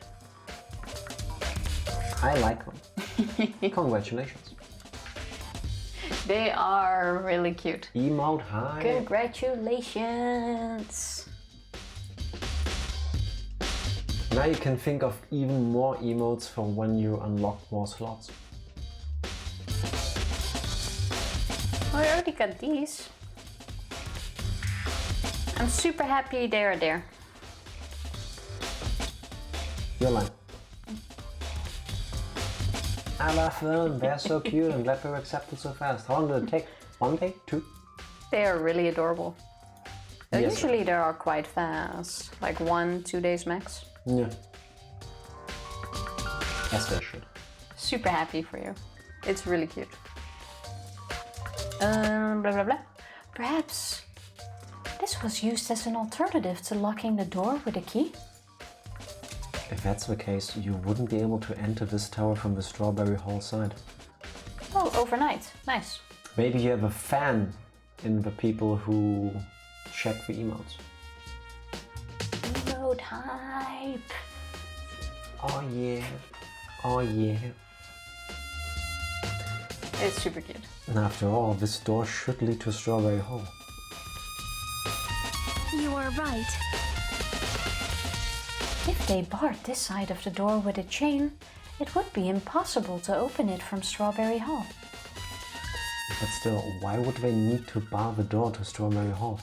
I like them. Congratulations. They are really cute. Emote high. Congratulations. Now you can think of even more emotes for when you unlock more slots. Oh, I already got these. I'm super happy they are there. Your line. I love them, they're so cute and glad they were accepted so fast. How long did it take? 1 day? 2? They are really adorable. Yes. Usually they are quite fast, like 1-2 days max. Yeah. As they should. Super happy for you. It's really cute. Blah blah blah. Perhaps this was used as an alternative to locking the door with a key? If that's the case, you wouldn't be able to enter this tower from the Strawberry Hall side. Oh, overnight. Nice. Maybe you have a fan in the people who check the emotes. Emote hype. Oh yeah. Oh yeah. It's super cute. And after all, this door should lead to Strawberry Hall. You are right. If they barred this side of the door with a chain, it would be impossible to open it from Strawberry Hall. But still, why would they need to bar the door to Strawberry Hall?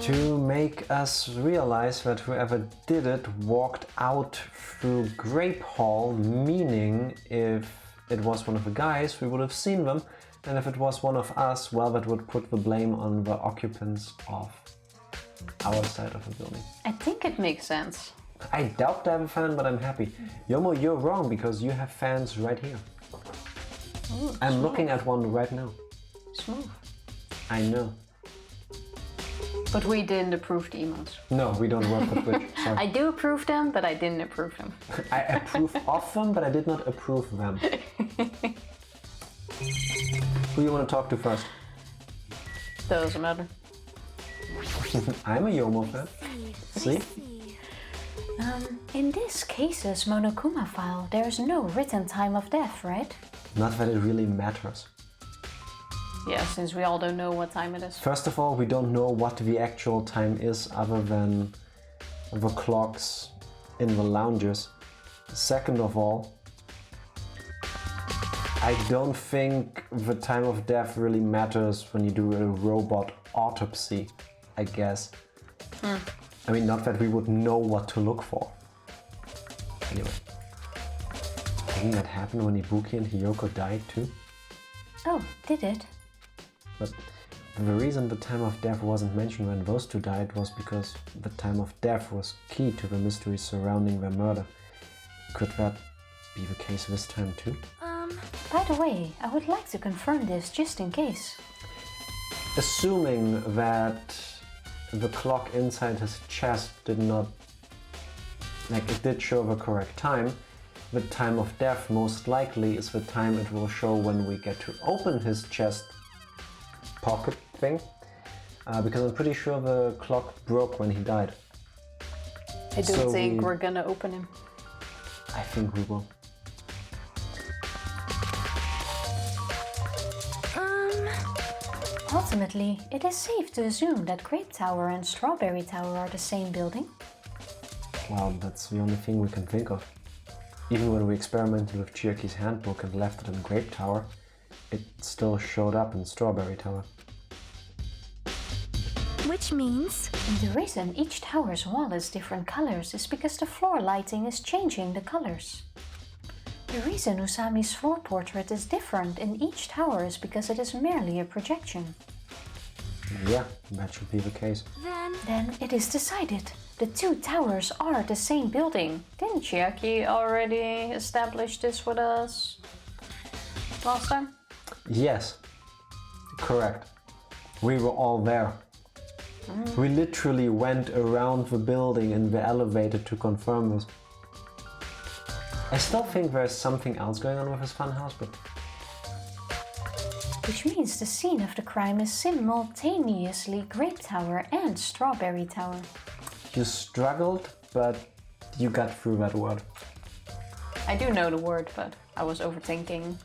To make us realize that whoever did it walked out through Grape Hall, meaning if it was one of the guys, we would have seen them, and if it was one of us, well, that would put the blame on the occupants of our side of the building. I think it makes sense. I doubt I have a fan, but I'm happy. Yomo, you're wrong, because you have fans right here. Ooh, I'm looking at one right now. Smooth. I know. But we didn't approve the emotes. No, we don't work with Twitch. Sorry. I do approve them, but I didn't approve them. I approve of them, but I did not approve them. Who you want to talk to first? Doesn't matter. I'm a Yomo fan. See? In this case's Monokuma file, there's no written time of death, right? Not that it really matters. Yeah, since we all don't know what time it is. First of all, we don't know what the actual time is other than the clocks in the lounges. Second of all, I don't think the time of death really matters when you do a robot autopsy, I guess. I mean, not that we would know what to look for. Anyway. Didn't that happen when Ibuki and Hiyoko died too? Oh, did it? But the reason the time of death wasn't mentioned when those two died was because the time of death was key to the mystery surrounding their murder. Could that be the case this time too? By the way, I would like to confirm this just in case. Assuming that the clock inside his chest did not, like it did show the correct time, the time of death most likely is the time it will show when we get to open his chest pocket thing, because I'm pretty sure the clock broke when he died. I don't think we're gonna open him. I think we will. Ultimately, it is safe to assume that Grape Tower and Strawberry Tower are the same building. Well, that's the only thing we can think of. Even when we experimented with Chiaki's handbook and left it in Grape Tower, it still showed up in Strawberry Tower. Which means... The reason each tower's wall is different colors is because the floor lighting is changing the colors. The reason Usami's floor portrait is different in each tower is because it is merely a projection. Yeah, that should be the case. Then it is decided. The two towers are the same building. Didn't Chiaki already establish this with us last time? Yes, correct. We were all there. We literally went around the building in the elevator to confirm this. I still think there's something else going on with his funhouse, but... Which means the scene of the crime is simultaneously Grape Tower and Strawberry Tower. You struggled, but you got through that word. I do know the word, but I was overthinking.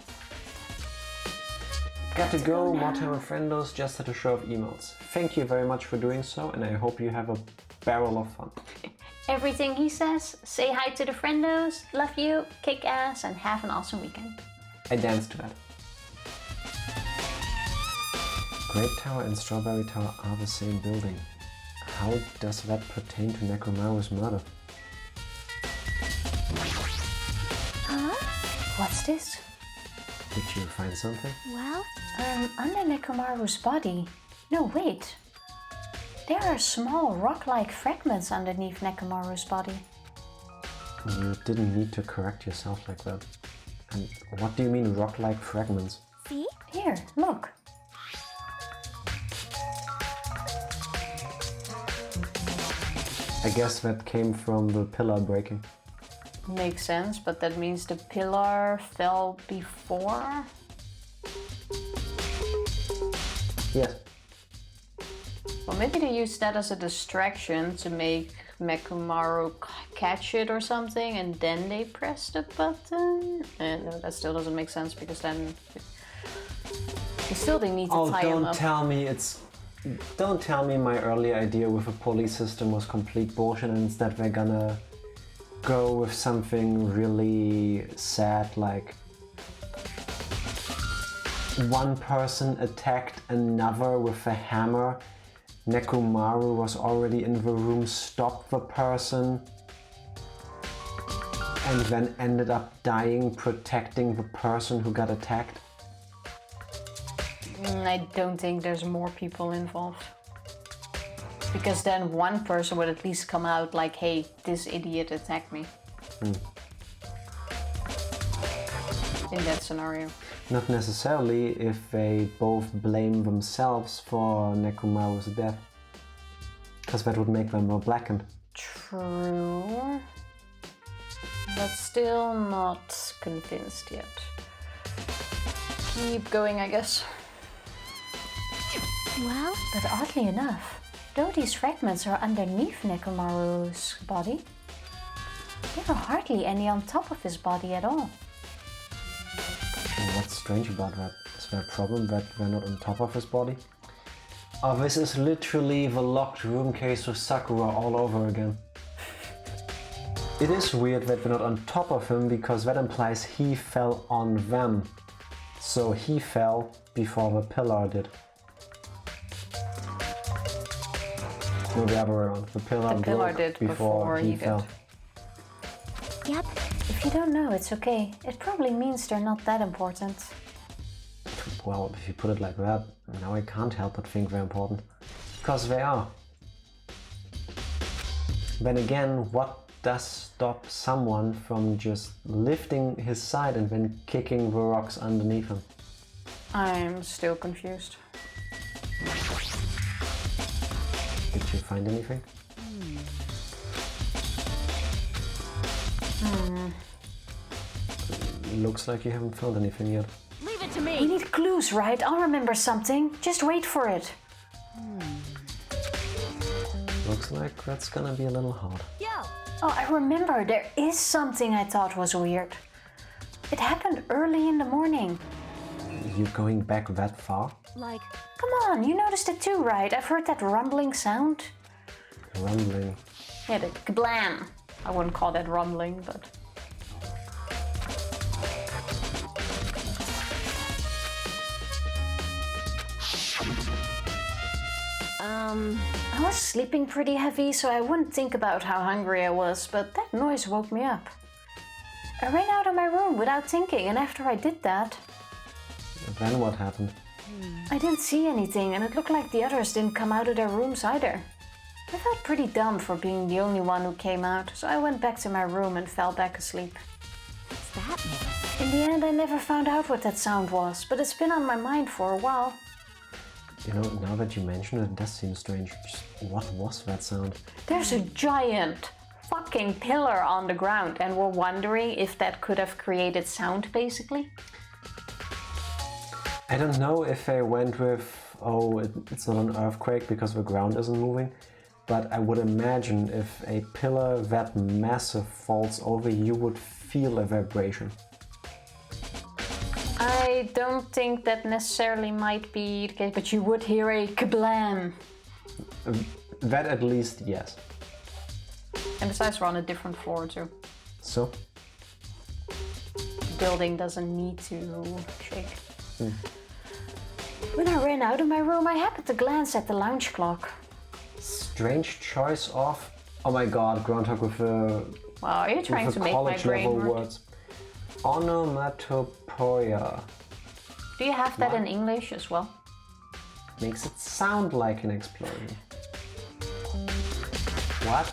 Got to go, more time with friendos, just had a show of emails. Thank you very much for doing so, and I hope you have a barrel of fun. Everything he says, say hi to the friendos, love you, kick ass, and have an awesome weekend. I danced to that. Grape Tower and Strawberry Tower are the same building. How does that pertain to Nekomaru's murder? Huh? What's this? Did you find something? Well, Under Nekomaru's body. No, wait. There are small rock-like fragments underneath Nekomaru's body. You didn't need to correct yourself like that. And what do you mean rock-like fragments? see? Here, look. I guess that came from the pillar breaking. Makes sense, but that means the pillar fell before? Yes. Well, maybe they used that as a distraction to make Nekomaru catch it or something, and then they pressed the button? No, that still doesn't make sense, because then you still didn't need to tie him up. Don't tell me my earlier idea with a pulley system was complete bullshit and instead they're gonna go with something really sad, like one person attacked another with a hammer. Nekomaru was already in the room, stopped the person, and then ended up dying protecting the person who got attacked. I don't think there's more people involved. Because then one person would at least come out like, hey, this idiot attacked me. In that scenario. Not necessarily if they both blame themselves for Nekomaru's death. Because that would make them more blackened. True. But still not convinced yet. Keep going, I guess. Well, But oddly enough, though these fragments are underneath Nekomaru's body, there are hardly any on top of his body at all. And what's strange about that? Is there a problem that they're not on top of his body? Oh, this is literally the locked room case with Sakura all over again. It is weird that they're not on top of him, because that implies he fell on them. So he fell before the pillar did. No, the other way around. The pillar broke did before he fell. did. yep. If you don't know, it's okay. It probably means they're not that important. Well, if you put it like that, now I can't help but think they're important. Because they are. Then again, what does stop someone from just lifting his side and then kicking the rocks underneath him? I'm still confused. Did you find anything? Looks like you haven't found anything yet. Leave it to We me. need clues, right? I'll remember something. Just wait for it. Looks like that's gonna be a little hard. Yo. Oh, I remember. There is something I thought was weird. It happened early in the morning. You going back that far? Like, Come on, you noticed it too, right? I've heard that rumbling sound. Rumbling. Yeah, the kablam. I wouldn't call that rumbling, but... I was sleeping pretty heavy, so I wouldn't think about how hungry I was, but that noise woke me up. I ran out of my room without thinking, and after I did that, Then what happened? I didn't see anything, and it looked like the others didn't come out of their rooms either. I felt pretty dumb for being the only one who came out, so I went back to my room and fell back asleep. what's that mean? In the end, I never found out what that sound was, but it's been on my mind for a while. You know, now that you mention it, it does seem strange. Just what was that sound? There's a giant fucking pillar on the ground, and we're wondering if that could have created sound, basically. I don't know if they went with, oh, it's not an earthquake because the ground isn't moving, but I would imagine if a pillar that massive falls over, you would feel a vibration. I don't think that necessarily might be the case, but you would hear a kablam. That at least, yes. And besides, we're on a different floor too. So? The building doesn't need to shake. When I ran out of my room, I happened to glance at the lounge clock. Strange choice of, oh my god, Groundhog with the Wow, are you trying to make my college brain level work? words. Onomatopoeia. Do you have that What? in English as well? Makes it sound like an explosion. What?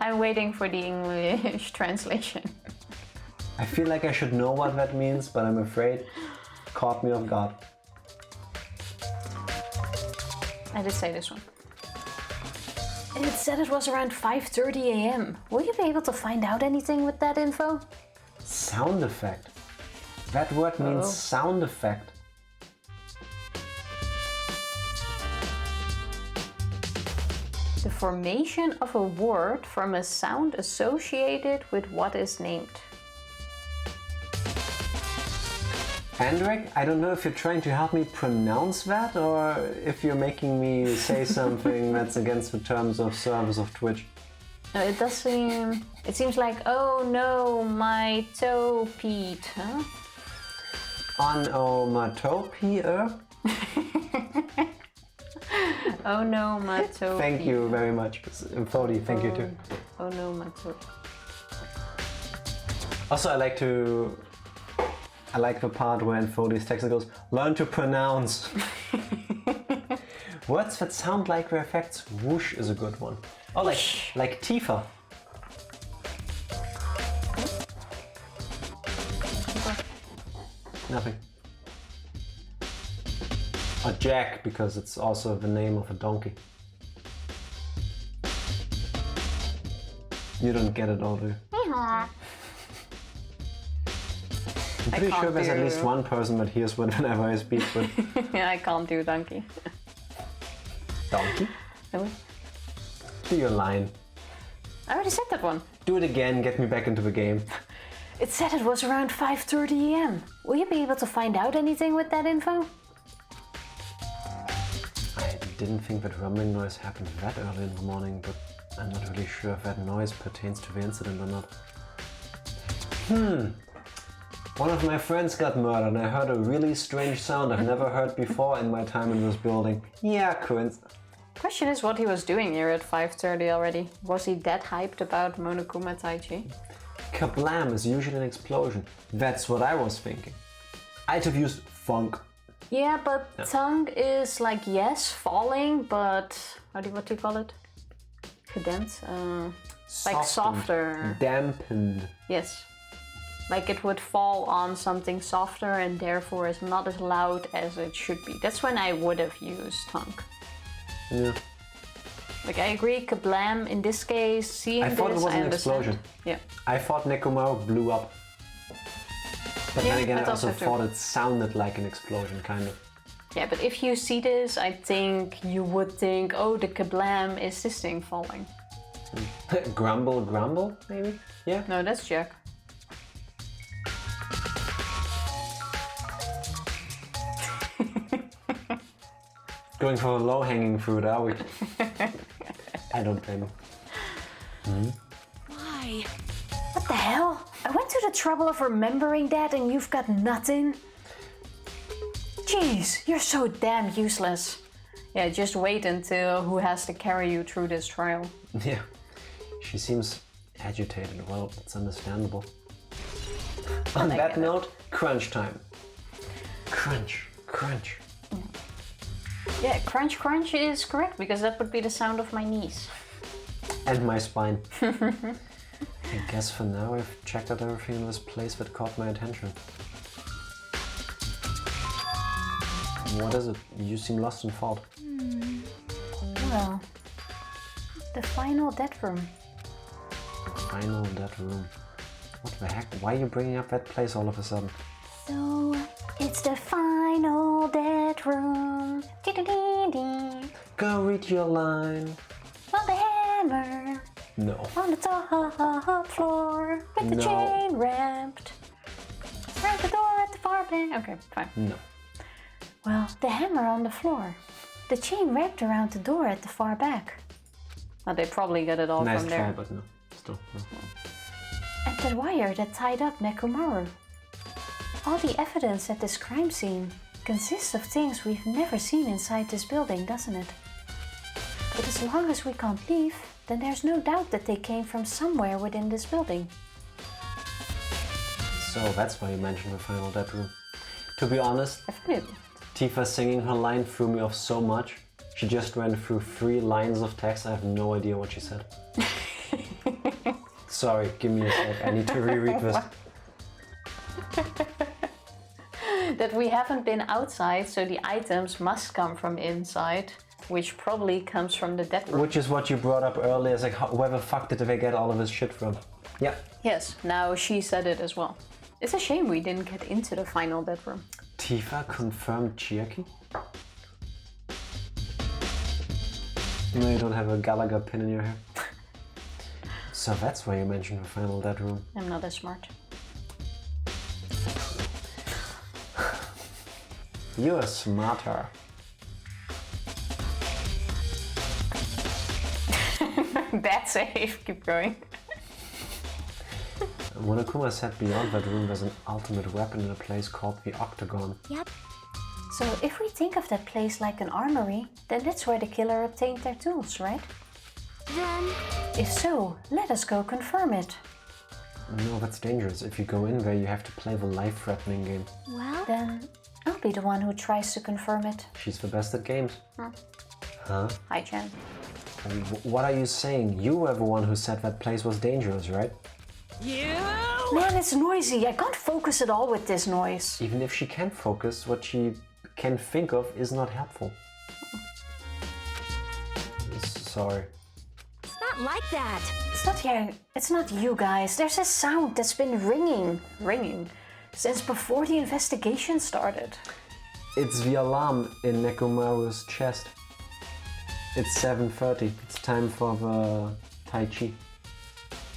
I'm waiting for the English translation. I feel like I should know what that means, but I'm afraid caught me off guard. I did say this one. It said it was around 5:30 a.m. Will you be able to find out anything with that info? Sound effect. That word means sound effect. The formation of a word from a sound associated with what is named. Andrek, I don't know if you're trying to help me pronounce that or if you're making me say something that's against the terms of service of Twitch. It does seem... It seems like, oh no, my toe peed, huh? Onomatopoeia? Oh no, my toe Thank peed. you very much. Fody, thank you too. Oh no, my toe. Also, I like the part where in Fody's text it goes, learn to pronounce. Words that sound like their effects. Whoosh is a good one. Oh, like Tifa. Or Jack, because it's also the name of a donkey. You don't get it all, do you? I'm pretty sure there's at least one person that hears whenever I speak, but... Yeah, I can't do donkey. Donkey? Really? Do your line. I already said that one. Do it again, get me back into the game. It said it was around 5:30 AM. Will you be able to find out anything with that info? I didn't think that rumbling noise happened that early in the morning, but I'm not really sure if that noise pertains to the incident or not. One of my friends got murdered and I heard a really strange sound I've never heard before in my time in this building. Yeah, coincidence. Question is what he was doing here at 5:30 already. Was he that hyped about Monokuma Taichi? Kablam is usually an explosion. That's what I was thinking. I'd have used funk. Yeah, but tongue is like, yes, falling, but what do you call it? Cadent? Like softer. Dampened. Yes. Like it would fall on something softer and therefore is not as loud as it should be. That's when I would have used tongue. Yeah. Like I agree, kablam in this case, seeing I thought this, it was I an understand. explosion. Yeah. I thought Nekomaru blew up. But Yeah, then again, I that's also also thought it sounded like an explosion, kind of. Yeah, but if you see this, I think you would think, oh, the kablam is this thing falling. Grumble, grumble, maybe? Yeah? No, that's Jack. Going for a low-hanging fruit, are we? I don't blame him. Why? What the hell? I went to the trouble of remembering that and you've got nothing? Jeez, you're so damn useless. Yeah, just wait until who has to carry you through this trial. Yeah. She seems agitated. Well, it's understandable. On I that get it. note, crunch time. Crunch, crunch. Yeah, crunch crunch is correct because that would be the sound of my knees. And my spine. I guess for now I've checked out everything in this place that caught my attention. What is it? You seem lost in thought. Well, the final dead room. Final dead room. What the heck? Why are you bringing up that place all of a sudden? So, it's the final dead room. Dee-dee-dee-dee. Go read your line. On the hammer. No. On the top floor. With the No. chain wrapped. Around the door at the far back. Okay, fine. No. Well, the hammer on the floor. The chain wrapped around the door at the far back. Well, they probably got it all Nice from try, there. but no. Still. No. And the wire that tied up Nekomaru. All the evidence at this crime scene consists of things we've never seen inside this building, doesn't it? But as long as we can't leave, then there's no doubt that they came from somewhere within this building. So that's why you mentioned the final dead room. To be honest, I find it. Tifa singing her line threw me off so much. She just ran through 3 lines of text. I have no idea what she said. Sorry, give me a sec. I need to reread this. That we haven't been outside, so the items must come from inside, which probably comes from the dead room. Which is what you brought up earlier. It's like, where the fuck did they get all of this shit from? Yeah. Yes, now she said it as well. It's a shame we didn't get into the final dead room. Tifa confirmed Chiaki? No, you don't have a Gallagher pin in your hair. So that's why you mentioned the final dead room. I'm not as smart. You're smarter. That's safe, keep going. Monokuma said beyond that room there's an ultimate weapon in a place called the Octagon. Yep. So if we think of that place like an armory, then that's where the killer obtained their tools, right? Then, If so, let us go confirm it. No, that's dangerous. If you go in there, you have to play the life-threatening game. well, Then I'll be the one who tries to confirm it. She's the best at games. Huh? Hi, Chen. What are you saying? You were the one who said that place was dangerous, right? You! Man, it's noisy. I can't focus at all with this noise. Even if she can focus, what she can think of is not helpful. Sorry. It's not like that. It's not you guys. There's a sound that's been ringing, since before the investigation started. It's the alarm in Nekomaru's chest. It's 7:30. It's time for the Tai Chi.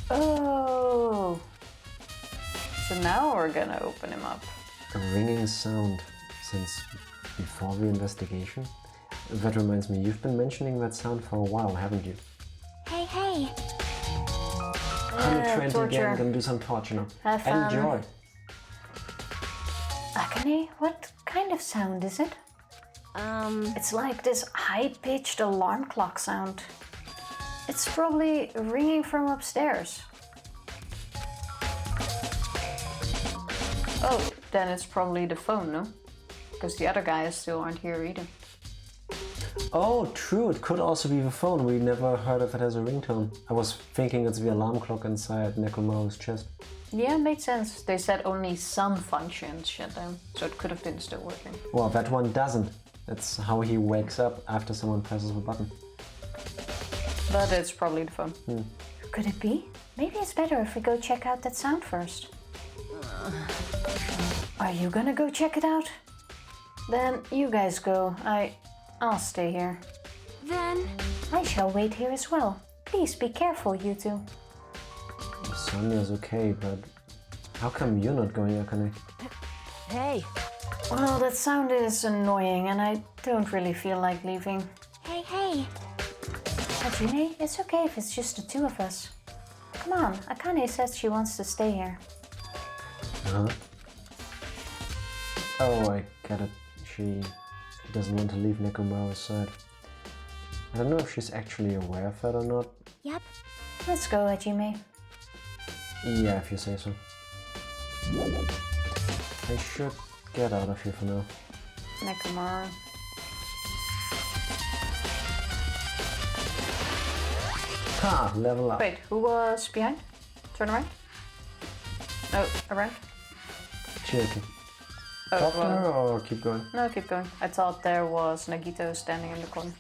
Oh. So now we're gonna open him up. A ringing sound since before the investigation? That reminds me, you've been mentioning that sound for a while, haven't you? Hey, hey. 120 torture. again, gonna do some torture now. Have fun. Enjoy. Akane, what kind of sound is it? It's like this high-pitched alarm clock sound. It's probably ringing from upstairs. Oh, then it's probably the phone, no? Because the other guys still aren't here either. Oh, true, it could also be the phone. We never heard of it as a ringtone. I was thinking it's the alarm clock inside Nekomaru's chest. Yeah, makes sense. They said only some functions shut down, so it could have been still working. Well, that one doesn't. That's how he wakes up after someone presses the button. But it's probably the phone. Could it be? Maybe it's better if we go check out that sound first. Are you gonna go check it out? Then you guys go. I'll stay here. Then... I shall wait here as well. Please be careful, you two. Sonya's okay, but how come you're not going, Akane? Hey. Well, that sound is annoying and I don't really feel like leaving. Hey, hey. Hajime, it's okay if it's just the two of us. Come on, Akane says she wants to stay here. Huh? Oh, I get it. She doesn't want to leave Nekomaru's side. I don't know if she's actually aware of that or not. Yep. Let's go, Hajime. Yeah, if you say so. I should get out of here for now. Nekomaru. Ha! Level up. Wait, who was behind? Turn around. Oh, around. Cherokee. Oh, Talk to well, her or keep going? no, keep going. I thought there was Nagito standing in the corner.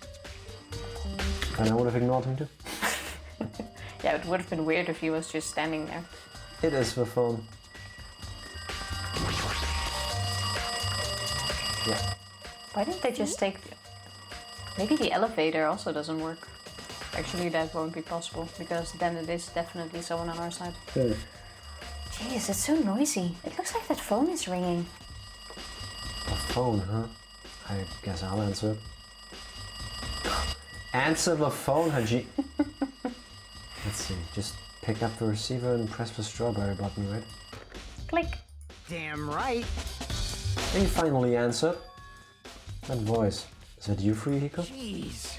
And I would have ignored him too. Yeah, it would have been weird if he was just standing there. It is the phone. Yeah. Why didn't they just take... Maybe the elevator also doesn't work. Actually, that won't be possible, because then it is definitely someone on our side. Yeah. Jeez, it's so noisy. It looks like that phone is ringing. A phone, huh? I guess I'll answer it. Answer the phone, Haji. Let's see, just pick up the receiver and press the strawberry button, right? Click. Damn right. And you finally answered. That voice. Is that you, Fuyuhiko? Jeez.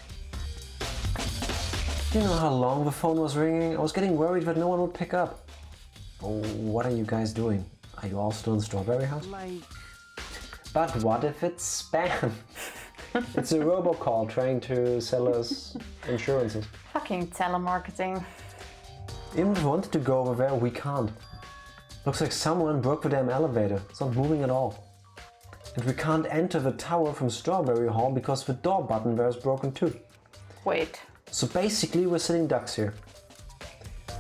Do you know how long the phone was ringing? I was getting worried that no one would pick up. Oh, what are you guys doing? Are you all still in Strawberry House? Like... But what if it's spam? It's a robocall trying to sell us insurances. Fucking telemarketing. Even if we wanted to go over there, we can't. Looks like someone broke the damn elevator. It's not moving at all. And we can't enter the tower from Strawberry Hall because the door button there is broken too. Wait. So basically we're sitting ducks here.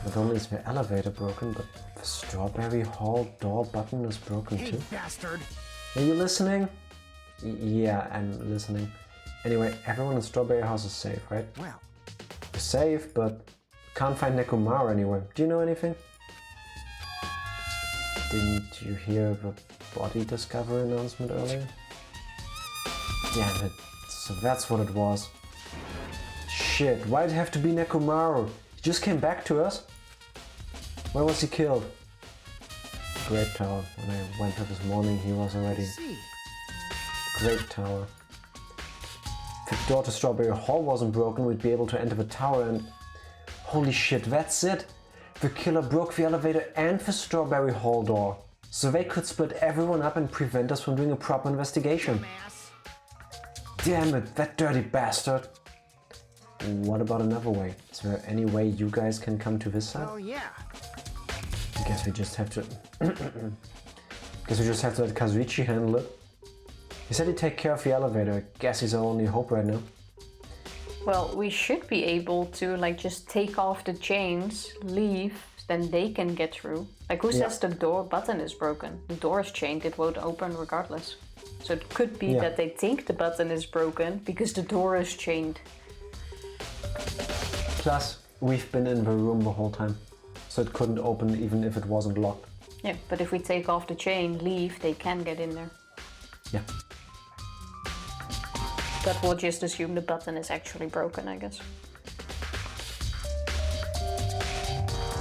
Not only is the elevator broken, but the Strawberry Hall door button is broken Hey, too. bastard. Are you listening? Yeah, I'm listening. Anyway, everyone in Strawberry House is safe, right? Well, We're safe, but can't find Nekomaru anywhere. Do you know anything? Didn't you hear the body discovery announcement earlier? Damn it. So that's what it was. Shit, why'd it have to be Nekomaru? He just came back to us? Where was he killed? Great Tower. When I went there this morning, he was already... see. Great Tower. If the door to Strawberry Hall wasn't broken, we'd be able to enter the tower and... Holy shit, that's it! The killer broke the elevator and the Strawberry Hall door. So they could split everyone up and prevent us from doing a proper investigation. Mass. Damn it, that dirty bastard! What about another way? Is there any way you guys can come to this side? Oh, yeah. I guess we just have to... Guess we just have to let Kazuichi handle it. He said he'd take care of the elevator. Guess he's our only hope right now. Well, we should be able to like just take off the chains, leave, then they can get through. Like who says the door button is broken? The door is chained, it won't open regardless. So it could be that they think the button is broken because the door is chained. Plus, we've been in the room the whole time, so it couldn't open even if it wasn't locked. Yeah, but if we take off the chain, leave, they can get in there. Yeah. But we'll just assume the button is actually broken, I guess.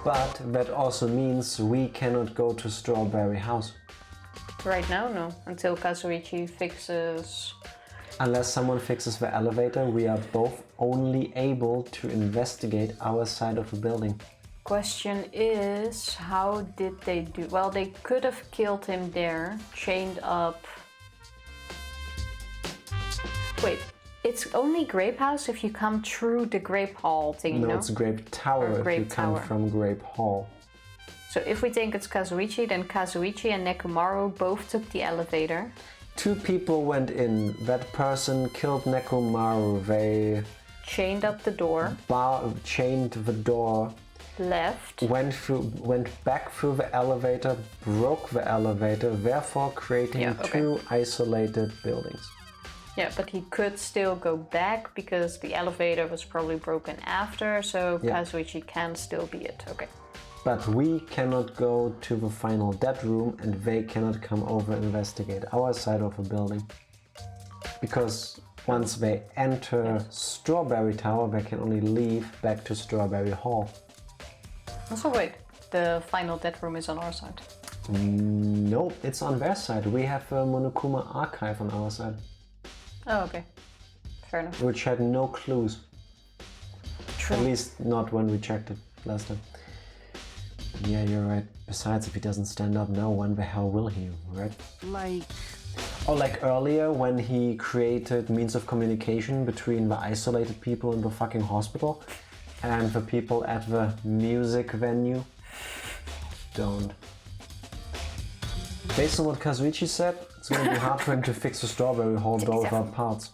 But that also means we cannot go to Strawberry House. Right now, no. Until Kazuichi fixes... Unless someone fixes the elevator, we are both only able to investigate our side of the building. Question is, how did they do... Well, they could have killed him there, chained up... Wait, it's only Grape House if you come through the Grape Hall thing, No, no? it's Grape Tower Or if Grape you come Tower. from Grape Hall. So if we think it's Kazuichi, then Kazuichi and Nekomaru both took the elevator. 2 people went in. That person killed Nekomaru. They Chained up the door, chained the door, left. went back through the elevator, broke the elevator, therefore creating 2 isolated buildings. Yeah, but he could still go back because the elevator was probably broken after, so Kazuichi can still be it. Okay. But we cannot go to the final dead room and they cannot come over and investigate our side of the building. Because once they enter Strawberry Tower, they can only leave back to Strawberry Hall. Also, wait, the final dead room is on our side. No, it's on their side. We have the Monokuma archive on our side. Oh, okay. Fair enough. Which had no clues. True. At least not when we checked it last time. Yeah, you're right. Besides, if he doesn't stand up now, when the hell will he, right? Like... Or like earlier when he created means of communication between the isolated people in the fucking hospital and the people at the music venue. Don't. Based on what Kazuichi said, it's gonna be hard for him to fix the Strawberry Hall door without parts.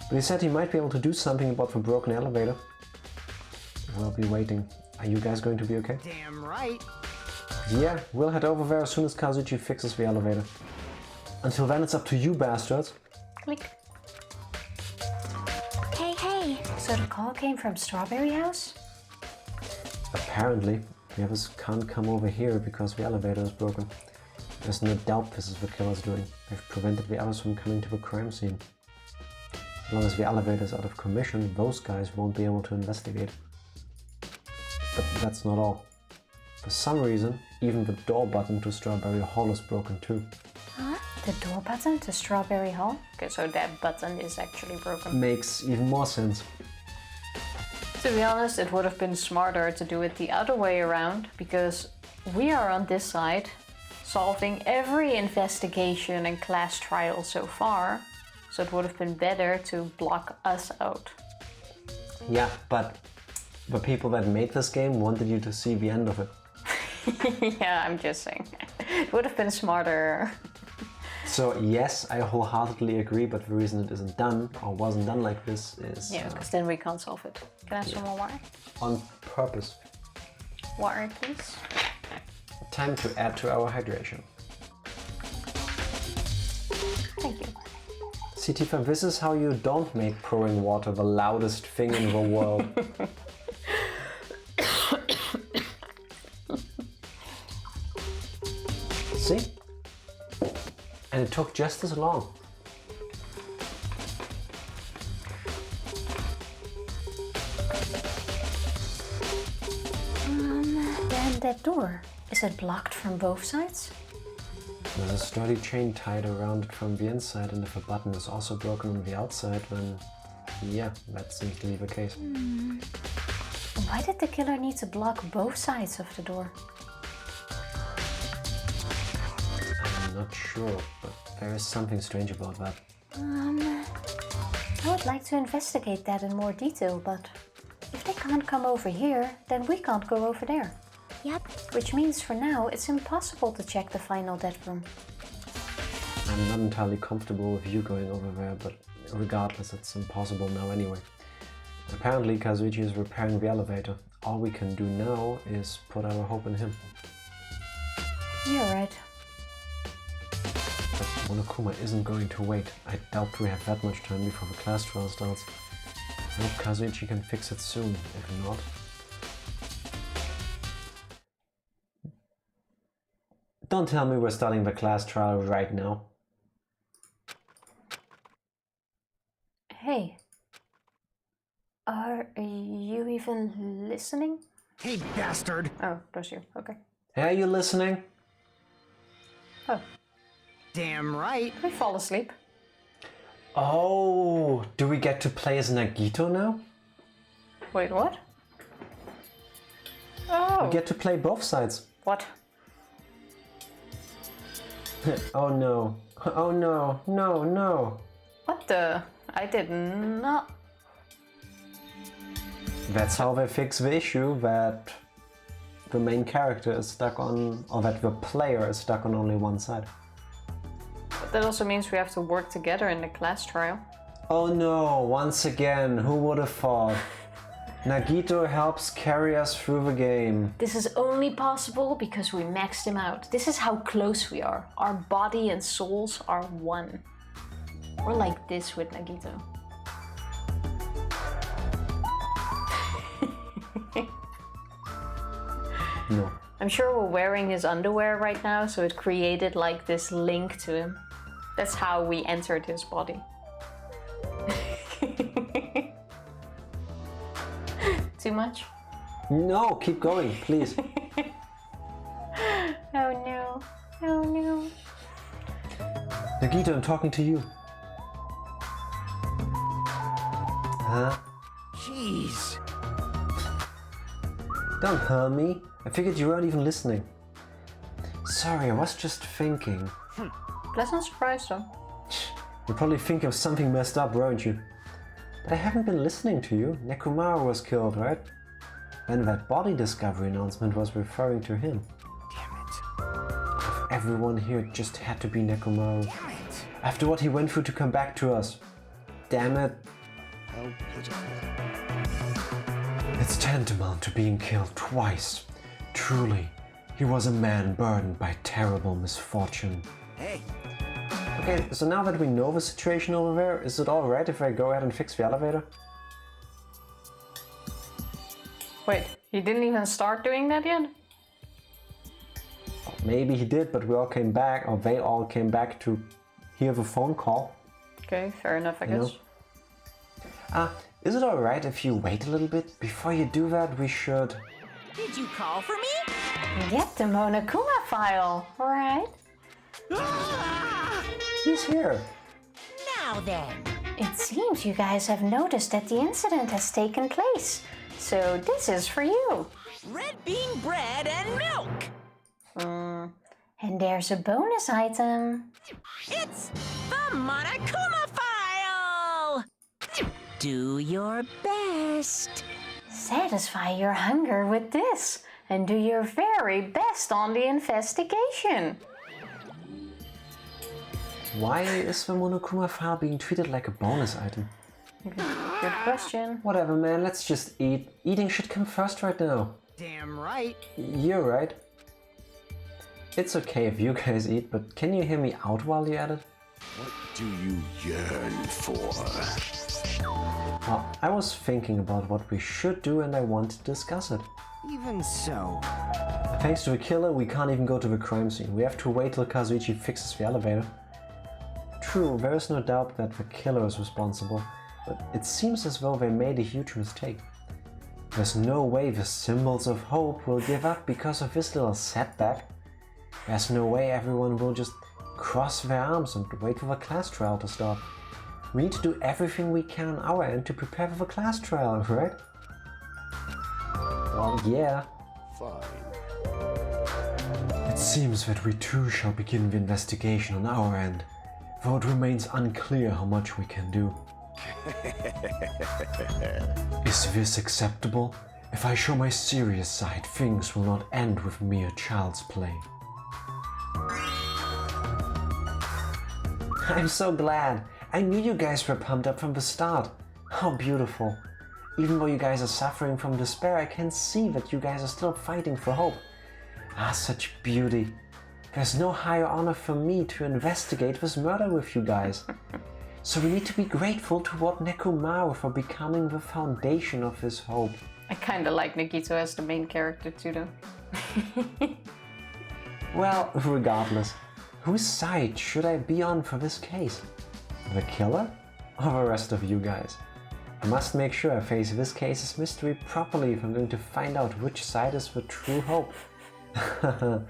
But he said he might be able to do something about the broken elevator. We'll be waiting. Are you guys going to be okay? Damn right. Yeah, we'll head over there as soon as Kazuichi fixes the elevator. Until then, it's up to you bastards. Click. Hey. So the call came from Strawberry House? Apparently, the others can't come over here because the elevator is broken. There's no doubt this is the killer's doing. They've prevented the others from coming to the crime scene. As long as the elevator is out of commission, those guys won't be able to investigate. But that's not all. For some reason, even the door button to Strawberry Hall is broken too. Huh? The door button to Strawberry Hall? Okay, so that button is actually broken. Makes even more sense. To be honest, it would have been smarter to do it the other way around, because we are on this side, solving every investigation and class trial so far, so it would have been better to block us out. Yeah, but the people that made this game wanted you to see the end of it. Yeah, I'm just saying. It would have been smarter. So yes, I wholeheartedly agree, but the reason it isn't done, or wasn't done like this, is Yeah, because then we can't solve it. Can I have some more water? on purpose. Water, please. Time to add to our hydration. Thank you. See, Tifa, this is how you don't make pouring water the loudest thing in the world. See? And it took just as long. Then that door, is it blocked from both sides? There's a sturdy chain tied around it from the inside, and if a button is also broken on the outside, then yeah, that seems to be the case. Why did the killer need to block both sides of the door? I'm not sure, but there is something strange about that. I would like to investigate that in more detail, but if they can't come over here, then we can't go over there. Yep. Which means for now, it's impossible to check the final dead room. I'm not entirely comfortable with you going over there, but regardless, it's impossible now anyway. Apparently, Kazuichi is repairing the elevator. All we can do now is put our hope in him. You're right. But Monokuma isn't going to wait. I doubt we have that much time before the class trial starts. I hope Kazuichi can fix it soon. If not... Don't tell me we're starting the class trial right now. Hey. Are you even listening? Hey, bastard! Oh, does you? Okay. Hey, are you listening? Oh. Damn right. We fall asleep. Oh, do we get to play as Nagito now? Wait, what? Oh. We get to play both sides. What? Oh no. Oh no. No, no. What the? I did not. That's how they fix the issue that the main character is stuck on, or that the player is stuck on only one side. But that also means we have to work together in the class trial. Oh no, once again, who would have thought? Nagito helps carry us through the game. This is only possible because we maxed him out. This is how close we are. Our body and souls are one. We're like this with Nagito. No. I'm sure we're wearing his underwear right now, so it created like this link to him. That's how we entered his body. Too much? No, keep going, please. Oh no. Oh no. Nagito, I'm talking to you. Huh? Jeez. Don't hurt me. I figured you weren't even listening. Sorry, I was just thinking. Pleasant surprise though. You probably think of something messed up, weren't you? But I haven't been listening to you. Nekomaru was killed, right? And that body discovery announcement was referring to him. Damn it. If everyone here just had to be Nekomaru. Damn it. After what he went through to come back to us. Damn it. How pitiful. It's tantamount to being killed twice. Truly, he was a man burdened by terrible misfortune. Hey. Okay, so now that we know the situation over there, is it alright if I go ahead and fix the elevator? Wait, you didn't even start doing that yet? Maybe he did, but we all came back, or they all came back to hear the phone call. Okay, fair enough, I guess. Is it alright if you wait a little bit? Before you do that, we should... Did you call for me? Get the Monokuma file, right? He's here. Now then. It seems you guys have noticed that the incident has taken place. So this is for you. Red bean bread and milk. And there's a bonus item. It's the Monokuma file. Do your best. Satisfy your hunger with this and do your very best on the investigation. Why is the Monokuma file being treated like a bonus item? Good question. Whatever, man, let's just eat. Eating should come first right now. Damn right. You're right. It's okay if you guys eat, but can you hear me out while you're at it? What do you yearn for? Well, I was thinking about what we should do and I want to discuss it. Even so. Thanks to the killer, we can't even go to the crime scene. We have to wait till Kazuichi fixes the elevator. True, there is no doubt that the killer is responsible, but it seems as though they made a huge mistake. There's no way the symbols of hope will give up because of this little setback. There's no way everyone will just cross their arms and wait for the class trial to start. We need to do everything we can on our end to prepare for the class trial, right? Well, yeah. Fine. It seems that we too shall begin the investigation on our end, though it remains unclear how much we can do. Is this acceptable? If I show my serious side, things will not end with mere child's play. I'm so glad. I knew you guys were pumped up from the start. How beautiful. Even though you guys are suffering from despair, I can see that you guys are still fighting for hope. Ah, such beauty. There's no higher honor for me to investigate this murder with you guys. So we need to be grateful toward Nekomaru for becoming the foundation of this hope. I kinda like Nagito as the main character too though. Well, regardless, whose side should I be on for this case? The killer or the rest of you guys? I must make sure I face this case's mystery properly if I'm going to find out which side is the true hope. Fuck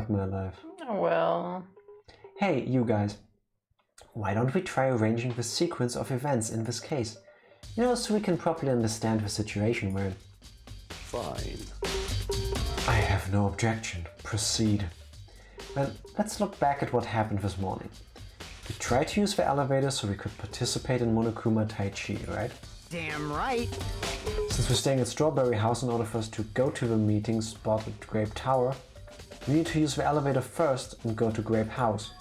my life. Well... Hey, you guys. Why don't we try arranging the sequence of events in this case? You know, so we can properly understand the situation we're in. Fine. I have no objection. Proceed. Well, let's look back at what happened this morning. We tried to use the elevator so we could participate in Monokuma Tai Chi, right? Damn right. Since we're staying at Strawberry House, in order for us to go to the meeting spot at Grape Tower, we need to use the elevator first and go to Grape House.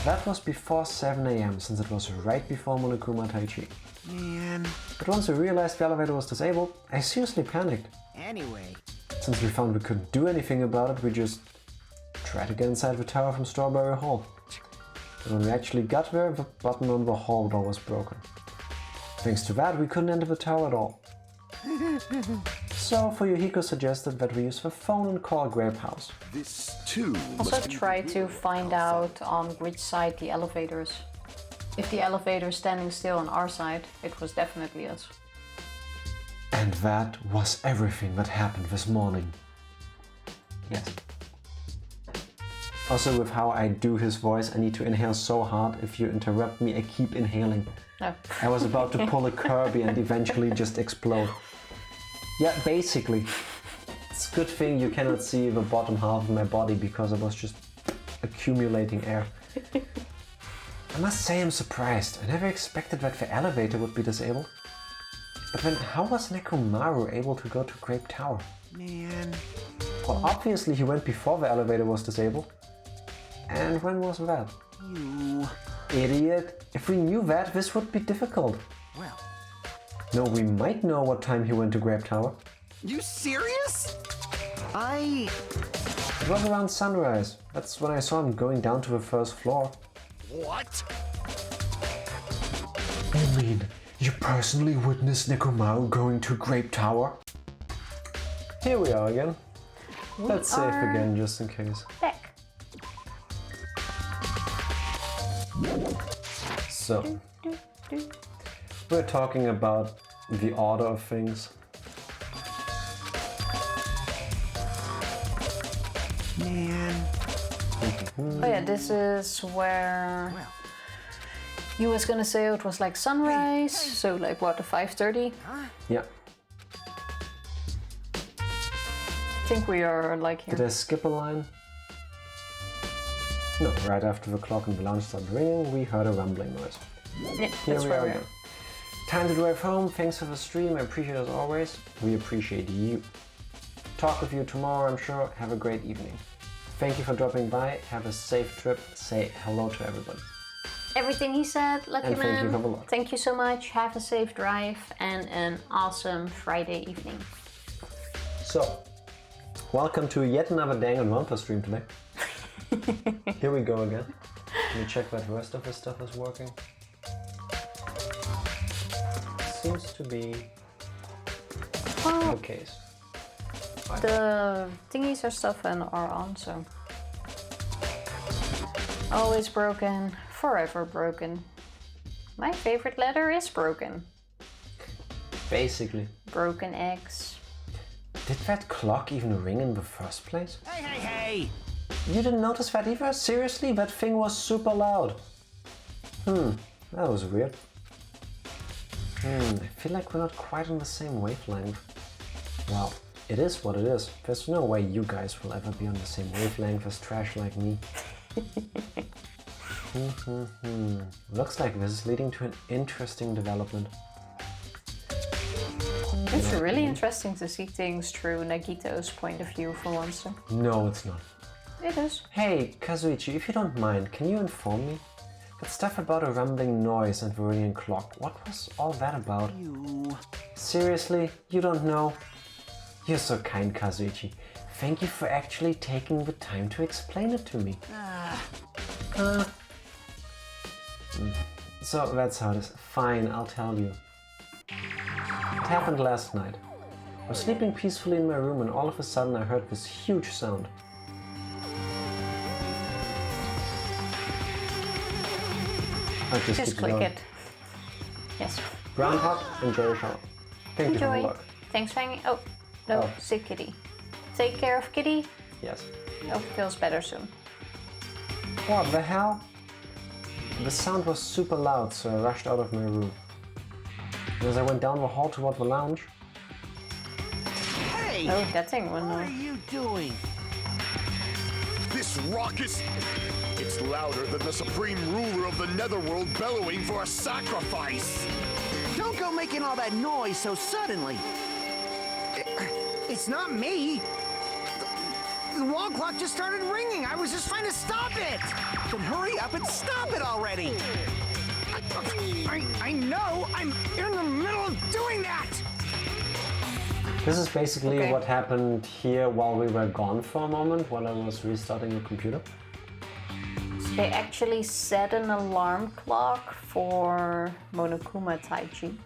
That was before 7 AM, since it was right before Monokuma Tai Chi. Man. But once we realized the elevator was disabled, I seriously panicked. Anyway. Since we found we couldn't do anything about it, we just tried to get inside the tower from Strawberry Hall. But when we actually got there, the button on the hall door was broken. Thanks to that, we couldn't enter the tower at all. So Fuyuhiko suggested that we use the phone and call Grape House. This too Also must be try to find out on which side the elevator is. If the elevator is standing still on our side, it was definitely us. And that was everything that happened this morning. Yes. Also, with how I do his voice, I need to inhale so hard. If you interrupt me, I keep inhaling. No. I was about to pull a Kirby and eventually just explode. Yeah, basically. It's a good thing you cannot see the bottom half of my body because I was just accumulating air. I must say I'm surprised. I never expected that the elevator would be disabled. But then how was Nekomaru able to go to Grape Tower? Man. Well, obviously he went before the elevator was disabled. And when was that? You. Idiot. If we knew that, this would be difficult. Well. No, we might know what time he went to Grape Tower. You serious? It was around sunrise. That's when I saw him going down to the first floor. What? You mean you personally witnessed Nekomaru going to Grape Tower? Here we are again. Let's save again just in case. Back. So, we're talking about the order of things. Man. Oh yeah, this is where Well. you was gonna say it was like sunrise, so like what, the 5:30? Yeah. I think we are like here. Did I skip a line? No, right after the clock in the lounge started ringing, we heard a rumbling noise. Yeah, Here that's we where are we are. again. Time to drive home. Thanks for the stream. I appreciate it as always. We appreciate you. Talk with you tomorrow, I'm sure. Have a great evening. Thank you for dropping by. Have a safe trip. Say hello to everybody. Everything he said, Lucky And thank you Man. for the luck. Thank you so much. Have a safe drive and an awesome Friday evening. So, welcome to yet another Danganronpa stream today. Here we go again. Let me check that the rest of this stuff is working. Seems to be Well, the case. the thingies are stuff and are on, so. Always broken, forever broken. My favorite letter is broken. Basically. Broken eggs. Did that clock even ring in the first place? Hey, hey, hey! You didn't notice that either? Seriously? That thing was super loud. That was weird. I feel like we're not quite on the same wavelength. Well, it is what it is. There's no way you guys will ever be on the same wavelength as trash like me. Looks like this is leading to an interesting development. It's really interesting to see things through Nagito's point of view for once. No, it's not. It is. Hey, Kazuichi, if you don't mind, can you inform me? That stuff about a rumbling noise and Viridian clock, what was all that about? You... Seriously? You don't know? You're so kind, Kazuichi. Thank you for actually taking the time to explain it to me. So that's how it is. Fine, I'll tell you. It happened last night. I was sleeping peacefully in my room and all of a sudden I heard this huge sound. I'll Just click it. Yes. Brown hot, enjoy your shower. Thank you for the Enjoy. luck. Thanks for hanging. Oh, no, Oh. sick kitty. Take care of kitty. Yes. Hope it feels better soon. What the hell? The sound was super loud, so I rushed out of my room. And as I went down the hall toward the lounge, Hey! Oh, that thing went What are on. you doing? This raucous... It's louder than the supreme ruler of the netherworld bellowing for a sacrifice. Don't go making all that noise so suddenly. It's not me. The wall clock just started ringing. I was just trying to stop it. Then hurry up and stop it already. I know. I'm in the middle of doing that. this is basically Okay. what happened here while we were gone for a moment, while I was restarting the computer. They actually set an alarm clock for Monokuma Taichi.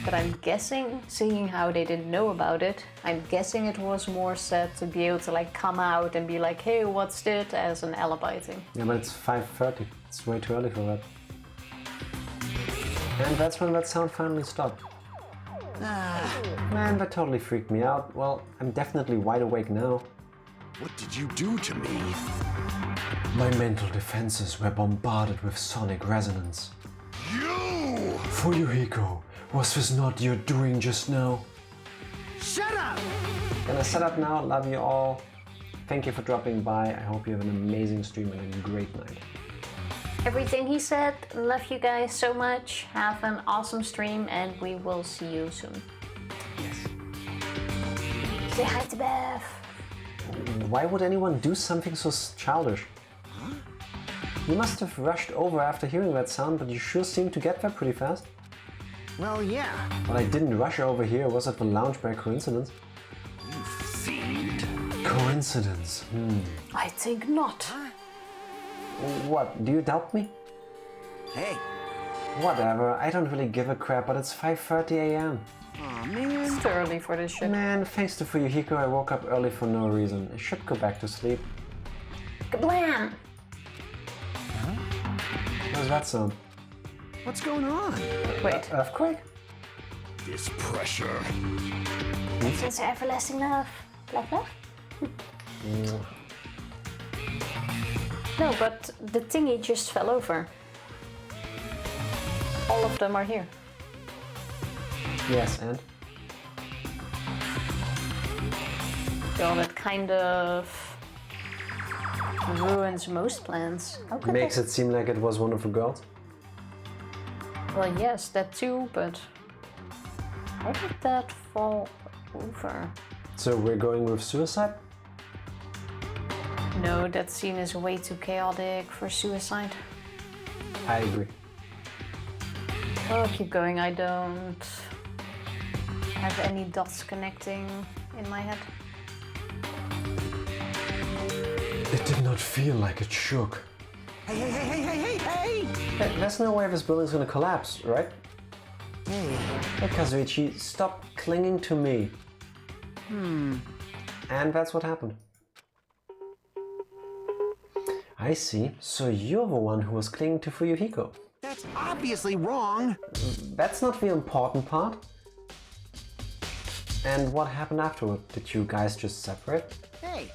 But I'm guessing, seeing how they didn't know about it, I'm guessing it was more set to be able to like come out and be like, hey, what's this, as an alibi thing. Yeah, but it's 5:30. It's way too early for that. And that's when that sound finally stopped. Man, that totally freaked me out. Well, I'm definitely wide awake now. What did you do to me? My mental defenses were bombarded with sonic resonance. You! Fuyuhiko, was this not your doing just now? Shut up. Gonna set up now. Love you all. Thank you for dropping by. I hope you have an amazing stream and a great night. Everything he said, love you guys so much. Have an awesome stream and we will see you soon. Yes. Say hi to Bev. Why would anyone do something so childish? You must have rushed over after hearing that sound, but you sure seem to get there pretty fast. Well, yeah. But I didn't rush over here. Was it the lounge by coincidence? You fiend. Coincidence? I think not. What? Do you doubt me? Hey. Whatever. I don't really give a crap, but it's 5:30 a.m. Aw, man. It's too early for this shit. Man, thanks to Fuyuhiko, I woke up early for no reason. I should go back to sleep. Kablam! What was that sound? What's going on? Wait, Earthquake? This pressure. since everlasting love. Love, love? No, but the thingy just fell over. All of them are here. Yes, and? Well, that kind of ruins most plans. How could Makes that... it seem like it was one of the girls. Well, yes, that too, but how did that fall over? So we're going with suicide? No, that scene is way too chaotic for suicide. I agree. Oh, keep going. I don't have any dots connecting in my head. It did not feel like it shook. Hey. Hey, there's no way this building's gonna collapse, right? Hey, Kazuichi, stop clinging to me. And that's what happened. I see. So you're the one who was clinging to Fuyuhiko. That's obviously wrong. That's not the important part. And what happened afterward? Did you guys just separate? Hey,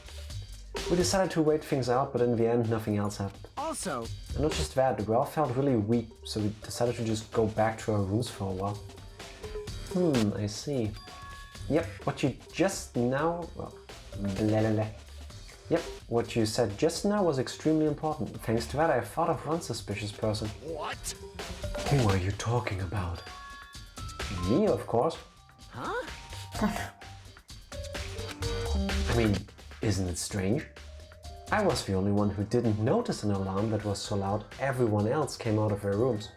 We decided to wait things out, but in the end nothing else happened. also, And not just that, we all felt really weak, so we decided to just go back to our rooms for a while. I see. Yep, what you just now... well, blah, blah, blah. Yep, what you said just now was extremely important. Thanks to that, I thought of one suspicious person. What? Who are you talking about? Me, of course. huh? I mean, isn't it strange? I was the only one who didn't notice an alarm that was so loud everyone else came out of their rooms.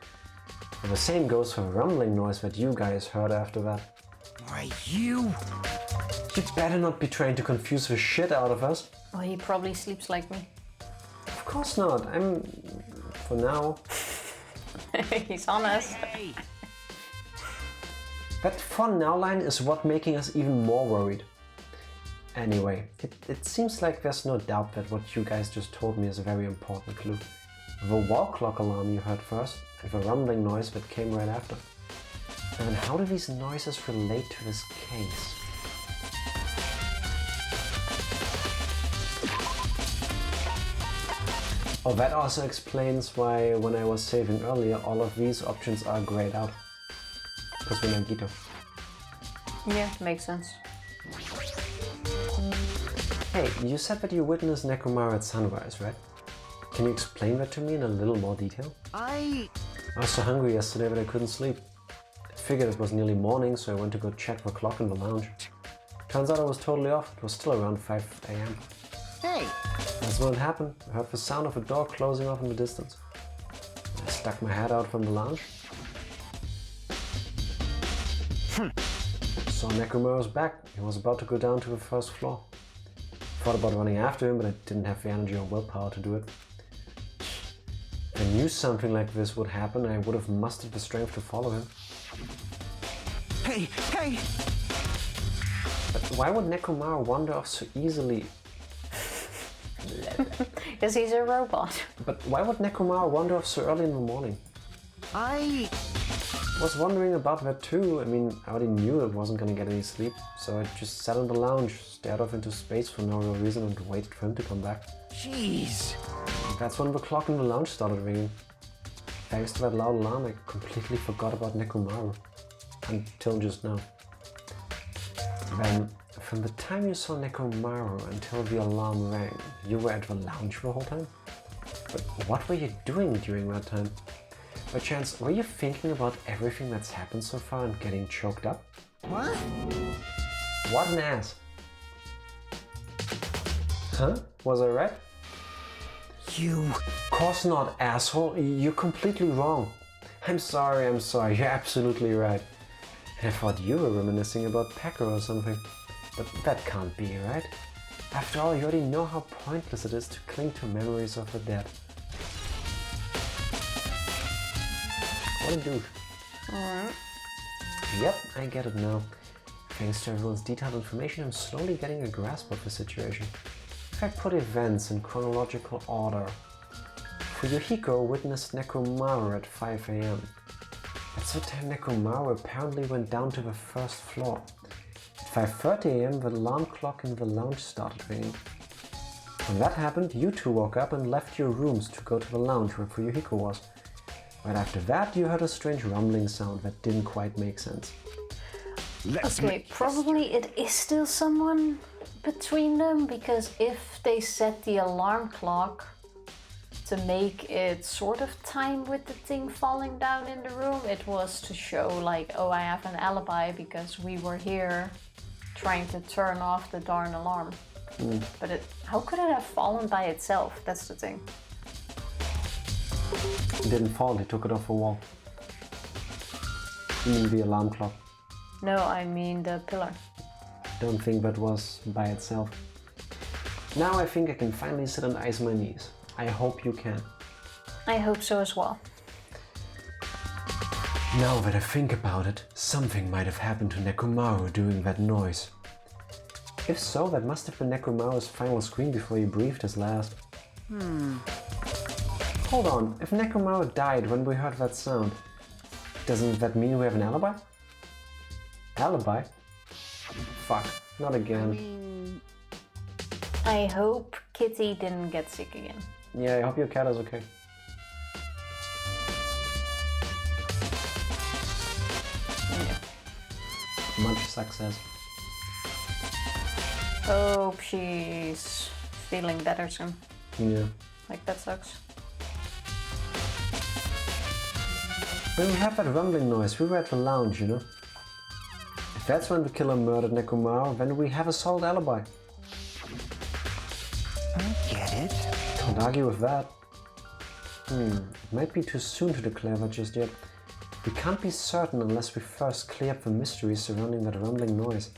And the same goes for the rumbling noise that you guys heard after that. Why, you... You better not be trying to confuse the shit out of us. Well, he probably sleeps like me. Of course not. I'm... for now. He's honest. Hey. That "for now" line is what making us even more worried. Anyway, it seems like there's no doubt that what you guys just told me is a very important clue. The wall clock alarm you heard first, and the rumbling noise that came right after. And how do these noises relate to this case? Oh, that also explains why when I was saving earlier, all of these options are grayed out. Because we're not Gito. Yeah, makes sense. Hey, you said that you witnessed Nekomaru at sunrise, right? Can you explain that to me in a little more detail? I was so hungry yesterday that I couldn't sleep. I figured it was nearly morning, so I went to go check the clock in the lounge. Turns out I was totally off. It was still around 5 AM. Hey! That's when it happened. I heard the sound of a door closing off in the distance. I stuck my head out from the lounge. Saw Nekomaru's back. He was about to go down to the first floor. Thought about running after him, but I didn't have the energy or willpower to do it. If I knew something like this would happen, I would have mustered the strength to follow him. Hey! Hey! But why would Nekomaru wander off so easily? Because he's a robot. But why would Nekomaru wander off so early in the morning? I was wondering about that too. I mean, I already knew I wasn't gonna get any sleep, so I just sat in the lounge, stared off into space for no real reason and waited for him to come back. Jeez. That's when the clock in the lounge started ringing. Thanks to that loud alarm, I completely forgot about Nekomaru. Until just now. Then, from the time you saw Nekomaru until the alarm rang, you were at the lounge the whole time? But what were you doing during that time? By chance, were you thinking about everything that's happened so far and getting choked up? What? What an ass! Huh? Was I right? You... Of course not, asshole. You're completely wrong. I'm sorry. You're absolutely right. I thought you were reminiscing about Packer or something. But that can't be, right? After all, you already know how pointless it is to cling to memories of the dead. What a douche. Alright. Yep, I get it now. Thanks to everyone's detailed information, I'm slowly getting a grasp of the situation. If I put events in chronological order, Fuyuhiko witnessed Nekomaru at 5 AM. That's the time Nekomaru apparently went down to the first floor. At 5:30 AM, the alarm clock in the lounge started ringing. When that happened, you two woke up and left your rooms to go to the lounge where Fuyuhiko was. Right after that, you heard a strange rumbling sound that didn't quite make sense. Okay, probably it is still someone between them, because if they set the alarm clock to make it sort of time with the thing falling down in the room, it was to show like, oh, I have an alibi because we were here trying to turn off the darn alarm. But how could it have fallen by itself? That's the thing. It didn't fall, he took it off the wall. You mean the alarm clock? No, I mean the pillar. Don't think that was by itself. Now I think I can finally sit on ice on my knees. I hope you can. I hope so as well. Now that I think about it, something might have happened to Nekomaru doing that noise. If so, that must have been Nekomaru's final scream before he breathed his last. Hold on, if Nekomaru died when we heard that sound, doesn't that mean we have an alibi? Alibi? Fuck, not again. I hope Kitty didn't get sick again. Yeah, I hope your cat is okay. Yeah. Much success. Hope she's feeling better soon. Yeah. Like, that sucks. When we had that rumbling noise, we were at the lounge, you know? If that's when the killer murdered Nekomaru, then we have a solid alibi. I get it. Can't argue with that. It might be too soon to declare that just yet. We can't be certain unless we first clear up the mystery surrounding that rumbling noise.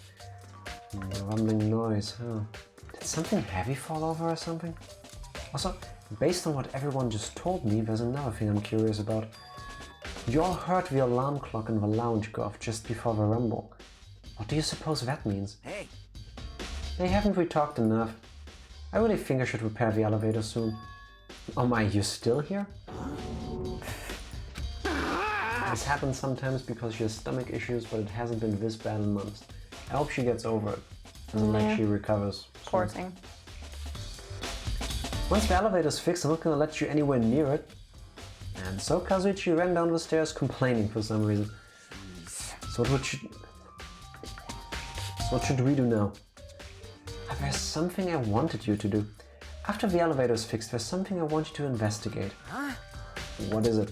Rumbling noise, huh? Did something heavy fall over or something? Also, based on what everyone just told me, there's another thing I'm curious about. You all heard the alarm clock in the lounge go off just before the rumble. What do you suppose that means? Hey. Hey, haven't we talked enough? I really think I should repair the elevator soon. Oh my, you're still here? This happens sometimes because she has stomach issues, but it hasn't been this bad in months. I hope she gets over it, and like she recovers. Poor thing. Once the elevator's fixed, I'm not gonna let you anywhere near it. And so Kazuichi ran down the stairs complaining for some reason. So what should we do now? There's something I wanted you to do. After the elevator's fixed, there's something I want you to investigate. Huh? What is it?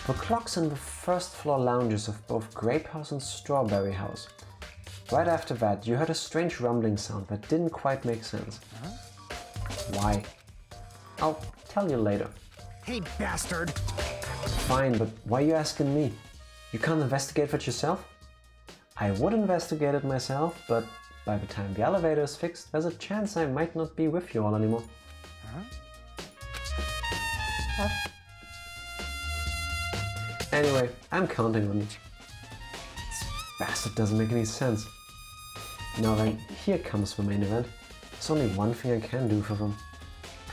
The clocks in the first floor lounges of both Grape House and Strawberry House. Right after that, you heard a strange rumbling sound that didn't quite make sense. Huh? Why? I'll tell you later. Hey, bastard! Fine, but why are you asking me? You can't investigate that yourself? I would investigate it myself, but by the time the elevator is fixed, there's a chance I might not be with you all anymore. Huh? What? Anyway, I'm counting on you. This bastard doesn't make any sense. Now then, here comes the main event. There's only one thing I can do for them.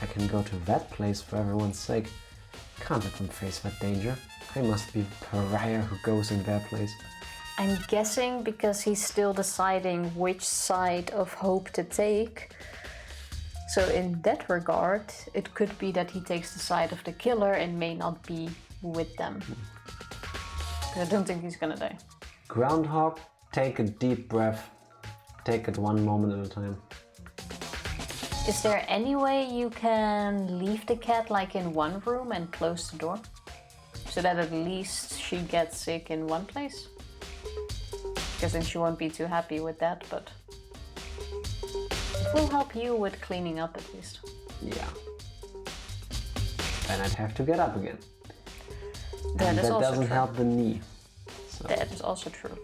I can go to that place for everyone's sake. Can't let them face that danger. I must be the pariah who goes in their place. I'm guessing because he's still deciding which side of hope to take. So in that regard, it could be that he takes the side of the killer and may not be with them. I don't think he's gonna die. Groundhog, take a deep breath. Take it one moment at a time. Is there any way you can leave the cat like in one room and close the door? So that at least she gets sick in one place? Because then she won't be too happy with that, but it will help you with cleaning up at least. Yeah. Then I'd have to get up again. That is also doesn't true. help the knee. So That is also true.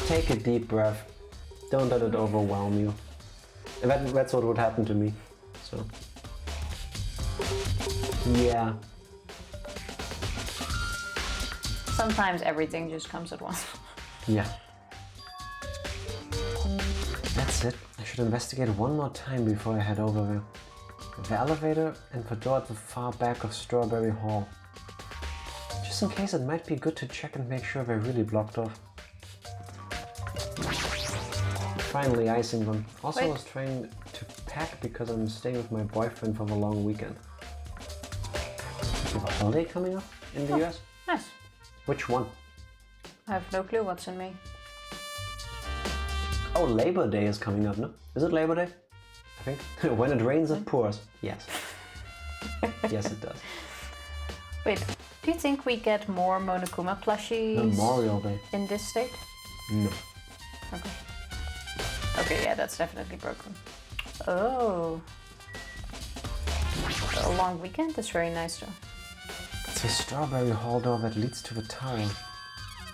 take a deep breath. Don't let it overwhelm you. That's what would happen to me. So yeah. Sometimes everything just comes at once. Yeah. That's it. I should investigate one more time before I head over there. The elevator and the door at the far back of Strawberry Hall. Just in case, it might be good to check and make sure they're really blocked off. Finally icing them. Also, I was trying to pack because I'm staying with my boyfriend for the long weekend. You have a holiday coming up in the US? Nice. Which one? I have no clue what's in May. Oh, Labor Day is coming up, no? Is it Labor Day? I think. When it rains, it pours. Yes. Yes, it does. Wait, do you think we get more Monokuma plushies Memorial Day. in this state? No. Okay. Okay, yeah, that's definitely broken. Oh. A long weekend is very nice though. It's a Strawberry Hall door that leads to the tower.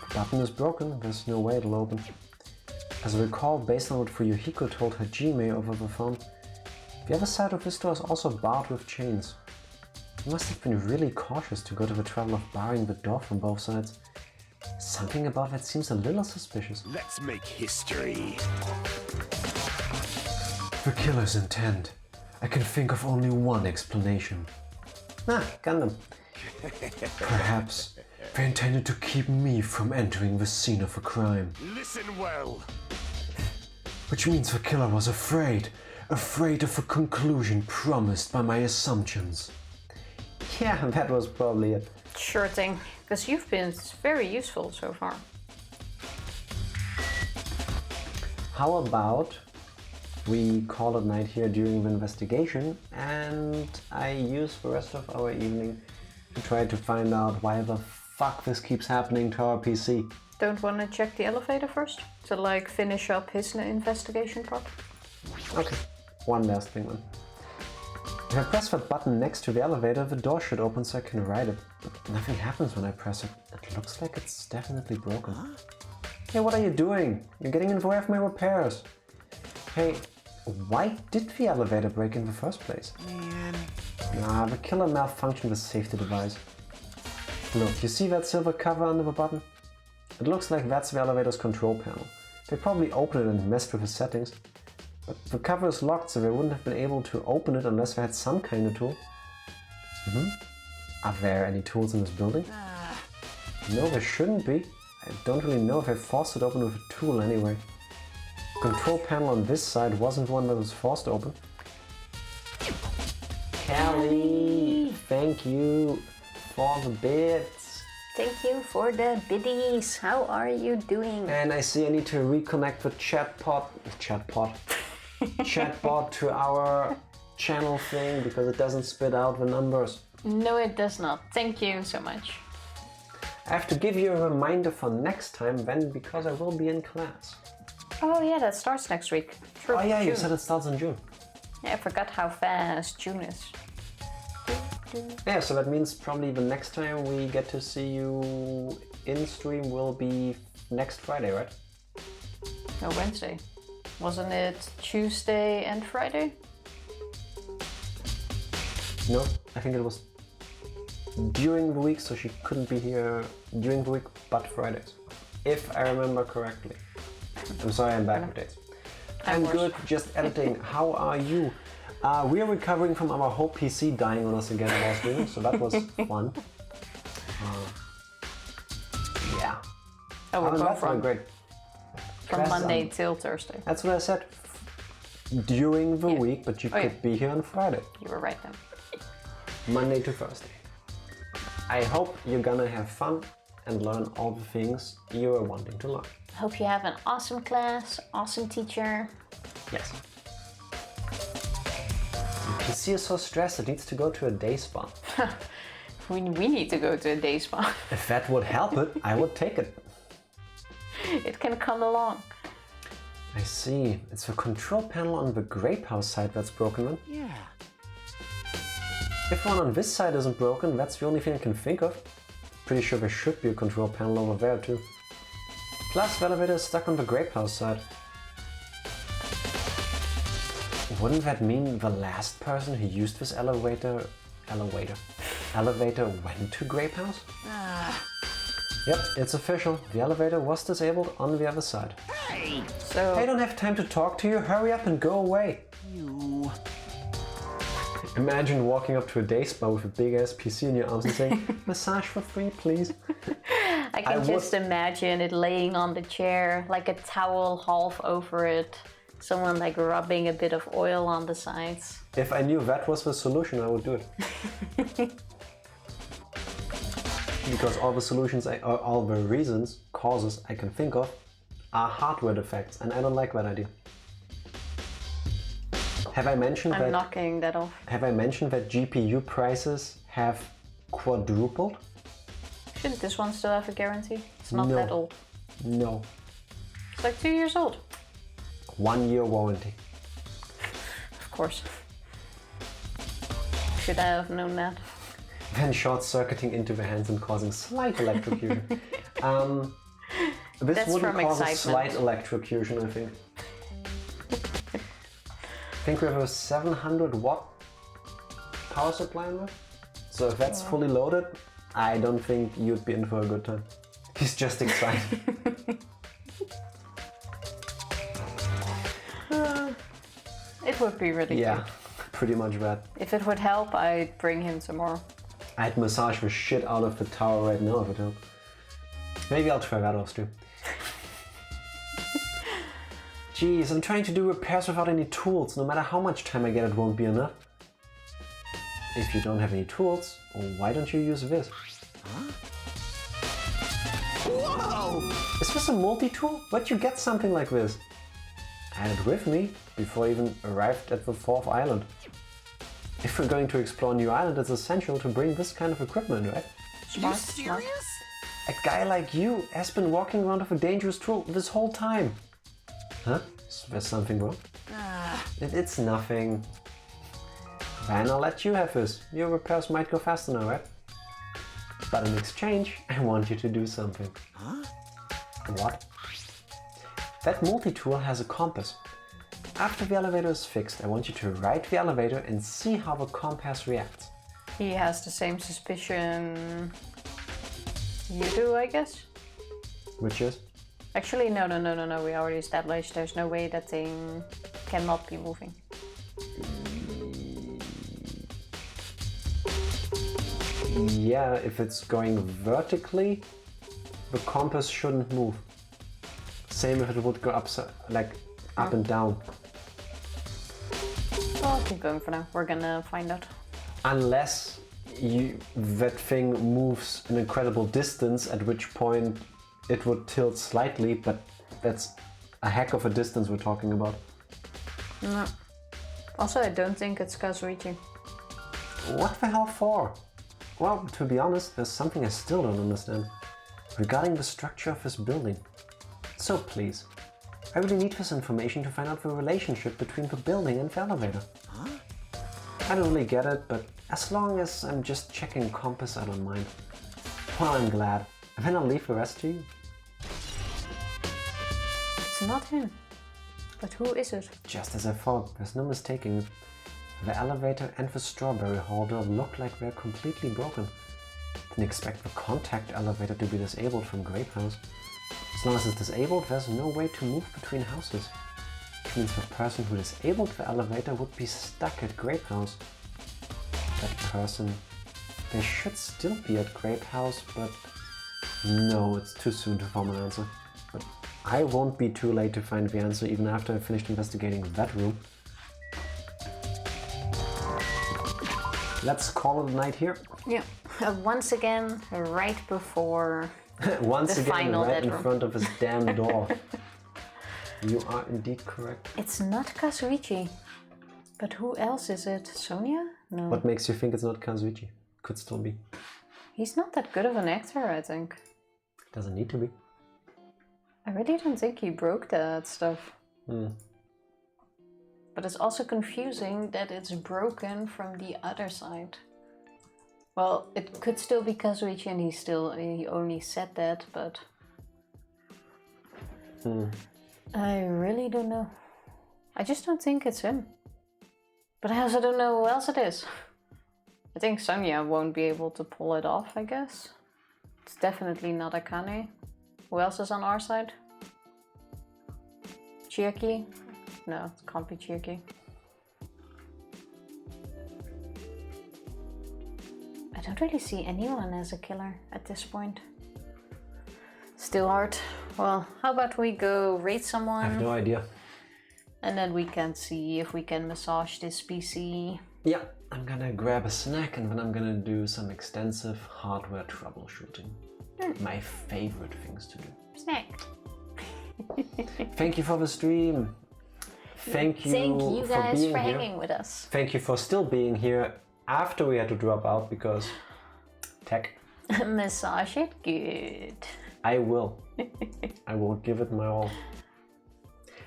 The button is broken, there's no way it'll open. As I recall, based on what Fuyuhiko told Hajime over the phone, the other side of this door is also barred with chains. He must have been really cautious to go to the trouble of barring the door from both sides. Something about that seems a little suspicious. Let's make history. The killer's intent. I can think of only one explanation. Ah, Gundam. Perhaps they intended to keep me from entering the scene of a crime. Listen well. Which means the killer was afraid of the conclusion promised by my assumptions. Yeah, that was probably it. Sure thing, because you've been very useful so far. How about we call it night here during the investigation, and I use the rest of our evening to try to find out why the fuck this keeps happening to our PC. Don't want to check the elevator first? To like finish up his investigation part? Okay, one last thing then. If I press that button next to the elevator, the door should open so I can ride it. But nothing happens when I press it. It looks like it's definitely broken. Hey, what are you doing? You're getting in the way of my repairs. Hey, why did the elevator break in the first place? Man. Nah, the killer malfunctioned the safety device. Look, you see that silver cover under the button? It looks like that's the elevator's control panel. They probably opened it and messed with the settings. But the cover is locked, so they wouldn't have been able to open it unless they had some kind of tool. Are there any tools in this building? No, there shouldn't be. I don't really know if I forced it open with a tool anyway. The control panel on this side wasn't one that was forced open. Callie, thank you for the bits. Thank you for the biddies. How are you doing? And I see I need to reconnect the chatbot to our channel thing because it doesn't spit out the numbers. No, it does not. Thank you so much. I have to give you a reminder for next time then because I will be in class. Oh yeah, that starts next week. True. Oh yeah, you June. said it starts in June. Yeah, I forgot how fast June is. Yeah, so that means probably the next time we get to see you in stream will be next Friday, right? No, Wednesday. Wasn't it Tuesday and Friday? No, I think it was during the week, so she couldn't be here during the week, but Fridays. If I remember correctly. I'm sorry, I'm bad with dates. I'm good, just editing. How are you? We are recovering from our whole PC dying on us again while streaming, so that was fun. Yeah. Oh, we're going from great. From Monday till Thursday. That's what I said. During the week, but you could be here on Friday. You were right then. Monday to Thursday. I hope you're gonna have fun and learn all the things you are wanting to learn. Hope you have an awesome class, awesome teacher. Yes. The PC is so stressed it needs to go to a day spa. We need to go to a day spa. If that would help it, I would take it. It can come along. I see. It's the control panel on the grape house side that's broken then? Yeah. If one on this side isn't broken, that's the only thing I can think of. Pretty sure there should be a control panel over there too. Plus the elevator is stuck on the grape house side. Wouldn't that mean the last person who used this elevator went to grape house? Yep, it's official. The elevator was disabled on the other side. Hey! So I don't have time to talk to you. Hurry up and go away. You. Imagine walking up to a day spa with a big ass PC in your arms and saying, massage for free, please. I can just imagine it laying on the chair, like a towel half over it. Someone like rubbing a bit of oil on the sides. If I knew that was the solution, I would do it. Because all the solutions, all the causes I can think of are hardware defects, and I don't like that idea. Have I mentioned I'm knocking that off. Have I mentioned that GPU prices have quadrupled? Shouldn't this one still have a guarantee? It's not No. that old. No. It's like 2 years old. 1 year warranty. Of course. Should I have known that? Then short-circuiting into the hands and causing slight electrocution. This That's wouldn't from cause excitement. a slight electrocution, I think. I think we have a 700 watt power supply in there. So if that's fully loaded, I don't think you'd be in for a good time. He's just excited. It would be really Yeah, good. pretty much that. If it would help, I'd bring him some more. I'd massage the shit out of the tower right now if it helped. Maybe I'll try that off too. Jeez, I'm trying to do repairs without any tools. No matter how much time I get, it won't be enough. If you don't have any tools, why don't you use this? Huh? Whoa! Is this a multi-tool? Where'd you get something like this? I had it with me before I even arrived at the 4th island. If we're going to explore a new island, it's essential to bring this kind of equipment, right? You serious? A guy like you has been walking around with a dangerous tool this whole time. Huh? Is there something wrong? It's nothing. Then I'll let you have this. Your repairs might go faster now, right? But in exchange, I want you to do something. Huh? What? That multi-tool has a compass. After the elevator is fixed, I want you to ride the elevator and see how the compass reacts. He has the same suspicion you do, I guess? Which is? Actually, no. We already established there's no way that thing cannot be moving. Yeah, if it's going vertically, the compass shouldn't move. Same if it would go up and down. I'll keep going for now. We're gonna find out. Unless that thing moves an incredible distance, at which point it would tilt slightly, but that's a heck of a distance we're talking about. No. Also, I don't think it's Kazuichi. What the hell for? Well, to be honest, there's something I still don't understand. Regarding the structure of this building. So please, I really need this information to find out the relationship between the building and the elevator. Huh? I don't really get it, but as long as I'm just checking compass, I don't mind. Well, I'm glad. And then I'll leave the rest to you. It's not him. But who is it? Just as I thought, there's no mistaking it. The elevator and the strawberry holder look like they're completely broken. Didn't expect the contact elevator to be disabled from Grape House. As long as it's disabled, there's no way to move between houses. Which means the person who disabled the elevator would be stuck at Grape House. That person, they should still be at Grape House, but no, it's too soon to form an answer. But I won't be too late to find the answer even after I've finished investigating that room. Let's call it a night here. Yeah. Once again, right before Once the again, final right in bedroom. front of his damn door. You are indeed correct. It's not Kazuichi. But who else is it? Sonia? No. What makes you think it's not Kazuichi? Could still be. He's not that good of an actor, I think. Doesn't need to be. I really don't think he broke that stuff. But it's also confusing that it's broken from the other side. Well, it could still be Kazuichi and he only said that, but... I really don't know. I just don't think it's him. But I also don't know who else it is. I think Sonia won't be able to pull it off, I guess. It's definitely not Akane. Who else is on our side? Chiaki? No, it can't be Chiaki. I don't really see anyone as a killer at this point. Still hard. Well, how about we go raid someone? I have no idea. And then we can see if we can massage this PC. Yeah, I'm gonna grab a snack and then I'm gonna do some extensive hardware troubleshooting. My favorite things to do. Snack. Thank you for the stream. Thank you guys for being for here. hanging with us. Thank you for still being here after we had to drop out because tech. Massage it good. I will. I will give it my all.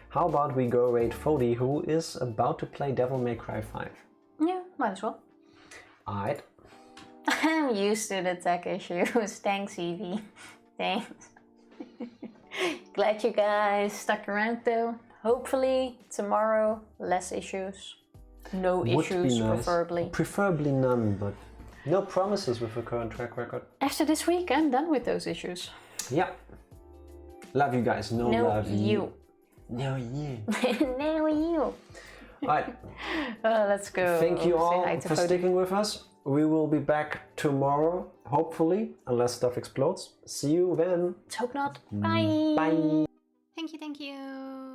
How about we go raid Fody, who is about to play Devil May Cry 5? Yeah, might as well. Alright. I'm used to the tech issues. Thanks, Evie. Thanks. Glad you guys stuck around though. Hopefully tomorrow less issues. No Would issues, be nice. preferably. Preferably none, but no promises with the current track record. After this week, I'm done with those issues. Yeah. Love you guys. No love you. No you. No, you. Alright. Let's go. Thank you say all hi to for Fody. sticking with us. We will be back tomorrow, hopefully, unless stuff explodes. See you then. Let's hope not. Bye. Bye. Thank you.